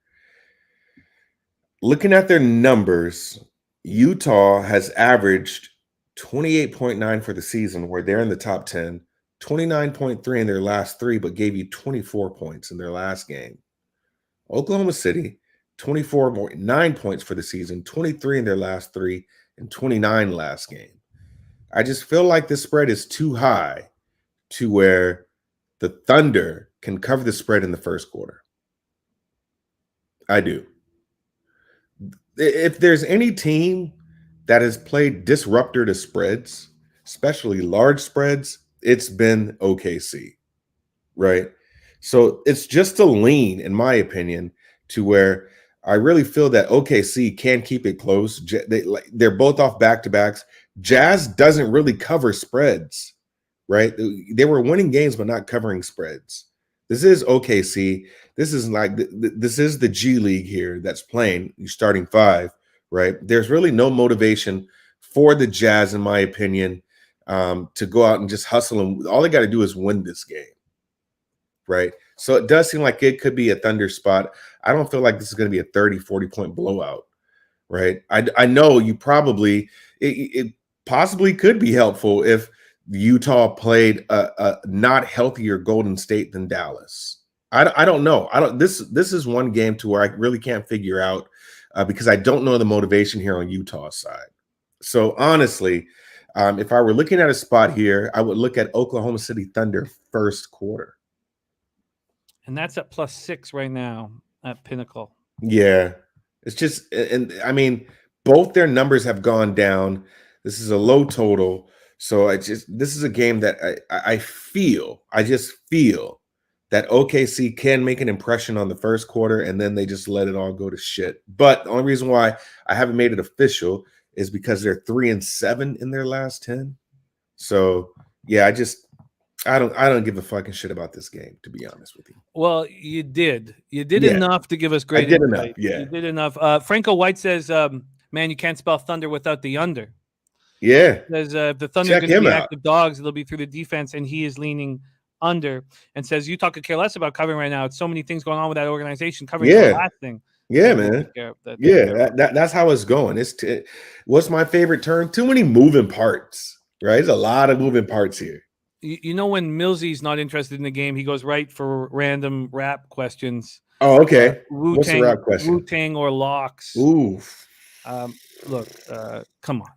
S4: Looking at their numbers, Utah has averaged 28.9 for the season, where they're in the top 10, 29.3 in their last 3, but gave you 24 points in their last game. Oklahoma City, 24.9 points for the season, 23 in their last 3, and 29 last game. I just feel like this spread is too high to where the Thunder can cover the spread in the first quarter. I do. If there's any team that has played disruptor to spreads, especially large spreads, it's been OKC, right? So it's just a lean, in my opinion, to where I really feel that OKC can keep it close. They're both off back-to-backs. Jazz doesn't really cover spreads, right? They were winning games, but not covering spreads. This is OKC. This is the G League here that's playing. You're starting 5, right? There's really no motivation for the Jazz, in my opinion, to go out and just hustle. And all they got to do is win this game, right? So it does seem like it could be a Thunder spot. I don't feel like this is going to be a 30, 40-point blowout, right? I know you probably it possibly could be helpful if Utah played a not healthier Golden State than Dallas. I don't know. This is one game to where I really can't figure out because I don't know the motivation here on Utah's side. So honestly, if I were looking at a spot here, I would look at Oklahoma City Thunder first quarter.
S1: And that's at +6 right now at Pinnacle.
S4: Yeah. It's just, and I mean, both their numbers have gone down. This is a low total. So this is a game that I just feel that OKC can make an impression on the first quarter, and then they just let it all go to shit. But the only reason why I haven't made it official is because they're 3-7 in their last 10. So yeah, I don't give a fucking shit about this game, to be honest with you.
S1: Well, you did
S4: Yeah.
S1: enough to give us great
S4: I did
S1: insight.
S4: enough, yeah.
S1: You did enough. Franco White says, man, you can't spell thunder without the under.
S4: Yeah.
S1: Says if the Thunder
S4: Check
S1: are going to
S4: him
S1: be
S4: out.
S1: active dogs, it'll be through the defense, and he is leaning under. And says Utah could care less about covering right now. It's so many things going on with that organization. Covering is the last thing.
S4: Yeah,
S1: that they
S4: man.
S1: take care of, that they
S4: Yeah,
S1: care about.
S4: that's how it's going. What's my favorite term? Too many moving parts, right? There's a lot of moving parts here.
S1: You know, when Millsy's not interested in the game, he goes right for random rap questions.
S4: Oh, okay. What's the rap question?
S1: Wu-Tang or locks?
S4: Ooh.
S1: Look, come on.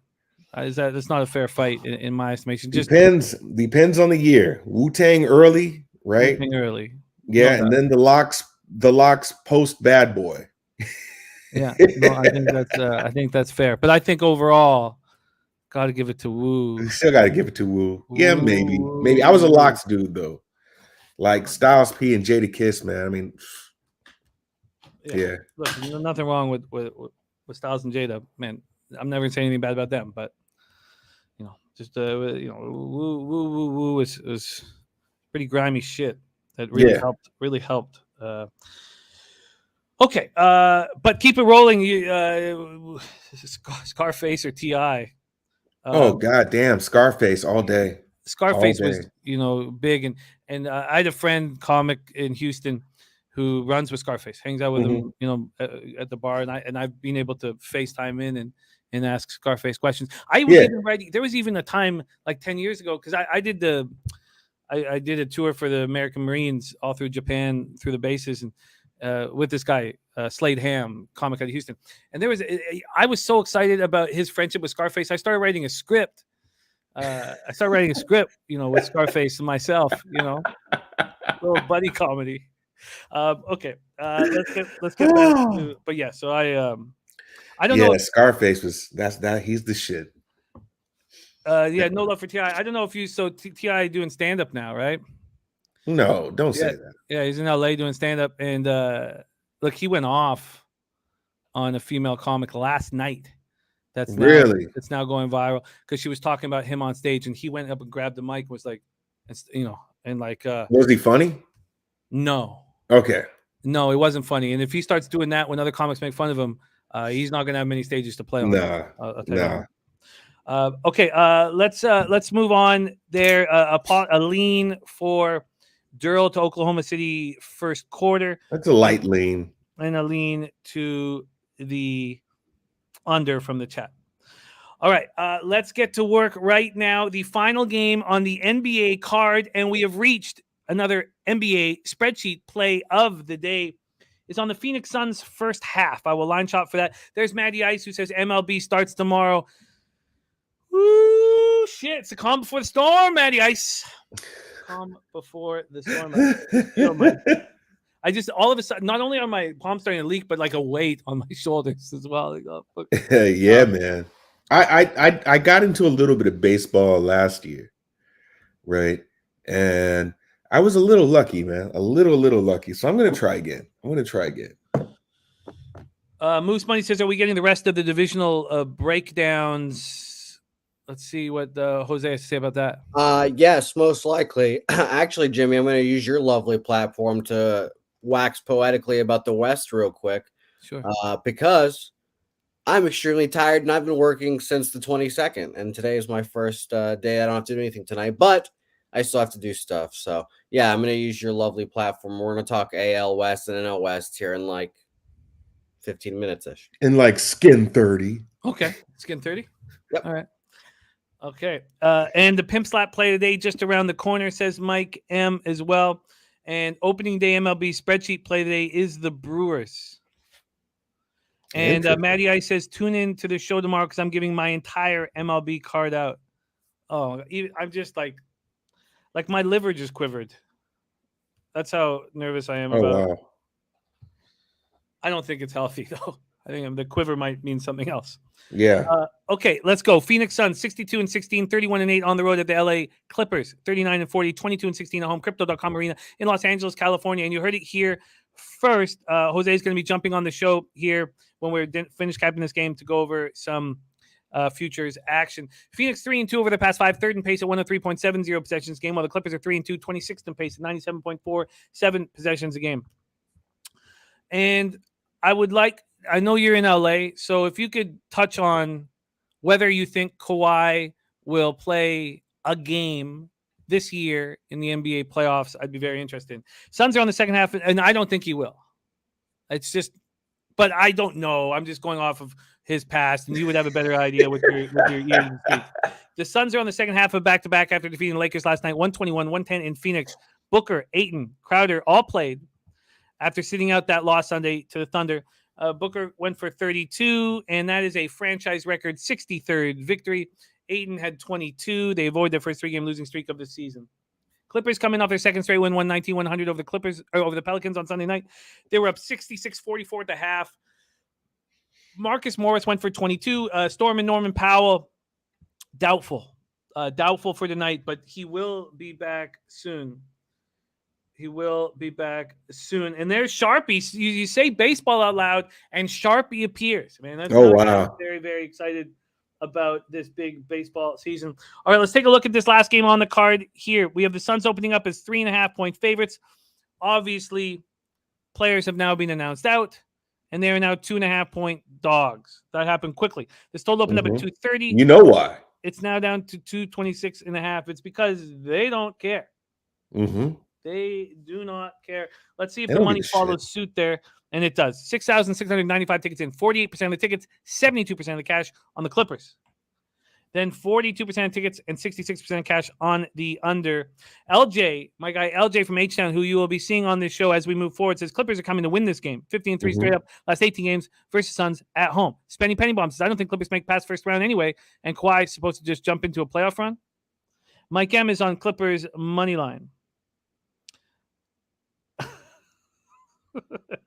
S1: That's not a fair fight in my estimation. Just
S4: Depends on the year. Wu-Tang early, right?
S1: Wu-Tang early.
S4: Yeah, and then the locks post Bad Boy.
S1: Yeah, no, I think that's fair. But I think overall, gotta give it to Wu.
S4: You still gotta give it to Wu. Yeah, maybe. I was a locks dude though. Like Styles P and Jada Kiss, man. I mean, yeah.
S1: Look, nothing wrong with Styles and Jada, man. I'm never saying anything bad about them, but just Wu was pretty grimy shit that really helped. Okay, but keep it rolling. Scarface or T.I.
S4: Oh goddamn, Scarface all day.
S1: Scarface was big, and I had a friend comic in Houston who runs with Scarface, hangs out with him, at the bar, and I've been able to FaceTime in and ask Scarface questions. I was even writing. There was even a time like 10 years ago because I did a tour for the American Marines all through Japan through the bases and with this guy Slade Ham, comic out of Houston, and I was so excited about his friendship with Scarface. I started writing a script. With Scarface and myself, little buddy comedy. Okay, let's get back to. But yeah, so I don't know.
S4: Yeah, Scarface was he's the shit.
S1: No love for T.I. I don't know if T.I. doing stand up now, right?
S4: No, don't say that.
S1: Yeah, he's in LA doing stand up, and look, he went off on a female comic last night. It's now going viral because she was talking about him on stage, and he went up and grabbed the mic, and was like,
S4: was he funny?
S1: No.
S4: Okay.
S1: No, it wasn't funny. And if he starts doing that when other comics make fun of him, he's not going to have many stages to play on. Okay, let's move on there. A lean for Daryl to Oklahoma City first quarter.
S4: That's a light lean.
S1: And a lean to the under from the chat. All right, let's get to work right now. The final game on the NBA card, and we have reached another NBA spreadsheet play of the day, is on the Phoenix Suns first half. I will line shot for that. There's Matty Ice who says MLB starts tomorrow. Woo, shit. It's a calm before the storm, Matty Ice. Calm before the storm. I just, all of a sudden, not only are my palms starting to leak, but like a weight on my shoulders as well. Like, oh, fuck.
S4: Yeah, man. I got into a little bit of baseball last year, right? And I was a little lucky, man. A little lucky. So I'm going to try again.
S1: Moose Money says, are we getting the rest of the divisional breakdowns? Let's see what Jose has to say about that.
S2: Yes, most likely. Actually, Jimmy, I'm going to use your lovely platform to wax poetically about the West real quick.
S1: Sure.
S2: Because I'm extremely tired and I've been working since the 22nd. And today is my first day. I don't have to do anything tonight, but I still have to do stuff. So, yeah, I'm going to use your lovely platform. We're going to talk AL West and NL West here in like 15 minutes-ish.
S4: In like skin 30.
S1: Okay. Skin 30?
S2: Yep.
S1: All right. Okay. And the Pimp Slap play today just around the corner, says Mike M as well. And opening day MLB spreadsheet play today is the Brewers. And Matty I says, tune in to the show tomorrow because I'm giving my entire MLB card out. Oh, I'm just like my liver just quivered. That's how nervous I am about it.
S4: Wow.
S1: I don't think it's healthy, though. I think the quiver might mean something else.
S4: Yeah.
S1: Okay, let's go. Phoenix Suns 62-16, 31-8 on the road at the LA Clippers, 39-40, 22-16 at home. Crypto.com Arena in Los Angeles, California. And you heard it here first. Jose is going to be jumping on the show here when we're finished capping this game to go over some futures action. Phoenix 3-2 over the past 5, third in pace at 103.70 possessions a game, while the Clippers are 3-2, 26th in pace at 97.47 possessions a game. And I know you're in LA, so if you could touch on whether you think Kawhi will play a game this year in the NBA playoffs, I'd be very interested. Suns are on the second half, and I don't think he will. It's just, but I don't know. I'm just going off of his past, and you would have a better idea with your ears and speech. The Suns are on the second half of back-to-back after defeating the Lakers last night, 121-110 in Phoenix. Booker, Ayton, Crowder all played after sitting out that loss Sunday to the Thunder. Booker went for 32, and that is a franchise record 63rd victory. Ayton had 22. They avoid their first 3-game losing streak of the season. Clippers coming off their second straight win, 119-100 over the Pelicans on Sunday night. They were up 66-44 at the half. Marcus Morris went for 22. Storm and Norman Powell, doubtful for the night, but he will be back soon. And there's Sharpie. You say baseball out loud, and Sharpie appears. Man, that's
S4: wow.
S1: Very, very excited about this big baseball season. All right, let's take a look at this last game on the card here. We have the Suns opening up as 3.5-point favorites. Obviously, players have now been announced out, and they are now 2.5-point dogs. That happened quickly. This total opened up at 230.
S4: You know why?
S1: It's now down to 226.5. It's because they don't care.
S4: Mm-hmm.
S1: They do not care. Let's see if the money follows suit there. And it does. 6,695 tickets in. 48% of the tickets, 72% of the cash on the Clippers. Then 42% of tickets and 66% of cash on the under. LJ, my guy LJ from H-Town, who you will be seeing on this show as we move forward, says Clippers are coming to win this game. 15-3 straight up. Last 18 games versus Suns at home. Spending penny bombs says, I don't think Clippers make past first round anyway. And Kawhi is supposed to just jump into a playoff run. Mike M is on Clippers money line.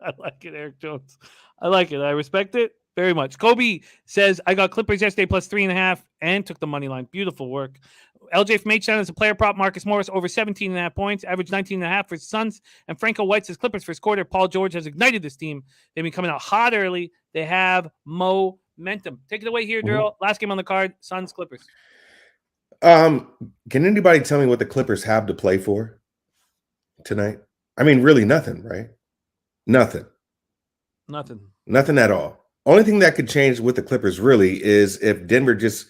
S1: I like it, Eric Jones. I like it. I respect it very much. Kobe says, I got Clippers yesterday plus 3.5 and took the money line. Beautiful work. LJ from H-Town is a player prop. Marcus Morris over 17.5 points, average 19.5 for Suns. And Franco White says Clippers first quarter. Paul George has ignited this team. They've been coming out hot early. They have momentum. Take it away here, Daryl. Last game on the card, Suns Clippers.
S4: Can anybody tell me what the Clippers have to play for tonight? I mean, really nothing, right? Nothing at all. Only thing that could change with the Clippers really is if Denver just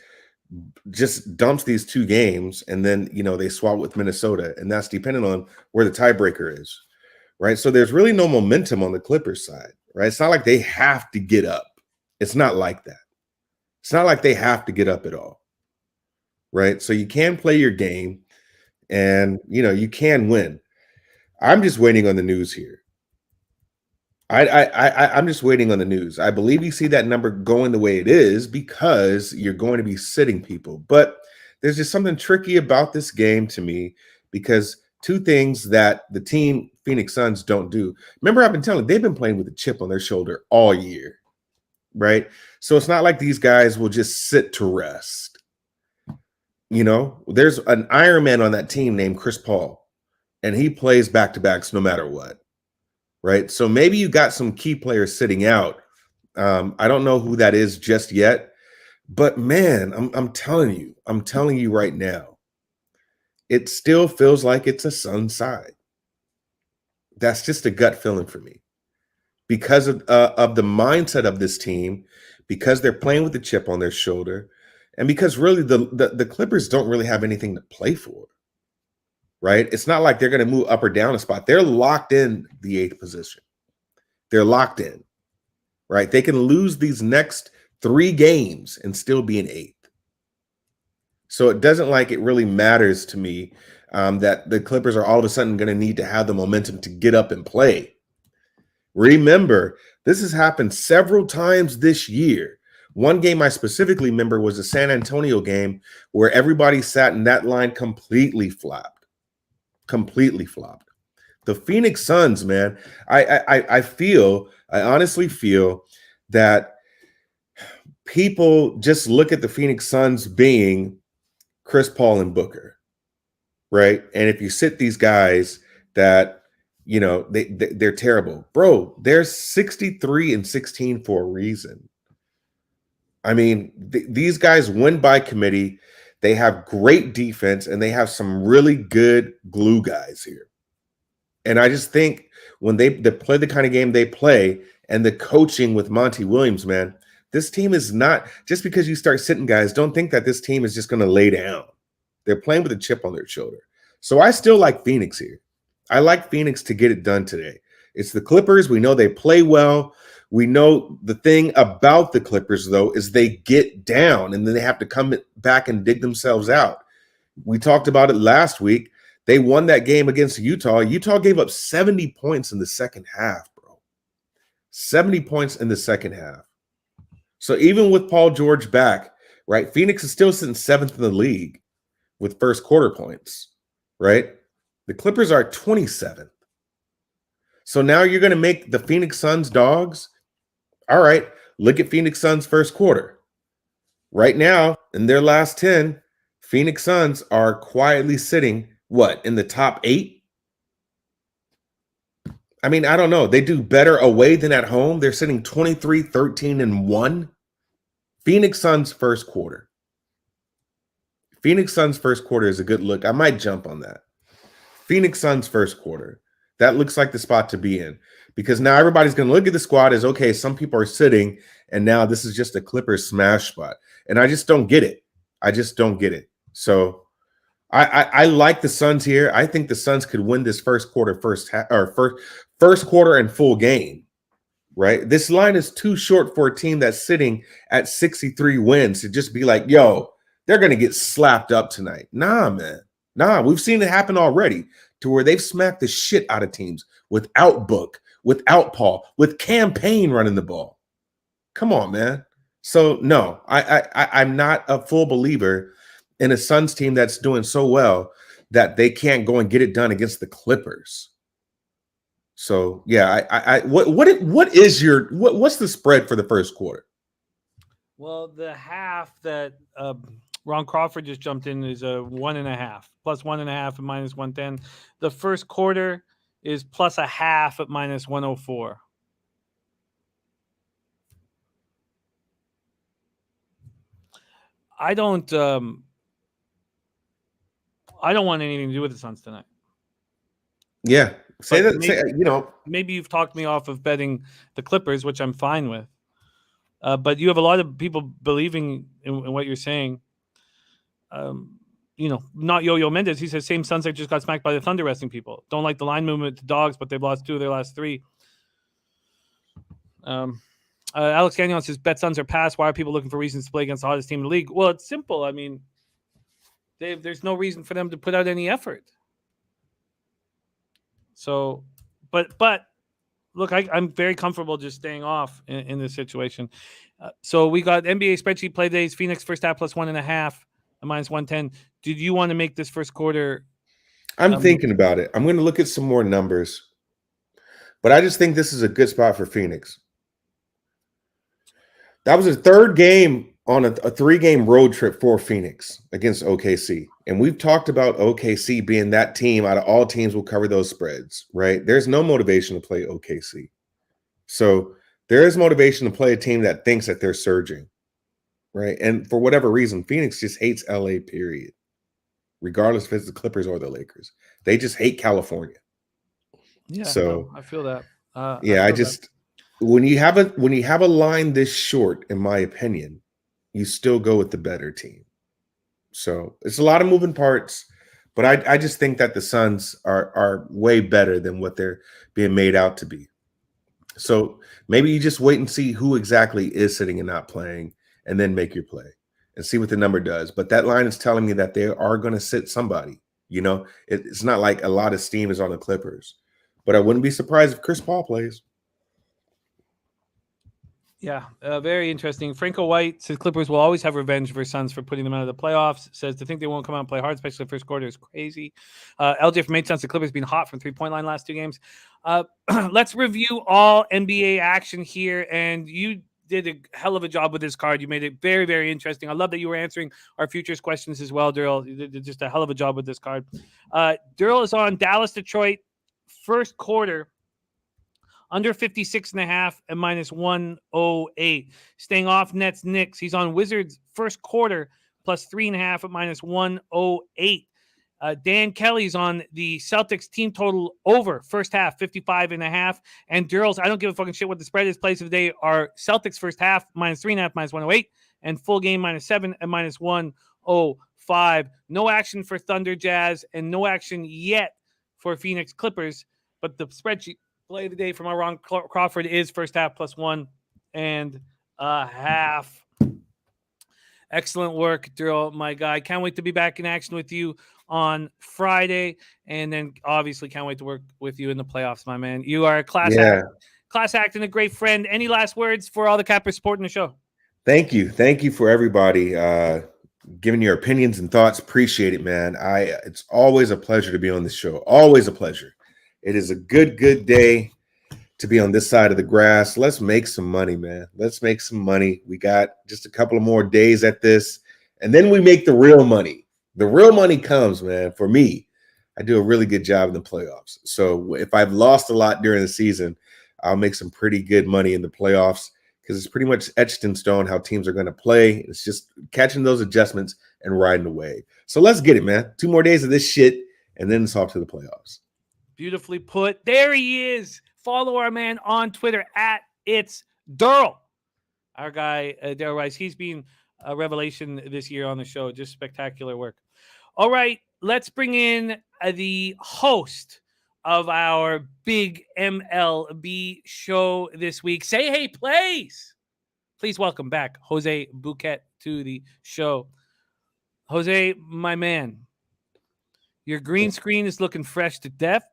S4: dumps these 2 games and then, they swap with Minnesota, and that's dependent on where the tiebreaker is, right? So there's really no momentum on the Clippers side, right? It's not like they have to get up. It's not like that. It's not like they have to get up at all, right? So you can play your game and, you can win. I'm just waiting on the news here. I'm just waiting on the news. I believe you see that number going the way it is because you're going to be sitting people. But there's just something tricky about this game to me because 2 things that the team Phoenix Suns don't do. Remember, I've been telling you, they've been playing with a chip on their shoulder all year, right? So it's not like these guys will just sit to rest. There's an Iron Man on that team named Chris Paul, and he plays back-to-backs no matter what. Right. So maybe you got some key players sitting out. I don't know who that is just yet, but man, I'm telling you right now, it still feels like it's a Sun side. That's just a gut feeling for me because of the mindset of this team, because they're playing with the chip on their shoulder, and because really the Clippers don't really have anything to play for. Right? It's not like they're going to move up or down a spot. They're locked in the 8th position. They're locked in, right? They can lose these next 3 games and still be in 8th. So it doesn't like it really matters to me that the Clippers are all of a sudden going to need to have the momentum to get up and play. Remember, this has happened several times this year. One game I specifically remember was the San Antonio game where everybody sat in that line completely flopped. The Phoenix Suns, man, I honestly feel that people just look at the Phoenix Suns being Chris Paul and Booker, right? And if you sit these guys that, they're terrible. Bro, they're 63-16 for a reason. I mean, these guys win by committee. They have great defense, and they have some really good glue guys here. And I just think when they play the kind of game they play and the coaching with Monty Williams, man, this team is not – just because you start sitting guys, don't think that this team is just going to lay down. They're playing with a chip on their shoulder. So I still like Phoenix here. I like Phoenix to get it done today. It's the Clippers. We know they play well. We know the thing about the Clippers, though, is they get down and then they have to come back and dig themselves out. We talked about it last week. They won that game against Utah. Utah gave up 70 points in the second half, bro. 70 points in the second half. So even with Paul George back, right, Phoenix is still sitting 7th in the league with first quarter points, right? The Clippers are 27th. So now you're going to make the Phoenix Suns dogs. All right, look at Phoenix Suns first quarter. Right now, in their last 10, Phoenix Suns are quietly sitting, in the top 8? I mean, I don't know. They do better away than at home. They're sitting 23-13-1. Phoenix Suns first quarter. Phoenix Suns first quarter is a good look. I might jump on that. Phoenix Suns first quarter. That looks like the spot to be in, because now everybody's going to look at the squad as, okay, some people are sitting, and now this is just a Clippers smash spot. And I just don't get it. So I like the Suns here. I think the Suns could win this first quarter and full game, right? This line is too short for a team that's sitting at 63 wins to just be like, yo, they're going to get slapped up tonight. Nah, man. Nah, we've seen it happen already to where they've smacked the shit out of teams without Book, without Paul, with Campaign running the ball. Come on, man. So, no, I'm not a full believer in a Suns team that's doing so well that they can't go and get it done against the Clippers. So, yeah, what's the spread for the first quarter?
S1: Well, the half that Ron Crawford just jumped in is a 1.5, plus 1.5 at minus 110. The first quarter is plus a half at minus 104. I don't want anything to do with the Suns tonight.
S4: Yeah.
S1: Maybe you've talked me off of betting the Clippers, which I'm fine with. But you have a lot of people believing in what you're saying. Not Yo-Yo Mendez. He says same Suns that just got smacked by the Thunder resting people. Don't like the line movement to Dogs, but they've lost 2 of their last 3. Alex Gagnon says bet Suns are past. Why are people looking for reasons to play against the hottest team in the league? Well, it's simple. I mean, there's no reason for them to put out any effort. So, but look, I'm very comfortable just staying off in this situation. So we got NBA spreadsheet play days. Phoenix first half plus 1.5 at minus 110. Did you want to make this first quarter?
S4: I'm thinking about it. I'm going to look at some more numbers, but I just think this is a good spot for Phoenix. That was a third game on a 3-game road trip for Phoenix against OKC. And we've talked about OKC being that team out of all teams will cover those spreads, right? There's no motivation to play OKC. So there is motivation to play a team that thinks that they're surging, right? And for whatever reason, Phoenix just hates LA, period. Regardless if it's the Clippers or the Lakers. They just hate California.
S1: Yeah,
S4: so
S1: I feel that.
S4: When you have a line this short, in my opinion, you still go with the better team. So it's a lot of moving parts, but I just think that the Suns are way better than what they're being made out to be. So maybe you just wait and see who exactly is sitting and not playing, and then make your play and see what the number does. But that line is telling me that they are going to sit somebody. It's not like a lot of steam is on the Clippers, but I wouldn't be surprised if Chris Paul plays.
S1: Yeah, very interesting. Franco White says Clippers will always have revenge for Suns for putting them out of the playoffs. Says to think they won't come out and play hard, especially the first quarter, is crazy. LJ from 8 cents, the Clippers been hot from 3-point line last 2 games. Let's review all NBA action here. And did a hell of a job with this card. You made it very, very interesting. I love that you were answering our futures questions as well, Daryl. You did just a hell of a job with this card. Daryl is on Dallas, Detroit, first quarter, under 56.5 at -108. Staying off Nets, Knicks. He's on Wizards, first quarter, plus 3.5 at -108. Dan Kelly's on the Celtics team total over first half, 55.5. And Daryl's, I don't give a fucking shit what the spread is. Plays of the day are Celtics first half, -3.5, -108, and full game -7 at -105. No action for Thunder Jazz and no action yet for Phoenix Clippers. But the spreadsheet play of the day from our Ron Crawford is first half +1.5. Excellent work, Daryl, my guy. Can't wait to be back in action with you on Friday. And then obviously can't wait to work with you in the playoffs, my man. You are a class act and a great friend. Any last words for all the Cappers supporting the show?
S4: Thank you. Thank you for everybody giving your opinions and thoughts. Appreciate it, man. It's always a pleasure to be on this show. Always a pleasure. It is a good day to be on this side of the grass. Let's make some money, man. Let's make some money. We got just a couple of more days at this, and then we make the real money. The real money comes, man. For me, I do a really good job in the playoffs. So if I've lost a lot during the season, I'll make some pretty good money in the playoffs because it's pretty much etched in stone how teams are going to play. It's just catching those adjustments and riding the wave. So let's get it, man. 2 more days of this shit, and then it's off to the playoffs.
S1: Beautifully put. There he is. Follow our man on Twitter at It's Daryl. Our guy, Darryl Rice. He's been a revelation this year on the show. Just spectacular work. All right, let's bring in the host of our big MLB show this week. Say hey, please. Please welcome back Jose Bouquet to the show. Jose, my man, your green screen is looking fresh to death.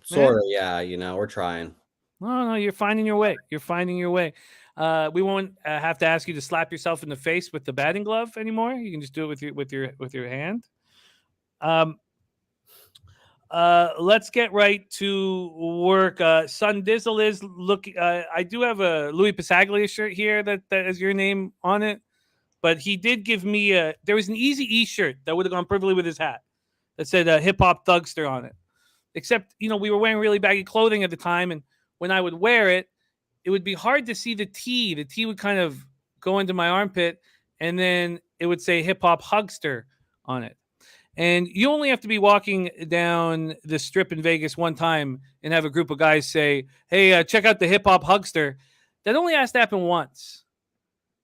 S2: Sort of, yeah. We're trying.
S1: No, you're finding your way. You're finding your way. We won't have to ask you to slap yourself in the face with the batting glove anymore. You can just do it with your hand. Let's get right to work. Sun Dizzle is looking. I do have a Louis Pasaglia shirt here that has your name on it, but he did give me there was an Easy E shirt that would have gone perfectly with his hat that said Hip Hop Thugster on it. Except, we were wearing really baggy clothing at the time, and when I would wear it, it would be hard to see the T. The T would kind of go into my armpit, and then it would say Hip Hop Hugster on it. And you only have to be walking down the strip in Vegas one time and have a group of guys say, hey, check out the Hip Hop Hugster. That only has to happen once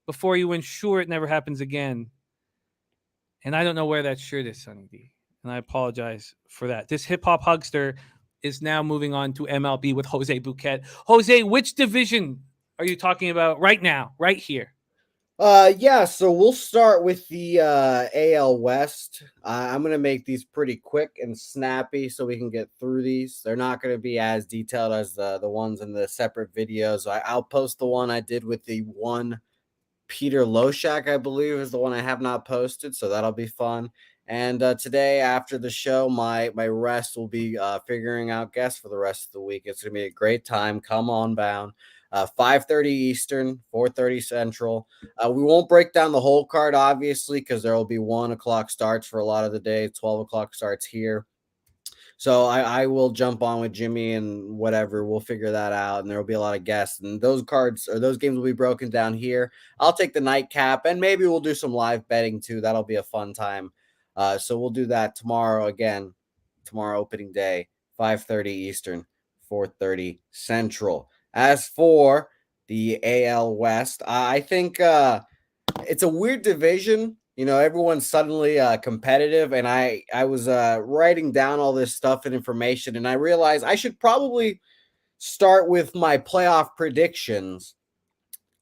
S1: before you ensure it never happens again. And I don't know where that shirt is, Sonny D. And I apologize for that. This Hip Hop Hugster is now moving on to MLB with Jose Bouquet. Jose, which division are you talking about right now, right here?
S2: So we'll start with the AL West. I'm going to make these pretty quick and snappy so we can get through these. They're not going to be as detailed as the ones in the separate videos. I'll post the one I did with the one Peter Loshak, I believe, is the one I have not posted, so that'll be fun. And today, after the show, my rest will be figuring out guests for the rest of the week. It's going to be a great time. Come on down. 5:30 Eastern, 4:30 Central. We won't break down the whole card, obviously, because there will be 1 o'clock starts for a lot of the day. 12 o'clock starts here. So I will jump on with Jimmy and whatever. We'll figure that out, and there will be a lot of guests. And those cards or those games will be broken down here. I'll take the nightcap, and maybe we'll do some live betting too. That'll be a fun time. So we'll do that tomorrow again. Tomorrow opening day, 5:30 Eastern, 4:30 Central. As for the AL West, I think it's a weird division. Everyone's suddenly competitive, and I was writing down all this stuff and information, and I realized I should probably start with my playoff predictions,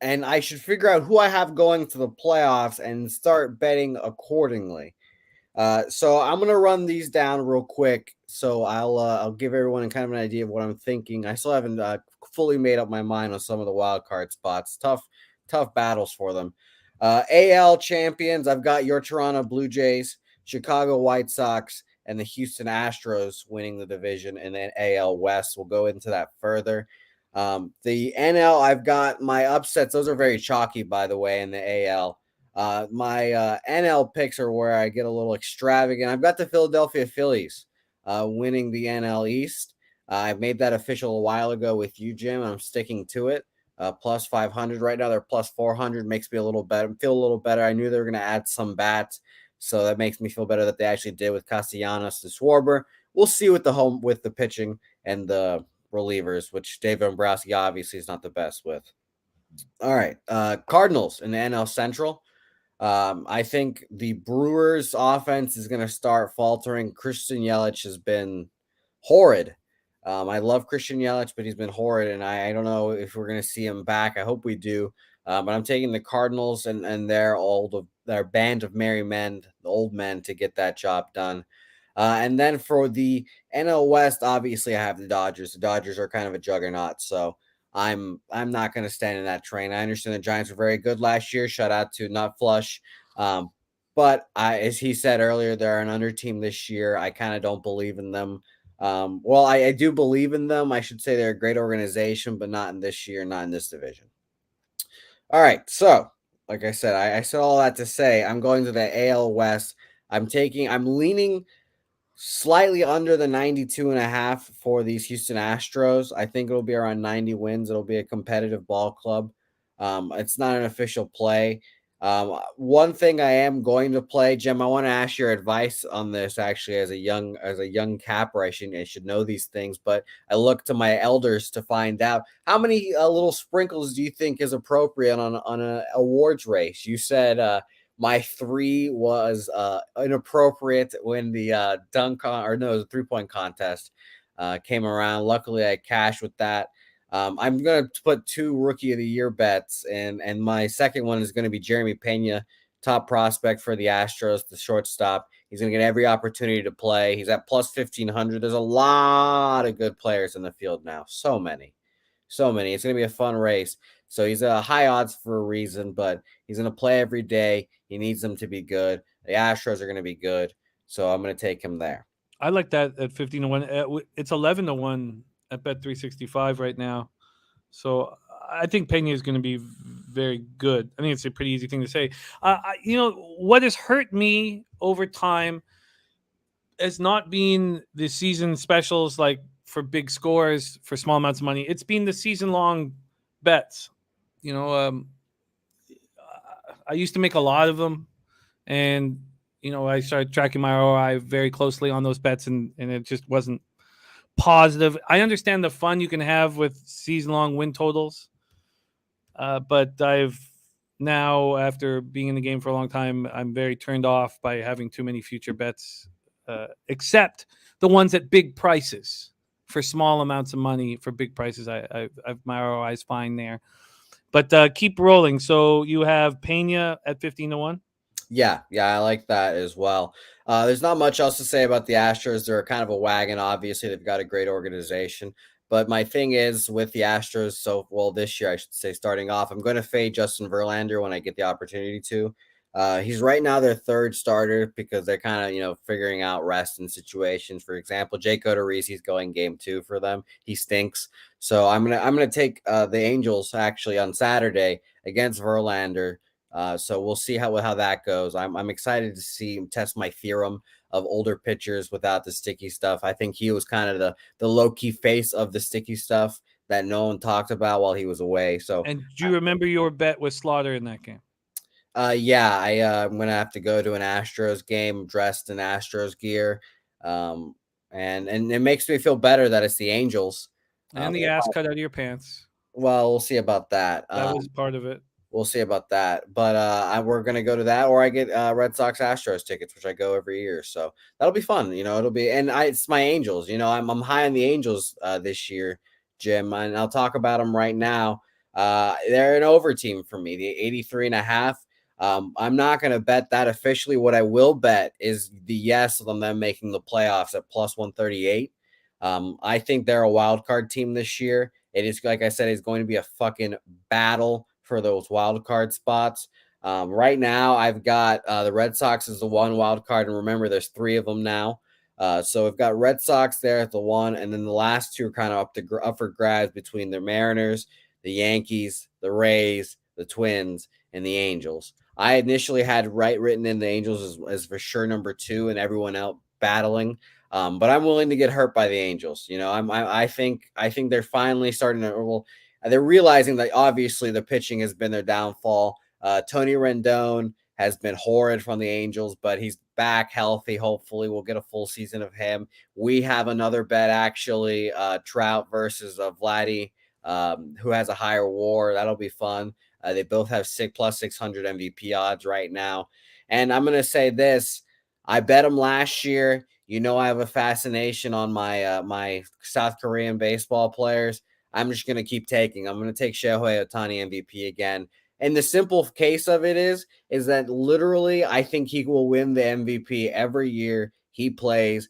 S2: and I should figure out who I have going to the playoffs and start betting accordingly. So I'm going to run these down real quick. So I'll give everyone kind of an idea of what I'm thinking. I still haven't fully made up my mind on some of the wild card spots. Tough battles for them. AL champions, I've got your Toronto Blue Jays, Chicago White Sox, and the Houston Astros winning the division. And then AL West, we'll go into that further. The NL, I've got my upsets. Those are very chalky, by the way, in the AL. My NL picks are where I get a little extravagant. I've got the Philadelphia Phillies winning the NL East. I made that official a while ago with you, Jim, and I'm sticking to it. Plus 500 right now. They're plus 400. Makes me a little better. Feel a little better. I knew they were going to add some bats, so that makes me feel better that they actually did with Castellanos and Schwarber. We'll see with the pitching and the relievers, which Dave Dombrowski obviously is not the best with. All right, Cardinals in the NL Central. I think the Brewers' offense is going to start faltering. Christian Yelich has been horrid. I love Christian Yelich, but he's been horrid, and I don't know if we're going to see him back. I hope we do. But I'm taking the Cardinals and their band of merry men, the old men, to get that job done. And then for the NL West, obviously I have the Dodgers. The Dodgers are kind of a juggernaut, so I'm not going to stand in that train. I understand the Giants were very good last year. Shout out to Nut Flush. But as he said earlier, they're an under team this year. I kind of don't believe in them. Well, I do believe in them. I should say they're a great organization, but not in this year, not in this division. All right. So, like I said, I said all that to say I'm going to the AL West. I'm leaning slightly under the 92.5 for these Houston Astros. I think it'll be around 90 wins. It'll be a competitive ball club. It's not an official play. One thing I am going to play, Jim, I want to ask your advice on this. Actually, as a young capper, I should know these things, but I look to my elders to find out how many little sprinkles do you think is appropriate on an awards race. You said my 3 was inappropriate when the the 3-point contest came around. Luckily, I cashed with that. I'm going to put 2 Rookie of the Year bets, and my second one is going to be Jeremy Pena, top prospect for the Astros, the shortstop. He's going to get every opportunity to play. He's at plus 1,500. There's a lot of good players in the field now. So many. It's going to be a fun race. So he's a high odds for a reason, but he's going to play every day. He needs them to be good. The Astros are going to be good, so I'm going to take him there.
S1: I like that at 15-1. It's 11-1 at Bet 365 right now. So I think Pena is going to be very good. I think it's a pretty easy thing to say. What has hurt me over time has not been the season specials like for big scores for small amounts of money. It's been the season-long bets. I used to make a lot of them, and I started tracking my ROI very closely on those bets, and it just wasn't positive. I understand the fun you can have with season-long win totals, but I've now, after being in the game for a long time, I'm very turned off by having too many future bets, except the ones at big prices. For small amounts of money, for big prices, I've my ROI is fine there. But keep rolling. So you have Pena at 15-1.
S2: Yeah, I like that as well. There's not much else to say about the Astros. They're kind of a wagon. Obviously, they've got a great organization. But my thing is with the Astros, this year, I should say, starting off, I'm going to fade Justin Verlander when I get the opportunity to. He's right now their third starter because they're kind of, figuring out rest in situations. For example, Jake Odorizzi's going game 2 for them. He stinks. So I'm gonna take the Angels actually on Saturday against Verlander. So we'll see how that goes. I'm excited to see him test my theorem of older pitchers without the sticky stuff. I think he was kind of the low-key face of the sticky stuff that no one talked about while he was away. So,
S1: and do you remember your bet with Slaughter in that game?
S2: I'm gonna have to go to an Astros game dressed in Astros gear, and it makes me feel better that it's the Angels.
S1: And the ass cut out of your pants.
S2: Well, we'll see about that.
S1: That was part of it.
S2: We'll see about that. But we're gonna go to that, or I get Red Sox Astros tickets, which I go every year. So that'll be fun. It'll be, and it's my Angels. I'm high on the Angels this year, Jim, and I'll talk about them right now. They're an over team for me, the 83.5. I'm not going to bet that officially. What I will bet is the yes on them making the playoffs at plus 138. I think they're a wild card team this year. It is, like I said, it's going to be a fucking battle for those wild card spots. Right now, I've got the Red Sox as the one wild card, and remember, there's 3 of them now. So we've got Red Sox there at the 1, and then the last 2 are kind of up for grabs between the Mariners, the Yankees, the Rays, the Twins, and the Angels. I initially had written in the Angels as for sure number 2, and everyone else battling. But I'm willing to get hurt by the Angels. I think they're finally starting to. Well, they're realizing that obviously the pitching has been their downfall. Tony Rendon has been horrid from the Angels, but he's back healthy. Hopefully we'll get a full season of him. We have another bet, actually, Trout versus Vladdy, who has a higher WAR. That'll be fun. They both have plus 600 MVP odds right now. And I'm going to say this. I bet him last year. I have a fascination on my my South Korean baseball players. I'm just going to keep taking. I'm going to take Shohei Ohtani MVP again. And the simple case of it is that literally I think he will win the MVP every year he plays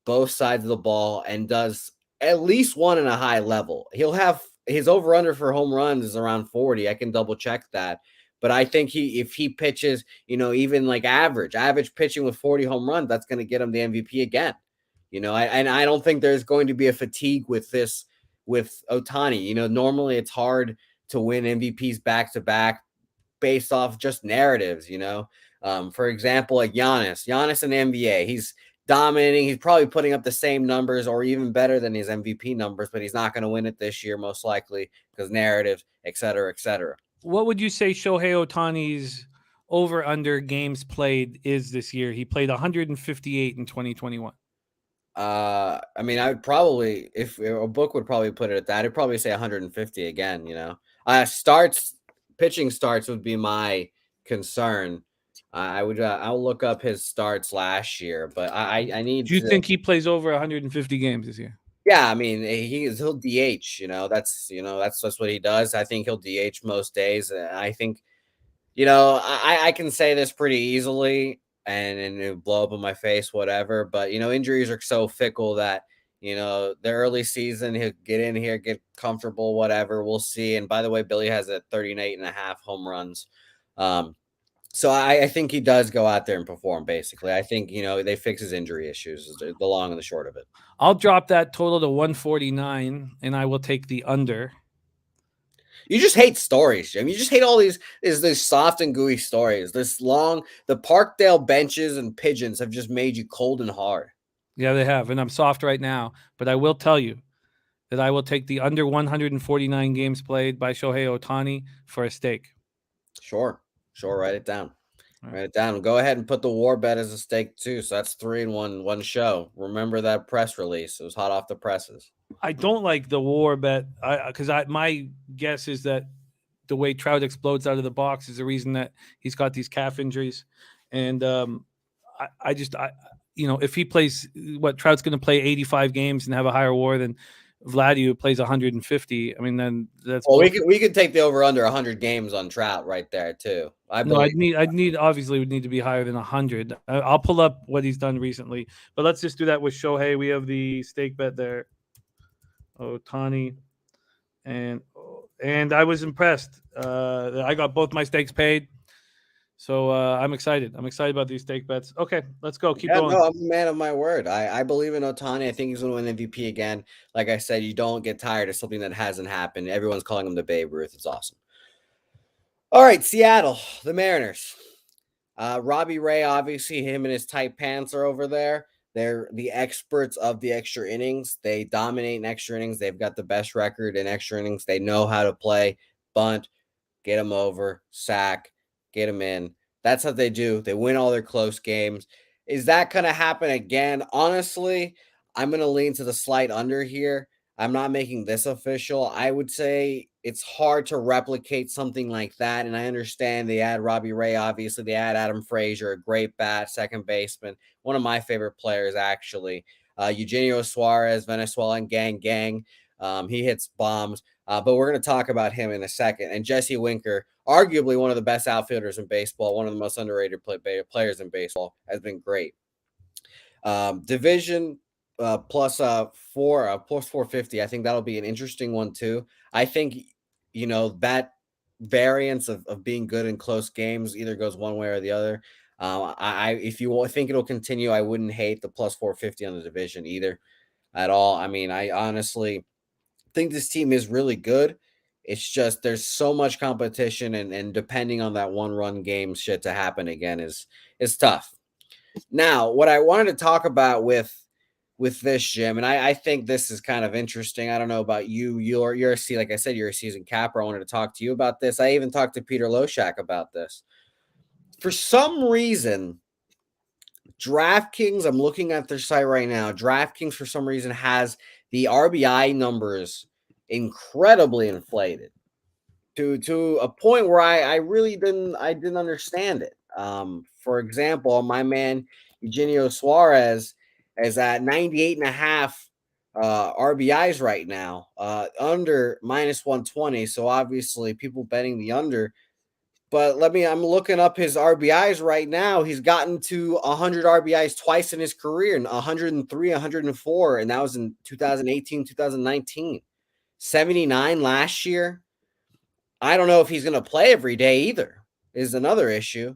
S2: both sides of the ball and does at least one in a high level. He'll have his over-under for home runs is around 40. I can double check that. But I think if he pitches, even like average pitching with 40 home runs, that's going to get him the MVP again. I don't think there's going to be a fatigue with Ohtani. Normally it's hard to win MVPs back to back based off just narratives. For example, like Giannis in the NBA, he's dominating. He's probably putting up the same numbers or even better than his MVP numbers, but he's not going to win it this year, most likely because narratives, et cetera, et cetera.
S1: What would you say Shohei Ohtani's over-under games played is this year? He played 158 in 2021.
S2: I would probably, if a book would probably put it at that, I'd probably say 150 again. Pitching starts would be my concern. I'll look up his starts last year, but I need.
S1: Do you think he plays over 150 games this year?
S2: Yeah, he'll DH. That's what he does. I think he'll DH most days. I think, I can say this pretty easily and it'll blow up in my face, whatever. But injuries are so fickle that the early season he'll get in here, get comfortable, whatever. We'll see. And by the way, Billy has 38.5 home runs. So I think he does go out there and perform, basically. I think, they fix his injury issues, the long and the short of it.
S1: I'll drop that total to 149, and I will take the under.
S2: You just hate stories, Jim. You just hate all these soft and gooey stories. The Parkdale benches and pigeons have just made you cold and hard.
S1: Yeah, they have, and I'm soft right now. But I will tell you that I will take the under 149 games played by Shohei Ohtani for a stake.
S2: Sure. Write it down. Write it down. Go ahead and put the WAR bet as a stake too. So that's 3 in one show. Remember that press release? It was hot off the presses.
S1: I don't like the WAR bet because my guess is that the way Trout explodes out of the box is the reason that he's got these calf injuries, and if he plays, Trout's going to play 85 games and have a higher WAR than Vladdy, who plays 150. Then that's
S2: we could take the over under 100 games on Trout right there too.
S1: I'd need obviously would need to be higher than 100. I'll pull up what he's done recently, but let's just do that with Shohei. We have the stake bet there, Ohtani, and I was impressed. I got both my stakes paid. So I'm excited. I'm excited about these stake bets. Okay, let's go. Keep going.
S2: No, I'm a man of my word. I believe in Ohtani. I think he's going to win MVP again. Like I said, you don't get tired of something that hasn't happened. Everyone's calling him the Babe Ruth. It's awesome. All right, Seattle, the Mariners. Robbie Ray, obviously, him and his tight pants are over there. They're the experts of the extra innings. They dominate in extra innings. They've got the best record in extra innings. They know how to play, bunt, get them over, sack, get them in. That's what they do. They win all their close games. Is that going to happen again? Honestly, I'm going to lean to the slight under here. I'm not making this official. I would say it's hard to replicate something like that. And I understand they add Robbie Ray, obviously. They add Adam Frazier, a great bat, second baseman. One of my favorite players, actually. Eugenio Suarez, Venezuelan gang. He hits bombs. But we're going to talk about him in a second. And Jesse Winker, arguably one of the best outfielders in baseball, one of the most underrated players in baseball, has been great. Division plus 450. I think that'll be an interesting one too. I think, that variance of being good in close games either goes one way or the other. If you think it'll continue, I wouldn't hate the plus 450 on the division either at all. I mean, I honestly think this team is really good. It's just there's so much competition, and depending on that one run game shit to happen again is tough. Now, what I wanted to talk about with this, Jim, and I think this is kind of interesting. I don't know about you. You're like I said, you're a season capper. I wanted to talk to you about this. I even talked to Peter Loshak about this. For some reason, DraftKings, I'm looking at their site right now. DraftKings, for some reason, has the RBI numbers incredibly inflated to a point where I really didn't understand it. For example, my man Eugenio Suarez is at 98.5 RBIs right now, under minus 120. So obviously people betting the under. But I'm looking up his RBIs right now. He's gotten to 100 RBIs twice in his career, and 103, 104, and that was in 2018, 2019. 79 last year. I don't know if he's going to play every day either, is another issue.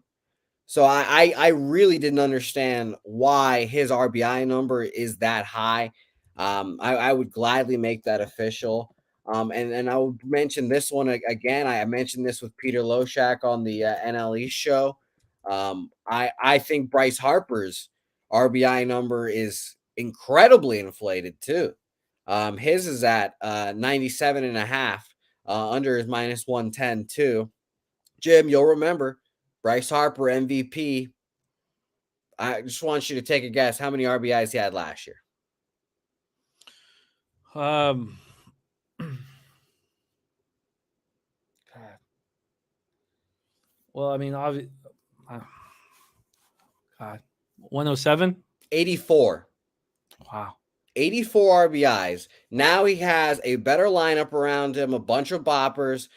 S2: So I really didn't understand why his RBI number is that high. I would gladly make that official. And I would mention this one again. I mentioned this with Peter Loshak on the NLE show. I think Bryce Harper's RBI number is incredibly inflated too. His is at 97.5, under his minus 110 too. Jim, you'll remember Bryce Harper MVP. I just want you to take a guess how many RBIs he had last year.
S1: Well, I mean, God, 107?
S2: 84.
S1: Wow.
S2: 84 RBIs. Now he has a better lineup around him, a bunch of boppers.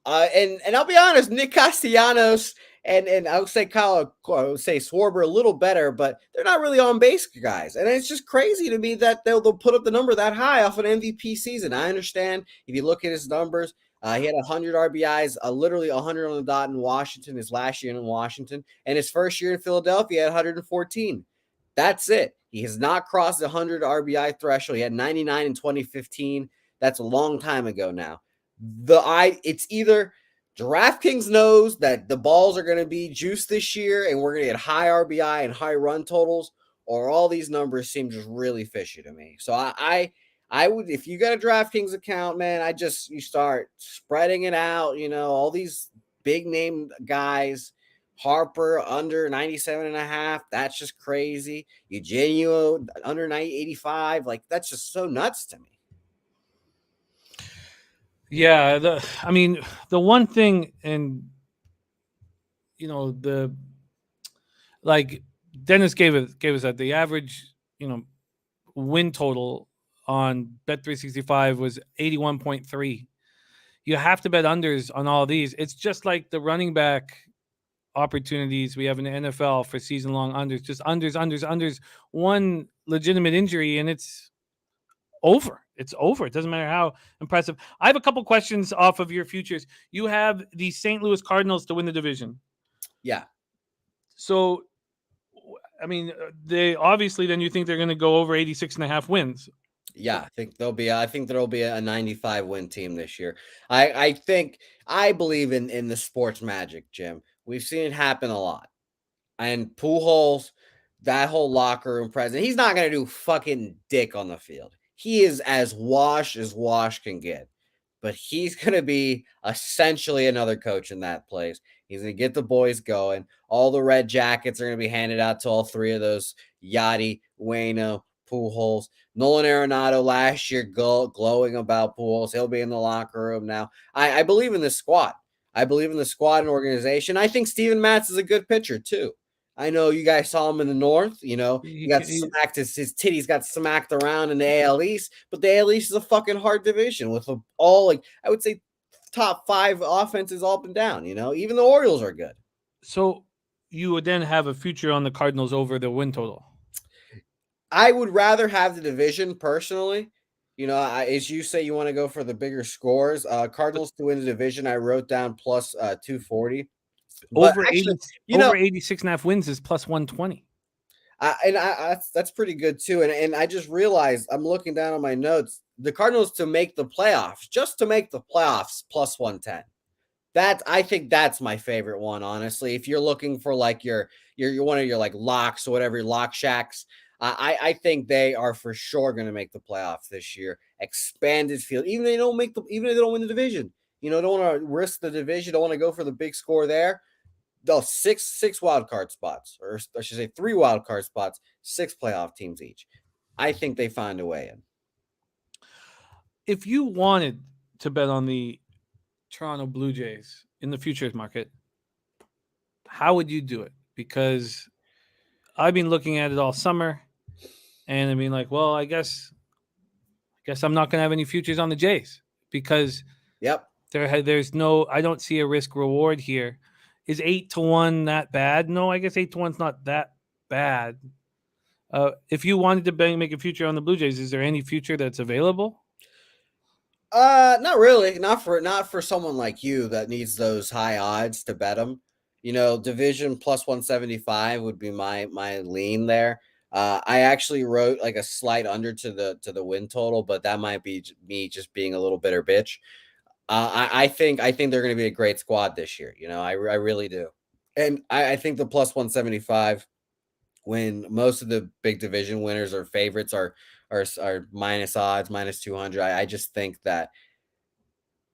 S2: And I'll be honest, Nick Castellanos and I would say Schwarber a little better, but they're not really on base guys. And it's just crazy to me that they'll put up the number that high off an MVP season. I understand if you look at his numbers, he had 100 RBIs, literally 100 on the dot in Washington his last year in Washington, and his first year in Philadelphia had 114. That's it. He has not crossed the 100 RBI threshold. He had 99 in 2015. That's a long time ago now. It's either DraftKings knows that the balls are going to be juiced this year and we're going to get high RBI and high run totals, or all these numbers seem just really fishy to me. So I would, if you got a DraftKings account, man, you start spreading it out, all these big name guys. Harper under 97.5. That's just crazy. Eugenio under 85. Like, that's just so nuts to me.
S1: Yeah, the one thing, and like Dennis gave us that the average win total on Bet365 was 81.3. You have to bet unders on all these. It's just like the running back opportunities we have in the NFL for season long unders, just unders, one legitimate injury and it's over. It doesn't matter how impressive. I have a couple questions off of your futures. You have the St. Louis Cardinals to win the division.
S2: Yeah.
S1: So, I mean, they obviously, then you think they're going to go over 86.5 wins.
S2: Yeah, I think there'll be a 95 win team this year. I believe in the sports magic, Jim. We've seen it happen a lot. And Pujols, that whole locker room presence, he's not going to do fucking dick on the field. He is as wash can get. But he's going to be essentially another coach in that place. He's going to get the boys going. All the red jackets are going to be handed out to all three of those: Yachty, Waino, Pujols. Nolan Arenado last year glowing about Pujols. He'll be in the locker room now. I believe in this squad. I believe in the squad and organization. I think Steven Matz is a good pitcher too. I know you guys saw him in the North. He got smacked. His titties got smacked around in the AL East. But the AL East is a fucking hard division with all, I would say, top 5 offenses up and down. Even the Orioles are good.
S1: So you would then have a future on the Cardinals over the win total.
S2: I would rather have the division personally. As you say, you want to go for the bigger scores. Cardinals to win the division, I wrote down plus 240. But
S1: Over
S2: actually,
S1: 80,
S2: you know,
S1: over 86.5 wins is plus 120.
S2: that's pretty good too. And I just realized I'm looking down on my notes. The Cardinals to make the playoffs, just to make the playoffs, plus 110. I think that's my favorite one, honestly. If you're looking for like your one of your like locks or whatever, your lock shacks, I think they are for sure going to make the playoffs this year. Expanded field, even if they don't win the division. Don't want to risk the division. Don't want to go for the big score there. No, six wild card spots, or I should say 3 wild card spots, 6 playoff teams each. I think they find a way in.
S1: If you wanted to bet on the Toronto Blue Jays in the futures market, how would you do it? Because I've been looking at it all summer, and I mean, like, well, I guess I'm not going to have any futures on the Jays because there's no. I don't see a risk reward here. Is 8-1 that bad? No, I guess 8-1's not that bad. If you wanted to make a future on the Blue Jays, is there any future that's available?
S2: Not really. Not for someone like you that needs those high odds to bet them. Division plus 175 would be my lean there. I actually wrote like a slight under to the win total, but that might be me just being a little bitter bitch. I think they're going to be a great squad this year. I really do, and I think the plus 175, when most of the big division winners or favorites are minus odds, minus 200. I just think that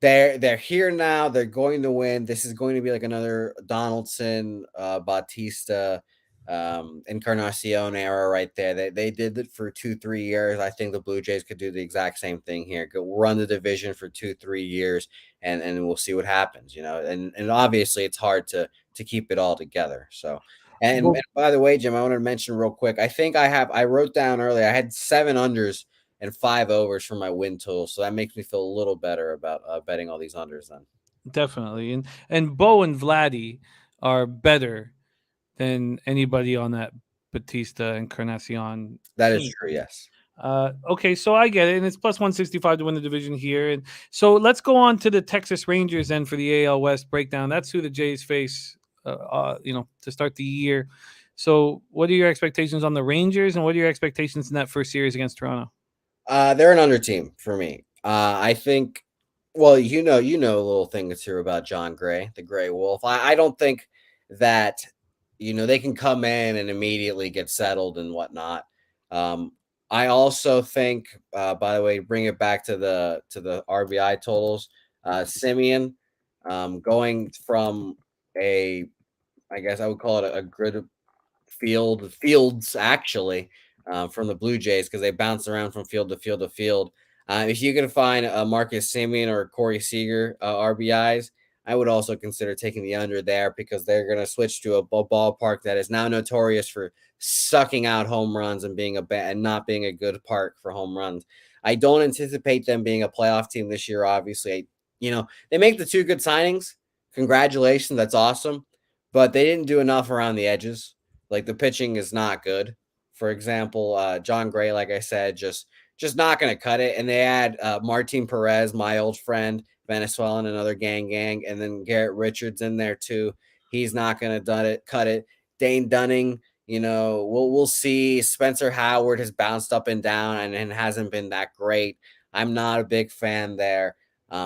S2: they're here now. They're going to win. This is going to be like another Donaldson, Bautista, Encarnacion era right there. They did it for 2-3 years. I think the Blue Jays could do the exact same thing here. Go run the division for 2-3 years, and we'll see what happens. And obviously it's hard to keep it all together. So. And by the way, Jim, I wanted to mention real quick. I think I wrote down earlier, I had 7 unders and 5 overs for my win total. So that makes me feel a little better about betting all these unders then.
S1: Definitely. And Bo and Vladdy are better than anybody on that Batista and Encarnacion.
S2: That is true, yes.
S1: Okay, so I get it. And it's plus 165 to win the division here. And so let's go on to the Texas Rangers then for the AL West breakdown. That's who the Jays face. To start the year. So what are your expectations on the Rangers, and what are your expectations in that first series against Toronto?
S2: They're an under team for me. I think, well, a little thing or two about John Gray, the Gray Wolf. I don't think that, they can come in and immediately get settled and whatnot. I also think, by the way, bring it back to the RBI totals, Simeon, going from I guess I would call it a grid fields actually, from the Blue Jays, because they bounce around from field to field to field. If you can find a Marcus Simeon or Corey Seager RBIs, I would also consider taking the under there, because they're going to switch to a ballpark that is now notorious for sucking out home runs and not being a good park for home runs. I don't anticipate them being a playoff team this year. Obviously, they make the 2 good signings. Congratulations, that's awesome. But they didn't do enough around the edges. Like, the pitching is not good. For example, John Gray, like I said, just not going to cut it. And they add Martin Perez, my old friend, Venezuelan, another gang, and then Garrett Richards in there too. He's not going to cut it. Dane Dunning, we'll see. Spencer Howard has bounced up and down and hasn't been that great. I'm not a big fan there.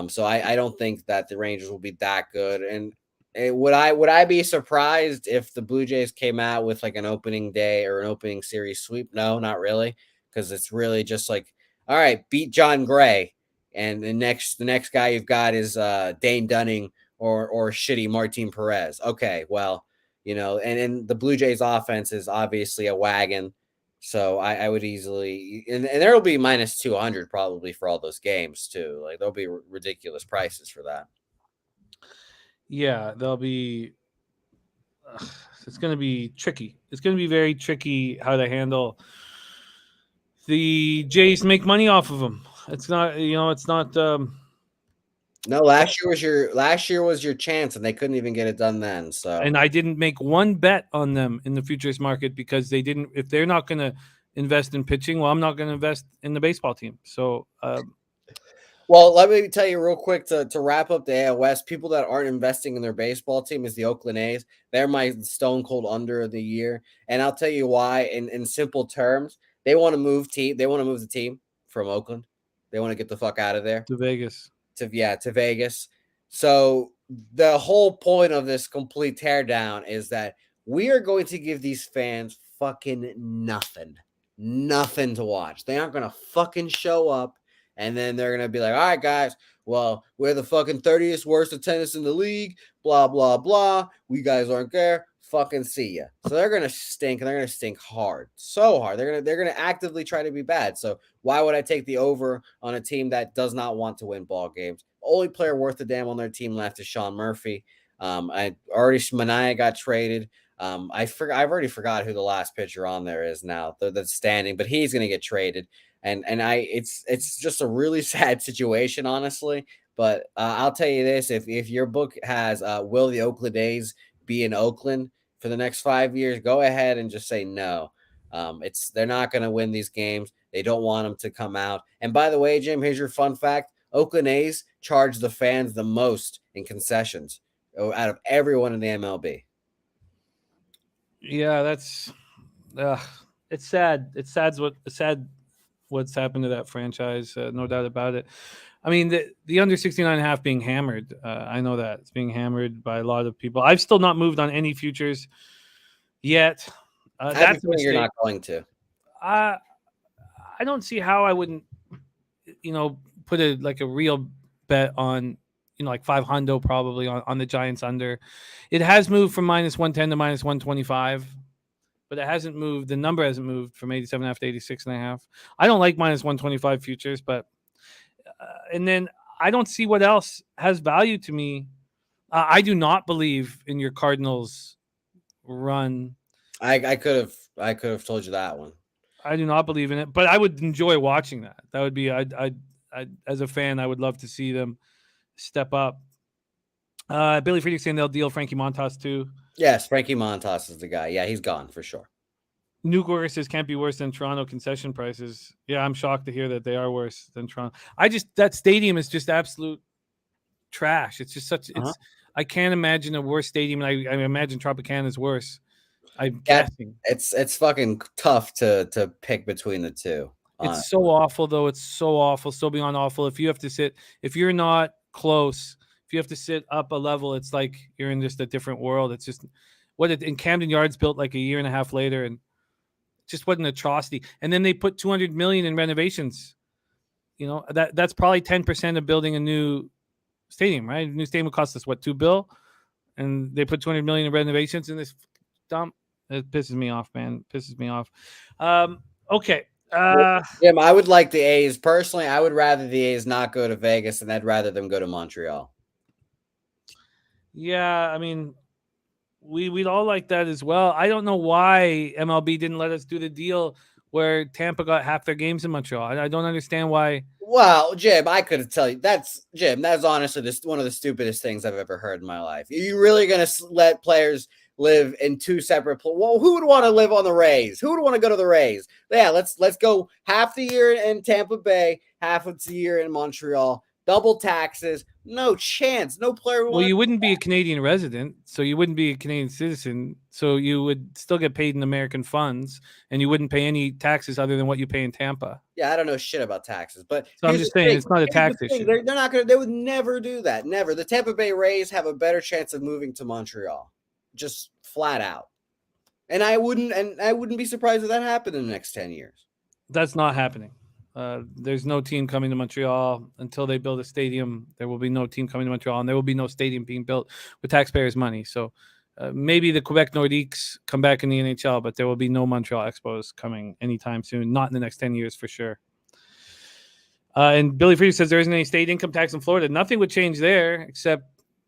S2: So I don't think that the Rangers will be that good. And would I be surprised if the Blue Jays came out with like an opening day or an opening series sweep? No, not really, because it's really just like, all right, beat John Gray, and the next guy you've got is Dane Dunning or shitty Martin Perez. Okay, well, and the Blue Jays offense is obviously a wagon. So I would easily, and there will be minus 200 probably for all those games too. Like, there'll be ridiculous prices for that.
S1: Yeah, they'll be. It's going to be tricky. It's going to be very tricky how to handle the Jays to make money off of them. It's not, it's not.
S2: No, last year was your chance, and they couldn't even get it done then. So,
S1: and I didn't make one bet on them in the futures market because they didn't. If they're not going to invest in pitching, well, I'm not going to invest in the baseball team. So,
S2: Well, let me tell you real quick to wrap up the AL West. People that aren't investing in their baseball team is the Oakland A's. They're my stone cold under of the year, and I'll tell you why. In simple terms, they want to move team. They want to move the team from Oakland. They want to get the fuck out of there
S1: To Vegas.
S2: to Vegas. So the whole point of this complete teardown is that we are going to give these fans fucking nothing to watch. They aren't going to fucking show up. And then they're going to be like, all right, guys, well, we're the fucking 30th worst attendance in the league, blah, blah, blah. We guys aren't there. Fucking see ya. So they're going to stink, and they're going to stink hard, so hard. They're going to actively try to be bad. So why would I take the over on a team that does not want to win ball games? The only player worth a damn on their team left is Sean Murphy. Manaea got traded. I've already forgot who the last pitcher on there is now that's standing, but he's going to get traded. And it's just a really sad situation, honestly. But I'll tell you this: if your book has will the Oakland A's be in Oakland for the next 5 years, go ahead and just say no. They're not going to win these games. They don't want them to come out. And by the way, Jim, here's your fun fact: Oakland A's charge the fans the most in concessions out of everyone in the MLB.
S1: Yeah, that's it's sad. It's sad what's happened to that franchise. No doubt about it. I mean, the under 69.5 being hammered. I know that it's being hammered by a lot of people. I've still not moved on any futures yet. That's a
S2: you're not going to.
S1: I don't see how I wouldn't, put a real bet on, like 500 probably on the Giants under. It has moved from -110 to -125, but it hasn't moved. The number hasn't moved from 87.5 to 86.5. I don't like -125 futures, but and then I don't see what else has value to me. I do not believe in your Cardinals run.
S2: I could have told you that one.
S1: I do not believe in it, but I would enjoy watching that. That would be I as a fan, I would love to see them step up. Billy Friedrich saying they'll deal Frankie Montas too.
S2: Yes, Frankie Montas is the guy. Yeah, he's gone for sure.
S1: Nuke Worker says can't be worse than Toronto concession prices. Yeah, I'm shocked to hear that they are worse than Toronto. That stadium is just absolute trash. It's just such. It's I can't imagine a worse stadium. I imagine Tropicana is worse. I'm guessing.
S2: It's fucking tough to pick between the two.
S1: It's so awful, though. It's so awful, so beyond awful. If you're not close, if you have to sit up a level, it's like you're in just a different world. It's just and Camden Yards built like a year and a half later, and just what an atrocity. And then they put $200 million in renovations. That's probably 10% of building a new stadium, right? A new stadium would cost us what, $2 billion, and they put $200 million in renovations in this dump. It pisses me off, man. It pisses me off. Okay.
S2: Jim, I would like the A's personally. I would rather the A's not go to Vegas, and I'd rather them go to Montreal.
S1: Yeah, I mean, we'd all like that as well. I don't know why MLB didn't let us do the deal where Tampa got half their games in Montreal. I don't understand why.
S2: Well, Jim, I could tell you that's honestly one of the stupidest things I've ever heard in my life. Are you really going to let players live in two separate well, who would want to live on the Rays? Who would want to go to the Rays? Yeah, let's go half the year in Tampa Bay, half of the year in Montreal. Double taxes, no chance. No player.
S1: Well, you wouldn't be a Canadian resident, so you wouldn't be a Canadian citizen, so you would still get paid in American funds, and you wouldn't pay any taxes other than what you pay in Tampa.
S2: Yeah, I don't know shit about taxes, but
S1: so I'm just saying it's not a tax issue.
S2: They're not gonna. They would never do that. Never. The Tampa Bay Rays have a better chance of moving to Montreal, just flat out. And I wouldn't be surprised if that happened in the next 10 years.
S1: That's not happening. There's no team coming to Montreal until they build a stadium. There will be no team coming to Montreal, and there will be no stadium being built with taxpayers' money. So maybe the Quebec Nordiques come back in the NHL, but there will be no Montreal Expos coming anytime soon. Not in the next 10 years for sure. And Billy Friedrich says there isn't any state income tax in Florida. Nothing would change there except,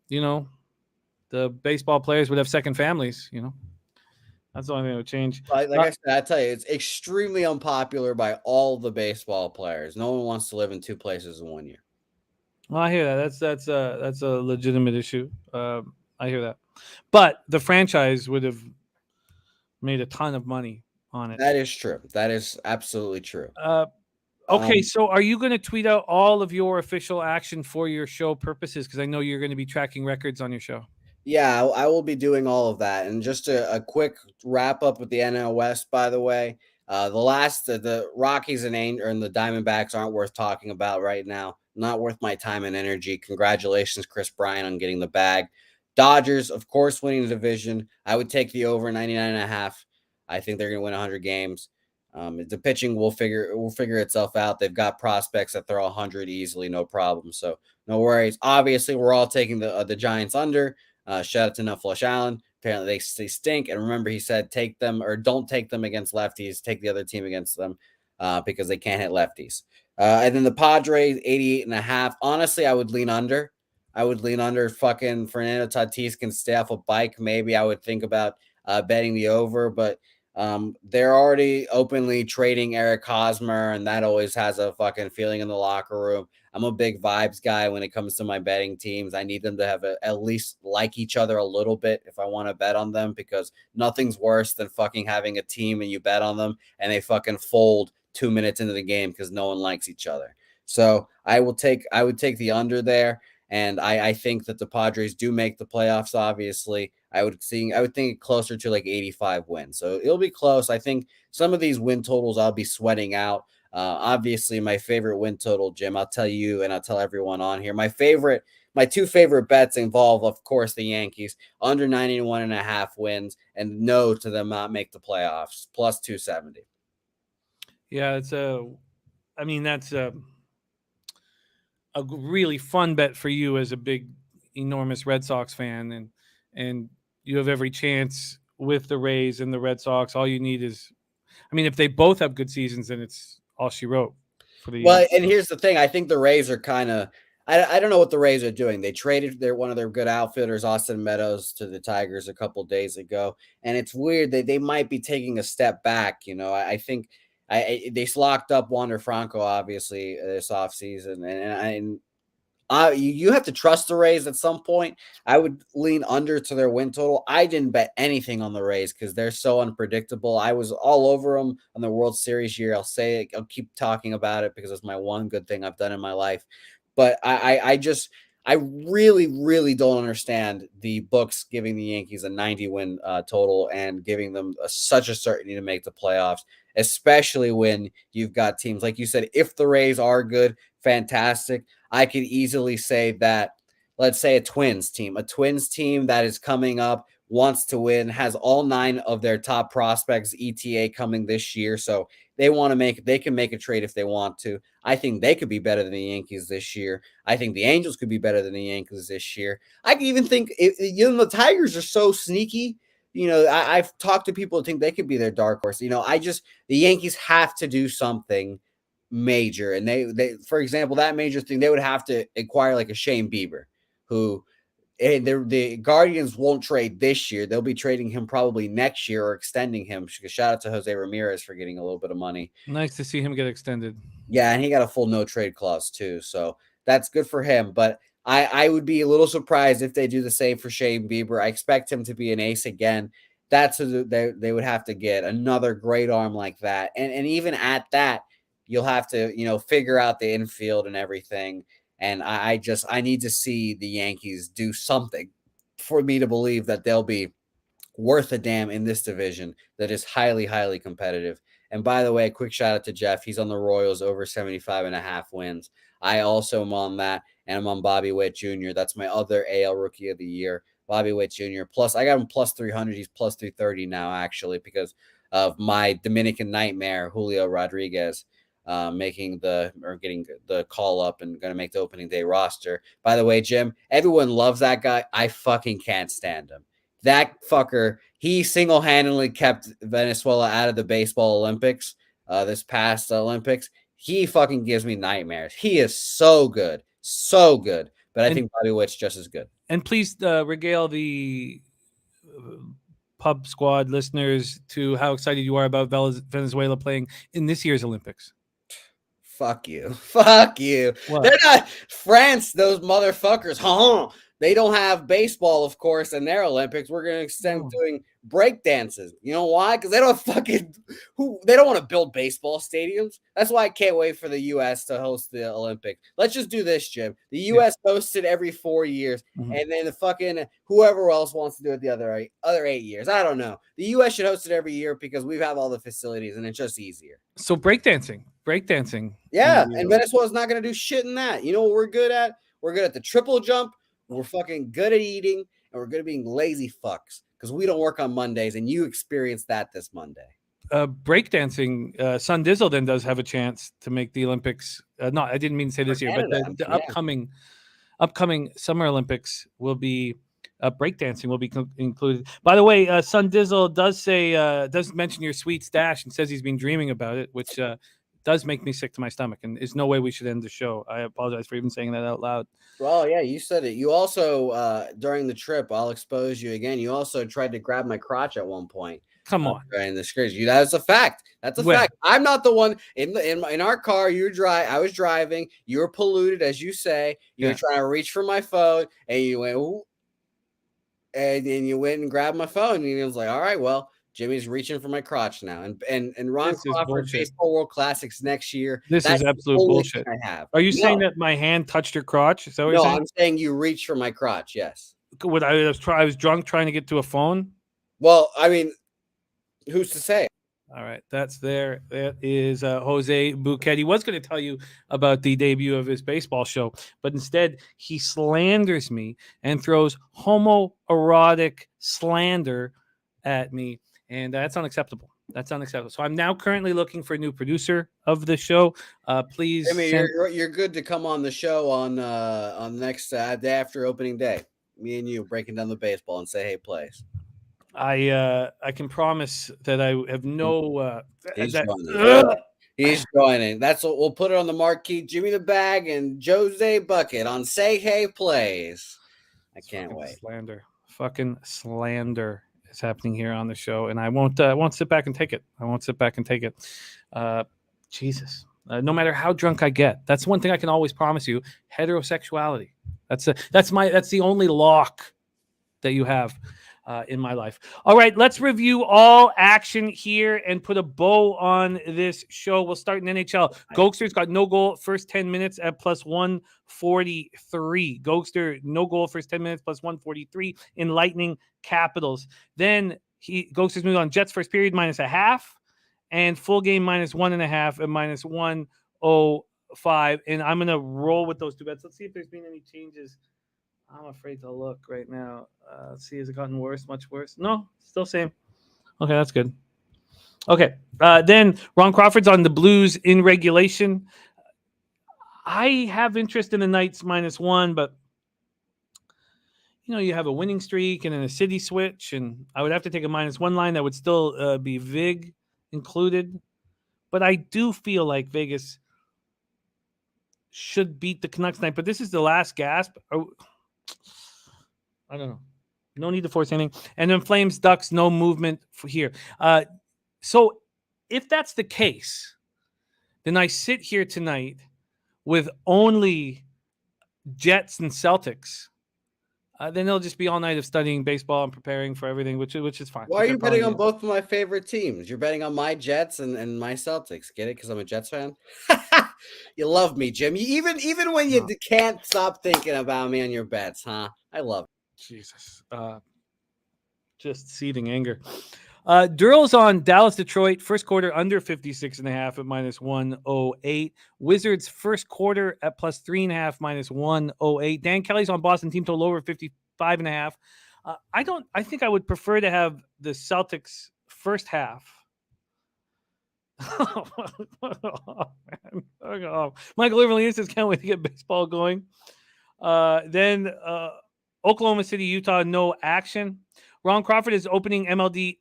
S1: the baseball players would have second families, That's the only thing that would change.
S2: Like I said, I tell you, it's extremely unpopular by all the baseball players. No one wants to live in two places in 1 year.
S1: Well, I hear that. That's a legitimate issue. I hear that. But the franchise would have made a ton of money on it.
S2: That is true. That is absolutely true.
S1: Okay, so are you going to tweet out all of your official action for your show purposes? Because I know you're going to be tracking records on your show.
S2: Yeah, I will be doing all of that. And just a quick wrap up with the NL West, by the way. The Rockies and the Diamondbacks aren't worth talking about right now. Not worth my time and energy. Congratulations, Chris Bryant, on getting the bag. Dodgers, of course, winning the division. I would take the over 99.5. I think they're going to win 100 games. The pitching will figure itself out. They've got prospects that throw 100 easily, no problem. So no worries. Obviously, we're all taking the Giants under. Shout out to Nut Flush Allen. Apparently, they stink. And remember, he said take them or don't take them against lefties. Take the other team against them because they can't hit lefties. And then the Padres, 88.5. Honestly, I would lean under. Fucking Fernando Tatis can stay off a bike. Maybe I would think about betting the over, but they're already openly trading Eric Hosmer, and that always has a fucking feeling in the locker room. I'm a big vibes guy when it comes to my betting teams. I need them to have at least like each other a little bit if I want to bet on them, because nothing's worse than fucking having a team and you bet on them and they fucking fold 2 minutes into the game because no one likes each other. So I would take the under there. And I think that the Padres do make the playoffs, obviously. I would think closer to like 85 wins. So it'll be close. I think some of these win totals I'll be sweating out. Obviously, my favorite win total, Jim, I'll tell you and I'll tell everyone on here. My two favorite bets involve, of course, the Yankees, under 91.5 wins, and no to them not make the playoffs, plus 270.
S1: Yeah, that's a really fun bet for you as a big, enormous Red Sox fan, and you have every chance with the Rays and the Red Sox. All you need is, if they both have good seasons, then it's all she wrote for the.
S2: Well, and here's the thing: I think the Rays are kind of. I don't know what the Rays are doing. They traded one of their good outfielders, Austin Meadows, to the Tigers a couple days ago, and it's weird that they might be taking a step back. I think. They locked up Wander Franco, obviously, this offseason. And you have to trust the Rays at some point. I would lean under to their win total. I didn't bet anything on the Rays because they're so unpredictable. I was all over them on the World Series year. I'll say it. I'll keep talking about it because it's my one good thing I've done in my life. But I really, really don't understand the books giving the Yankees a 90-win total and giving them such a certainty to make the playoffs, especially when you've got teams, like you said, if the Rays are good, fantastic. I could easily say that, let's say a Twins team that is coming up, wants to win, has all 9 of their top prospects ETA coming this year. So they can make a trade if they want to. I think they could be better than the Yankees this year. I think the Angels could be better than the Yankees this year. I can even think, the Tigers are so sneaky. I've talked to people who think they could be their dark horse. The Yankees have to do something major. And they, for example, that major thing, they would have to acquire like a Shane Bieber, who the Guardians won't trade this year. They'll be trading him probably next year or extending him. Shout out to Jose Ramirez for getting a little bit of money.
S1: Nice to see him get extended.
S2: Yeah, and he got a full no trade clause too. So that's good for him. But I would be a little surprised if they do the same for Shane Bieber. I expect him to be an ace again. That's who they would have to get, another great arm like that. And even at that, you'll have to, figure out the infield and everything. And I need to see the Yankees do something for me to believe that they'll be worth a damn in this division that is highly, highly competitive. And by the way, quick shout out to Jeff. He's on the Royals over 75.5 wins. I also am on that, and I'm on Bobby Witt Jr. That's my other AL Rookie of the Year, Bobby Witt Jr. Plus, I got him plus 300. He's plus 330 now, actually, because of my Dominican nightmare, Julio Rodriguez. Getting the call up and going to make the opening day roster. By the way, Jim, everyone loves that guy. I fucking can't stand him. That fucker, he single-handedly kept Venezuela out of the baseball Olympics this past Olympics. He fucking gives me nightmares. He is so good. So good. But I think Bobby Witt's just as good. And
S1: please regale the Pub Squad listeners to how excited you are about Venezuela playing in this year's Olympics.
S2: Fuck you. Fuck you. What? They're not France, those motherfuckers. They don't have baseball, of course, in their Olympics. We're going to extend doing break dances. You know why? Because they don't they don't want to build baseball stadiums. That's why I can't wait for the U.S. to host the Olympics. Let's just do this, Jim. The U.S. hosts it every 4 years, and then the fucking whoever else wants to do it the other 8 years. I don't know. The U.S. should host it every year because we have all the facilities, and it's just easier.
S1: So breakdancing.
S2: Yeah, and Venezuela's not going to do shit in that. You know what we're good at? We're good at the triple jump. We're fucking good at eating, and we're good at being lazy fucks because we don't work on Mondays, and you experienced that this Monday.
S1: Breakdancing, Sun Dizzle then does have a chance to make the Olympics. No, I didn't mean to say this year,
S2: Canada,
S1: but the upcoming Summer Olympics will be breakdancing will be included. By the way, Sun Dizzle does mention your sweet stash and says he's been dreaming about it, which does make me sick to my stomach, and there's no way we should end the show. I apologize for even saying that out loud.
S2: Well, yeah, you said it. You also, during the trip, I'll expose you again. You also tried to grab my crotch at one point.
S1: Come on,
S2: in the scrimmage. That's a fact. That's a fact. I'm not the one in our car. I was driving. You were polluted, as you say. You were trying to reach for my phone, and you went, ooh, and then you went and grabbed my phone, and he was like, "All right, well." Jimmy's reaching for my crotch now, and Ron Crawford Baseball World Classics next year.
S1: This is absolute bullshit.
S2: I have.
S1: Are you saying that my hand touched your crotch? Is that what you're saying?
S2: I'm saying you reached for my crotch. Yes.
S1: What I was drunk trying to get to a phone.
S2: Well, I mean, who's to say?
S1: All right, that's there. That is Jose Bouquet. He was going to tell you about the debut of his baseball show, but instead he slanders me and throws homoerotic slander at me. And that's unacceptable. So I'm now currently looking for a new producer of the show. Please,
S2: I mean, you're good to come on the show on next day after opening day. Me and you breaking down the baseball and say, "Hey, plays."
S1: I can promise that I have no.
S2: He's joining. That's what we'll put it on the marquee. Jimmy the Bag and Jose Bucket on Say Hey Plays. I can't wait.
S1: Fucking slander is happening here on the show, and I won't sit back and take it. Jesus, no matter how drunk I get, that's one thing I can always promise you: heterosexuality. That's the only lock that you have in my life. All right, let's review all action here and put a bow on this show. We'll start in NHL. Gogster's got no goal first 10 minutes at plus 143. Gogster, no goal first 10 minutes plus 143 in Lightning Capitals. Then Gogster's moved on Jets first period minus a half and full game minus 1.5 and minus 105. And I'm going to roll with those two bets. Let's see if there's been any changes. I'm afraid to look right now. Let's see, has it gotten worse? Much worse? No, still same. Okay, that's good. Okay, then Ron Crawford's on the Blues in regulation. I have interest in the Knights -1, but you have a winning streak and then a city switch, and I would have to take a -1 line that would still be Vig included. But I do feel like Vegas should beat the Canucks tonight. But this is the last gasp. I don't know. No need to force anything. And then Flames, Ducks, no movement for here. So if that's the case, then I sit here tonight with only Jets and Celtics. Then it'll just be all night of studying baseball and preparing for everything, which is fine.
S2: Why are you betting on both of my favorite teams? You're betting on my Jets and my Celtics. Get it? Because I'm a Jets fan. You love me, Jim. Even when you can't stop thinking about me on your bets, huh? I love it.
S1: Jesus. Just seething anger. Daryl's on Dallas, Detroit. First quarter under 56.5 at -108. Wizards first quarter at +3.5 -108. Dan Kelly's on Boston team total over 55.5. I think I would prefer to have the Celtics first half. Oh, man. Oh, Michael Irvin says can't wait to get baseball going. Then Oklahoma City, Utah, no action. Ron Crawford is opening MLB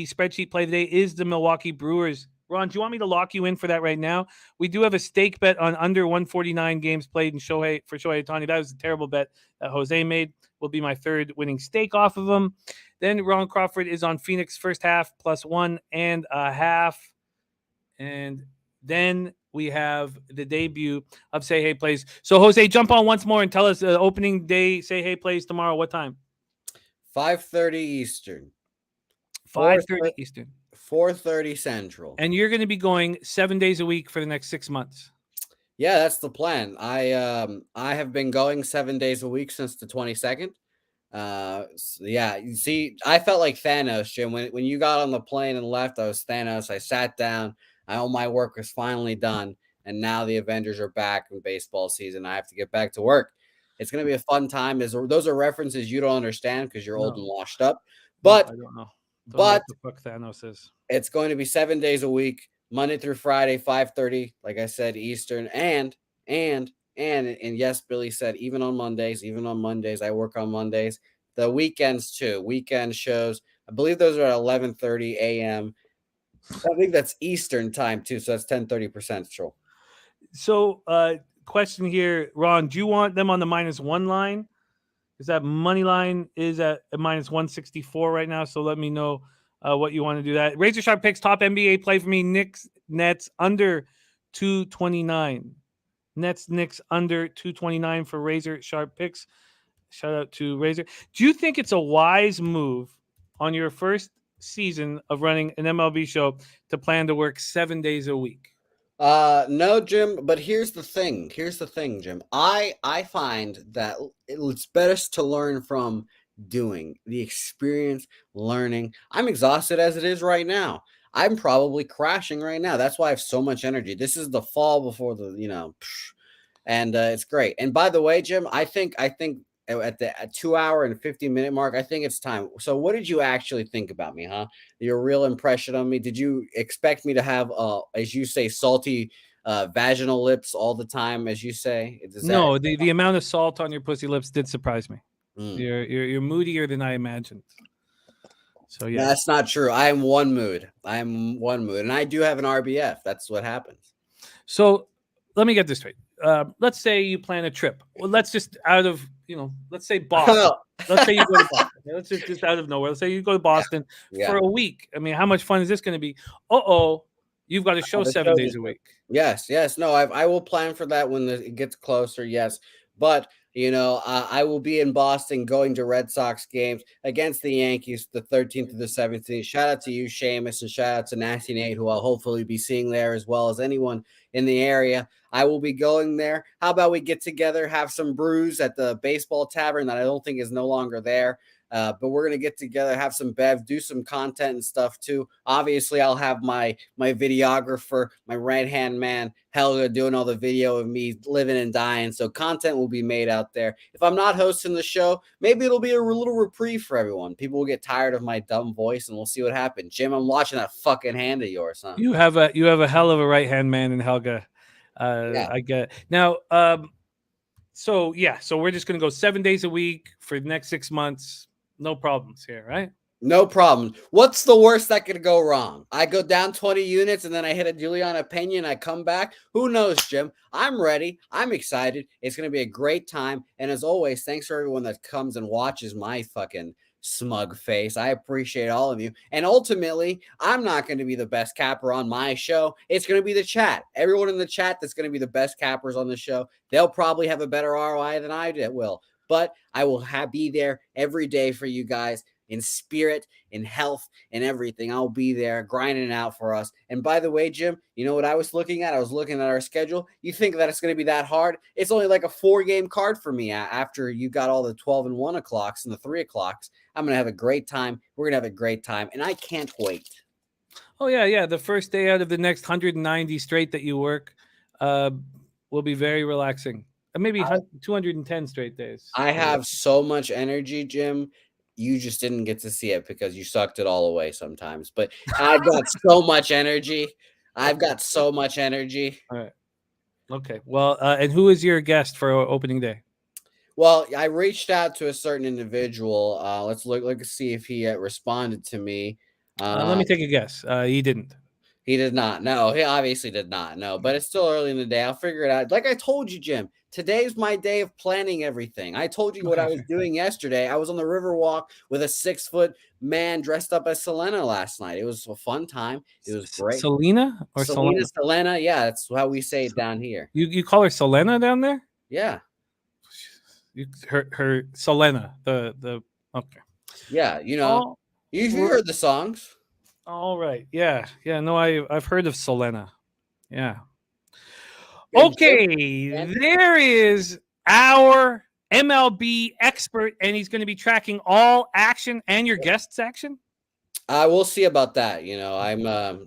S1: spreadsheet play today is the Milwaukee Brewers. Ron, do you want me to lock you in for that right now? We do have a stake bet on under 149 games played in Shohei Ohtani. That was a terrible bet that Jose made. Will be my third winning stake off of him. Then Ron Crawford is on Phoenix first half +1.5. And then we have the debut of Say Hey Plays. So, Jose, jump on once more and tell us the opening day Say Hey Plays tomorrow. What time?
S2: 5:30 Eastern.
S1: 5:30 Eastern.
S2: 4:30 Central.
S1: And you're going to be going 7 days a week for the next 6 months.
S2: Yeah, that's the plan. I have been going 7 days a week since the 22nd. Yeah, you see, I felt like Thanos, Jim. When you got on the plane and left, I was Thanos. I sat down. All my work was finally done, and now the Avengers are back in baseball season. I have to get back to work. It's gonna be a fun time. Those are references you don't understand because you're old and washed up. But
S1: I don't know. Don't know
S2: but
S1: what the fuck Thanos is.
S2: it's going to be 7 days a week, Monday through Friday, 5:30, like I said, Eastern, and yes, Billy said even on Mondays, I work on Mondays. The weekends too, weekend shows. I believe those are at 11:30 a.m. I think that's Eastern time too, so that's 10:30 Central.
S1: So, question here, Ron, do you want them on the -1 line? Because that money line is at -164 right now. So let me know what you want to do. That Razor Sharp picks top NBA play for me. Knicks Nets under 229. Knicks under 229 for Razor Sharp picks. Shout out to Razor. Do you think it's a wise move on your first season of running an MLB show to plan to work 7 days a week?
S2: No, Jim, but here's the thing, Jim. I find that it's best to learn from doing, the experience, learning. I'm exhausted as it is right now. I'm probably crashing right now. That's why I have so much energy. This is the fall before the, and it's great. And by the way, Jim, I think at the 2 hour and 50-minute mark, I think it's time. So what did you actually think about me, huh? Your real impression on me? Did you expect me to have, as you say, salty vaginal lips all the time, as you say?
S1: No, the amount of salt on your pussy lips did surprise me.
S2: Mm.
S1: You're moodier than I imagined. So yeah,
S2: that's not true. I am one mood. And I do have an RBF. That's what happens.
S1: So let me get this straight. Let's say you plan a trip. Well, let's just let's say Boston. Let's say you go to Boston. Let's just out of nowhere. Let's say you go to Boston for a week. I mean, how much fun is this going to be? You've got a show 7 days a week.
S2: Yes. No, I will plan for that when it gets closer. Yes, but I will be in Boston going to Red Sox games against the Yankees the 13th to the 17th. Shout out to you, Seamus, and shout out to Nasty Nate, who I'll hopefully be seeing there, as well as anyone in the area. I will be going there. How about we get together, have some brews at the baseball tavern that I don't think is no longer there. But we're going to get together, have some bevs, do some content and stuff too. Obviously, I'll have my videographer, my right-hand man, Helga, doing all the video of me living and dying. So content will be made out there. If I'm not hosting the show, maybe it'll be a little reprieve for everyone. People will get tired of my dumb voice, and we'll see what happens. Jim, I'm watching that fucking hand of yours, huh?
S1: You have a hell of a right-hand man in Helga. I get it. Now, so we're just going to go 7 days a week for the next 6 months. No problems here, right?
S2: No problem. What's the worst that could go wrong? I go down 20 units and then I hit a Juliana Pena and I come back. Who knows, Jim? I'm ready. I'm excited. It's going to be a great time. And as always, thanks for everyone that comes and watches my fucking smug face. I appreciate all of you. And ultimately, I'm not going to be the best capper on my show. It's going to be the chat. Everyone in the chat that's going to be the best cappers on the show. They'll probably have a better ROI than I will. But I will be there every day for you guys in spirit, in health, and everything. I'll be there grinding it out for us. And by the way, Jim, you know what I was looking at? I was looking at our schedule. You think that it's going to be that hard? It's only like a 4-game card for me after you got all the 12 and 1 o'clocks and the 3 o'clocks. I'm going to have a great time. We're going to have a great time. And I can't wait.
S1: Oh, yeah. The first day out of the next 190 straight that you work will be very relaxing. Maybe 210 straight days.
S2: I have so much energy, Jim. You just didn't get to see it because you sucked it all away sometimes. But I've got so much energy. All
S1: right. Okay. Well, and who is your guest for opening day?
S2: Well, I reached out to a certain individual. Let's see if he responded to me.
S1: Let me take a guess. He didn't.
S2: He did not. No, he obviously did not. No, but it's still early in the day. I'll figure it out. Like I told you, Jim, Today's my day of planning everything. I told you what I was doing yesterday. I was on the Riverwalk with a 6-foot man dressed up as Selena last night. It was a fun time. It was great.
S1: Selena or
S2: Selena? Yeah, that's how we say it down here.
S1: You call her Selena down there?
S2: Yeah.
S1: Her Selena. The okay.
S2: Yeah, you've heard the songs.
S1: All right. Yeah. No, I've heard of Selena. Yeah. Okay, there is our MLB expert, and he's going to be tracking all action and your guests' action.
S2: We'll see about that.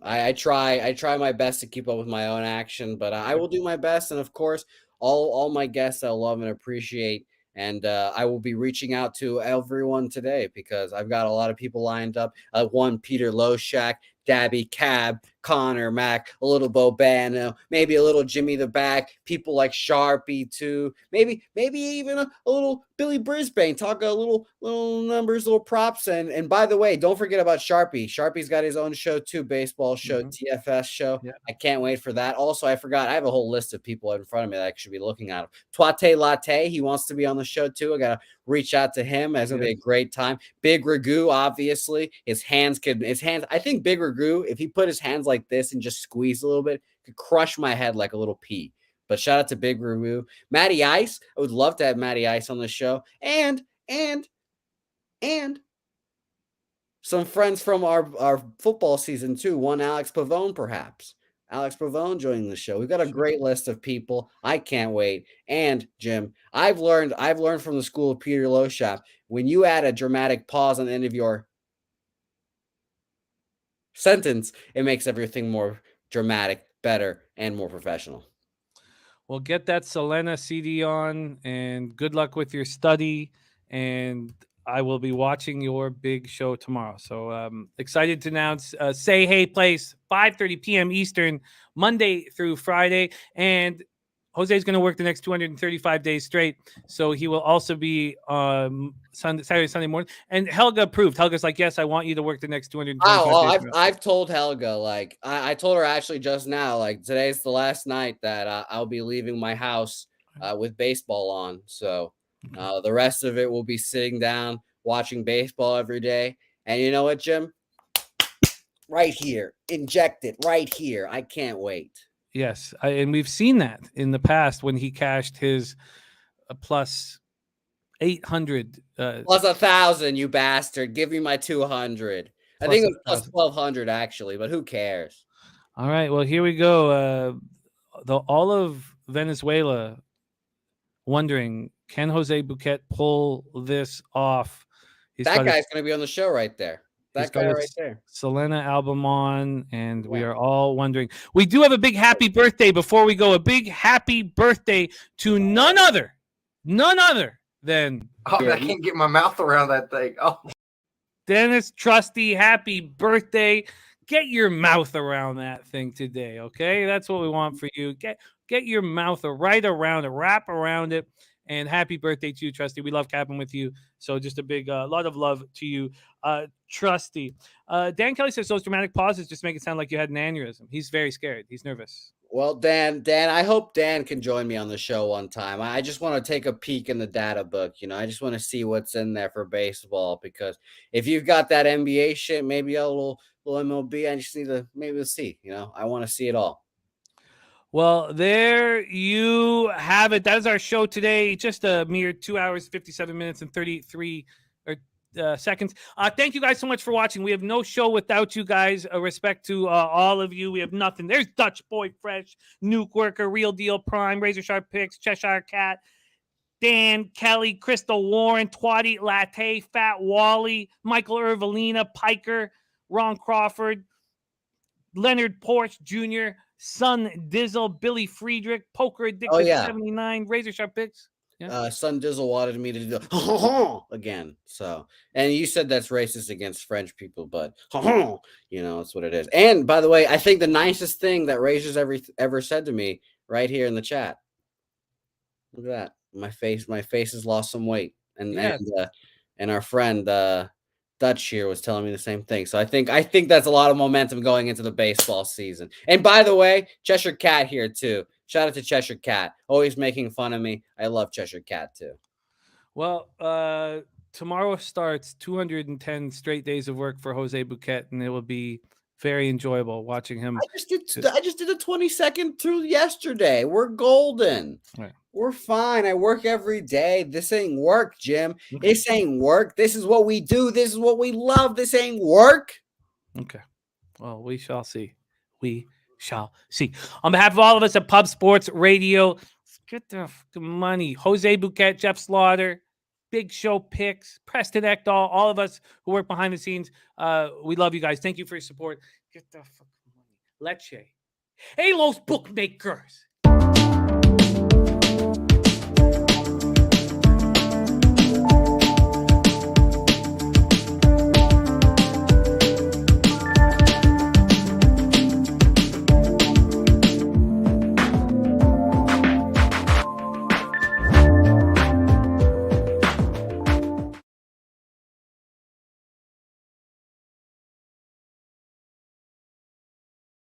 S2: I try my best to keep up with my own action, but I will do my best. And of course, all my guests I love and appreciate. And I will be reaching out to everyone today because I've got a lot of people lined up. One, Peter Loshak, Dabby Cab, Connor Mack, a little Bobano, maybe a little Jimmy the Back, people like Sharpie too, maybe even a little Billy Brisbane, talk a little numbers, little props. And by the way, don't forget about Sharpie. Sharpie's got his own show too, baseball show, TFS show. Yeah. I can't wait for that. Also, I forgot, I have a whole list of people in front of me that I should be looking at. Twate Latte, he wants to be on the show too. I got to reach out to him. It's going to be a great time. Big Ragu, obviously. His hands, I think Big Ragu, if he put his hands like this and just squeeze a little bit, could crush my head like a little pea. But shout out to Big Ragu. Matty Ice, I would love to have Matty Ice on the show. And some friends from our football season too. One Alex Pavone, perhaps. Alex Pavone joining the show. We've got a great list of people. I can't wait. And Jim, I've learned from the school of Peter Loshap, when you add a dramatic pause on the end of your sentence, it makes everything more dramatic, better, and more professional.
S1: Well, get that Selena CD on, and good luck with your study. And I will be watching your big show tomorrow. So excited to announce Say Hey Place, 5:30 p.m. Eastern, Monday through Friday. And Jose's going to work the next 235 days straight. So he will also be Saturday, Sunday morning. And Helga approved. Helga's like, yes, I want you to work the next 235 days.
S2: I've told Helga, like, I told her actually just now, like, today's the last night that I'll be leaving my house with baseball on. So the rest of it will be sitting down, watching baseball every day. And you know what, Jim? Right here. Inject it right here. I can't wait.
S1: Yes. And we've seen that in the past when he cashed his plus 800.
S2: Plus 1,000, you bastard. Give me my 200. I think it was plus 1,200, actually, but who cares?
S1: All right. Well, here we go. All of Venezuela wondering, can Jose Bouquet pull this off?
S2: That guy's going to be on the show right there. That guy right there.
S1: Selena album on, and we are all wondering. We do have a big happy birthday before we go. A big happy birthday to none other than...
S6: Oh, I can't get my mouth around that thing. Oh,
S1: Dennis Trusty, happy birthday. Get your mouth around that thing today, okay? That's what we want for you. Get your mouth right around it, wrap around it. And happy birthday to you, Trusty. We love capping with you. So just a big lot of love to you, Trusty. Dan Kelly says those dramatic pauses just make it sound like you had an aneurysm. He's very scared. He's nervous.
S2: Well, Dan, I hope Dan can join me on the show one time. I just want to take a peek in the data book. I just want to see what's in there for baseball, because if you've got that NBA shit, maybe a little MLB, I just need to maybe see. I want to see it all.
S1: Well, there you have it. That is our show today. Just a mere 2 hours, 57 minutes, and 33 seconds. Thank you guys so much for watching. We have no show without you guys. Respect to all of you. We have nothing. There's Dutch Boy Fresh, Nuke Worker, Real Deal Prime, Razor Sharp Picks, Cheshire Cat, Dan Kelly, Crystal Warren, Twatty Latte, Fat Wally, Michael Ervelina, Piker, Ron Crawford, Leonard Porsche Jr., Sun Dizzle, Billy Friedrich, Poker Addicted 79, Razor Sharp Picks. Yeah.
S2: Sun Dizzle wanted me to do again. So, and you said that's racist against French people, but that's what it is. And by the way, I think the nicest thing that Razor's ever said to me right here in the chat. Look at that. My face has lost some weight. And our friend Dutch here was telling me the same thing. So I think that's a lot of momentum going into the baseball season. And by the way, Cheshire Cat here too. Shout out to Cheshire Cat, always making fun of me. I love Cheshire Cat too.
S1: Well, tomorrow starts 210 straight days of work for Jose Bouquet, and it will be very enjoyable watching him.
S2: I just did a 20-second through yesterday. We're golden.
S1: Right.
S2: We're fine. I work every day. This ain't work, Jim.
S1: Okay.
S2: This ain't work. This is what we do. This is what we love. This ain't work.
S1: Okay. Well, we shall see. We shall see. On behalf of all of us at Pub Sports Radio, let's get the fucking money. Jose Bouquet, Jeff Slaughter, Big Show Picks, Preston Ekdahl, all of us who work behind the scenes. We love you guys. Thank you for your support. Get the fucking money. Leche. Hey, los bookmakers.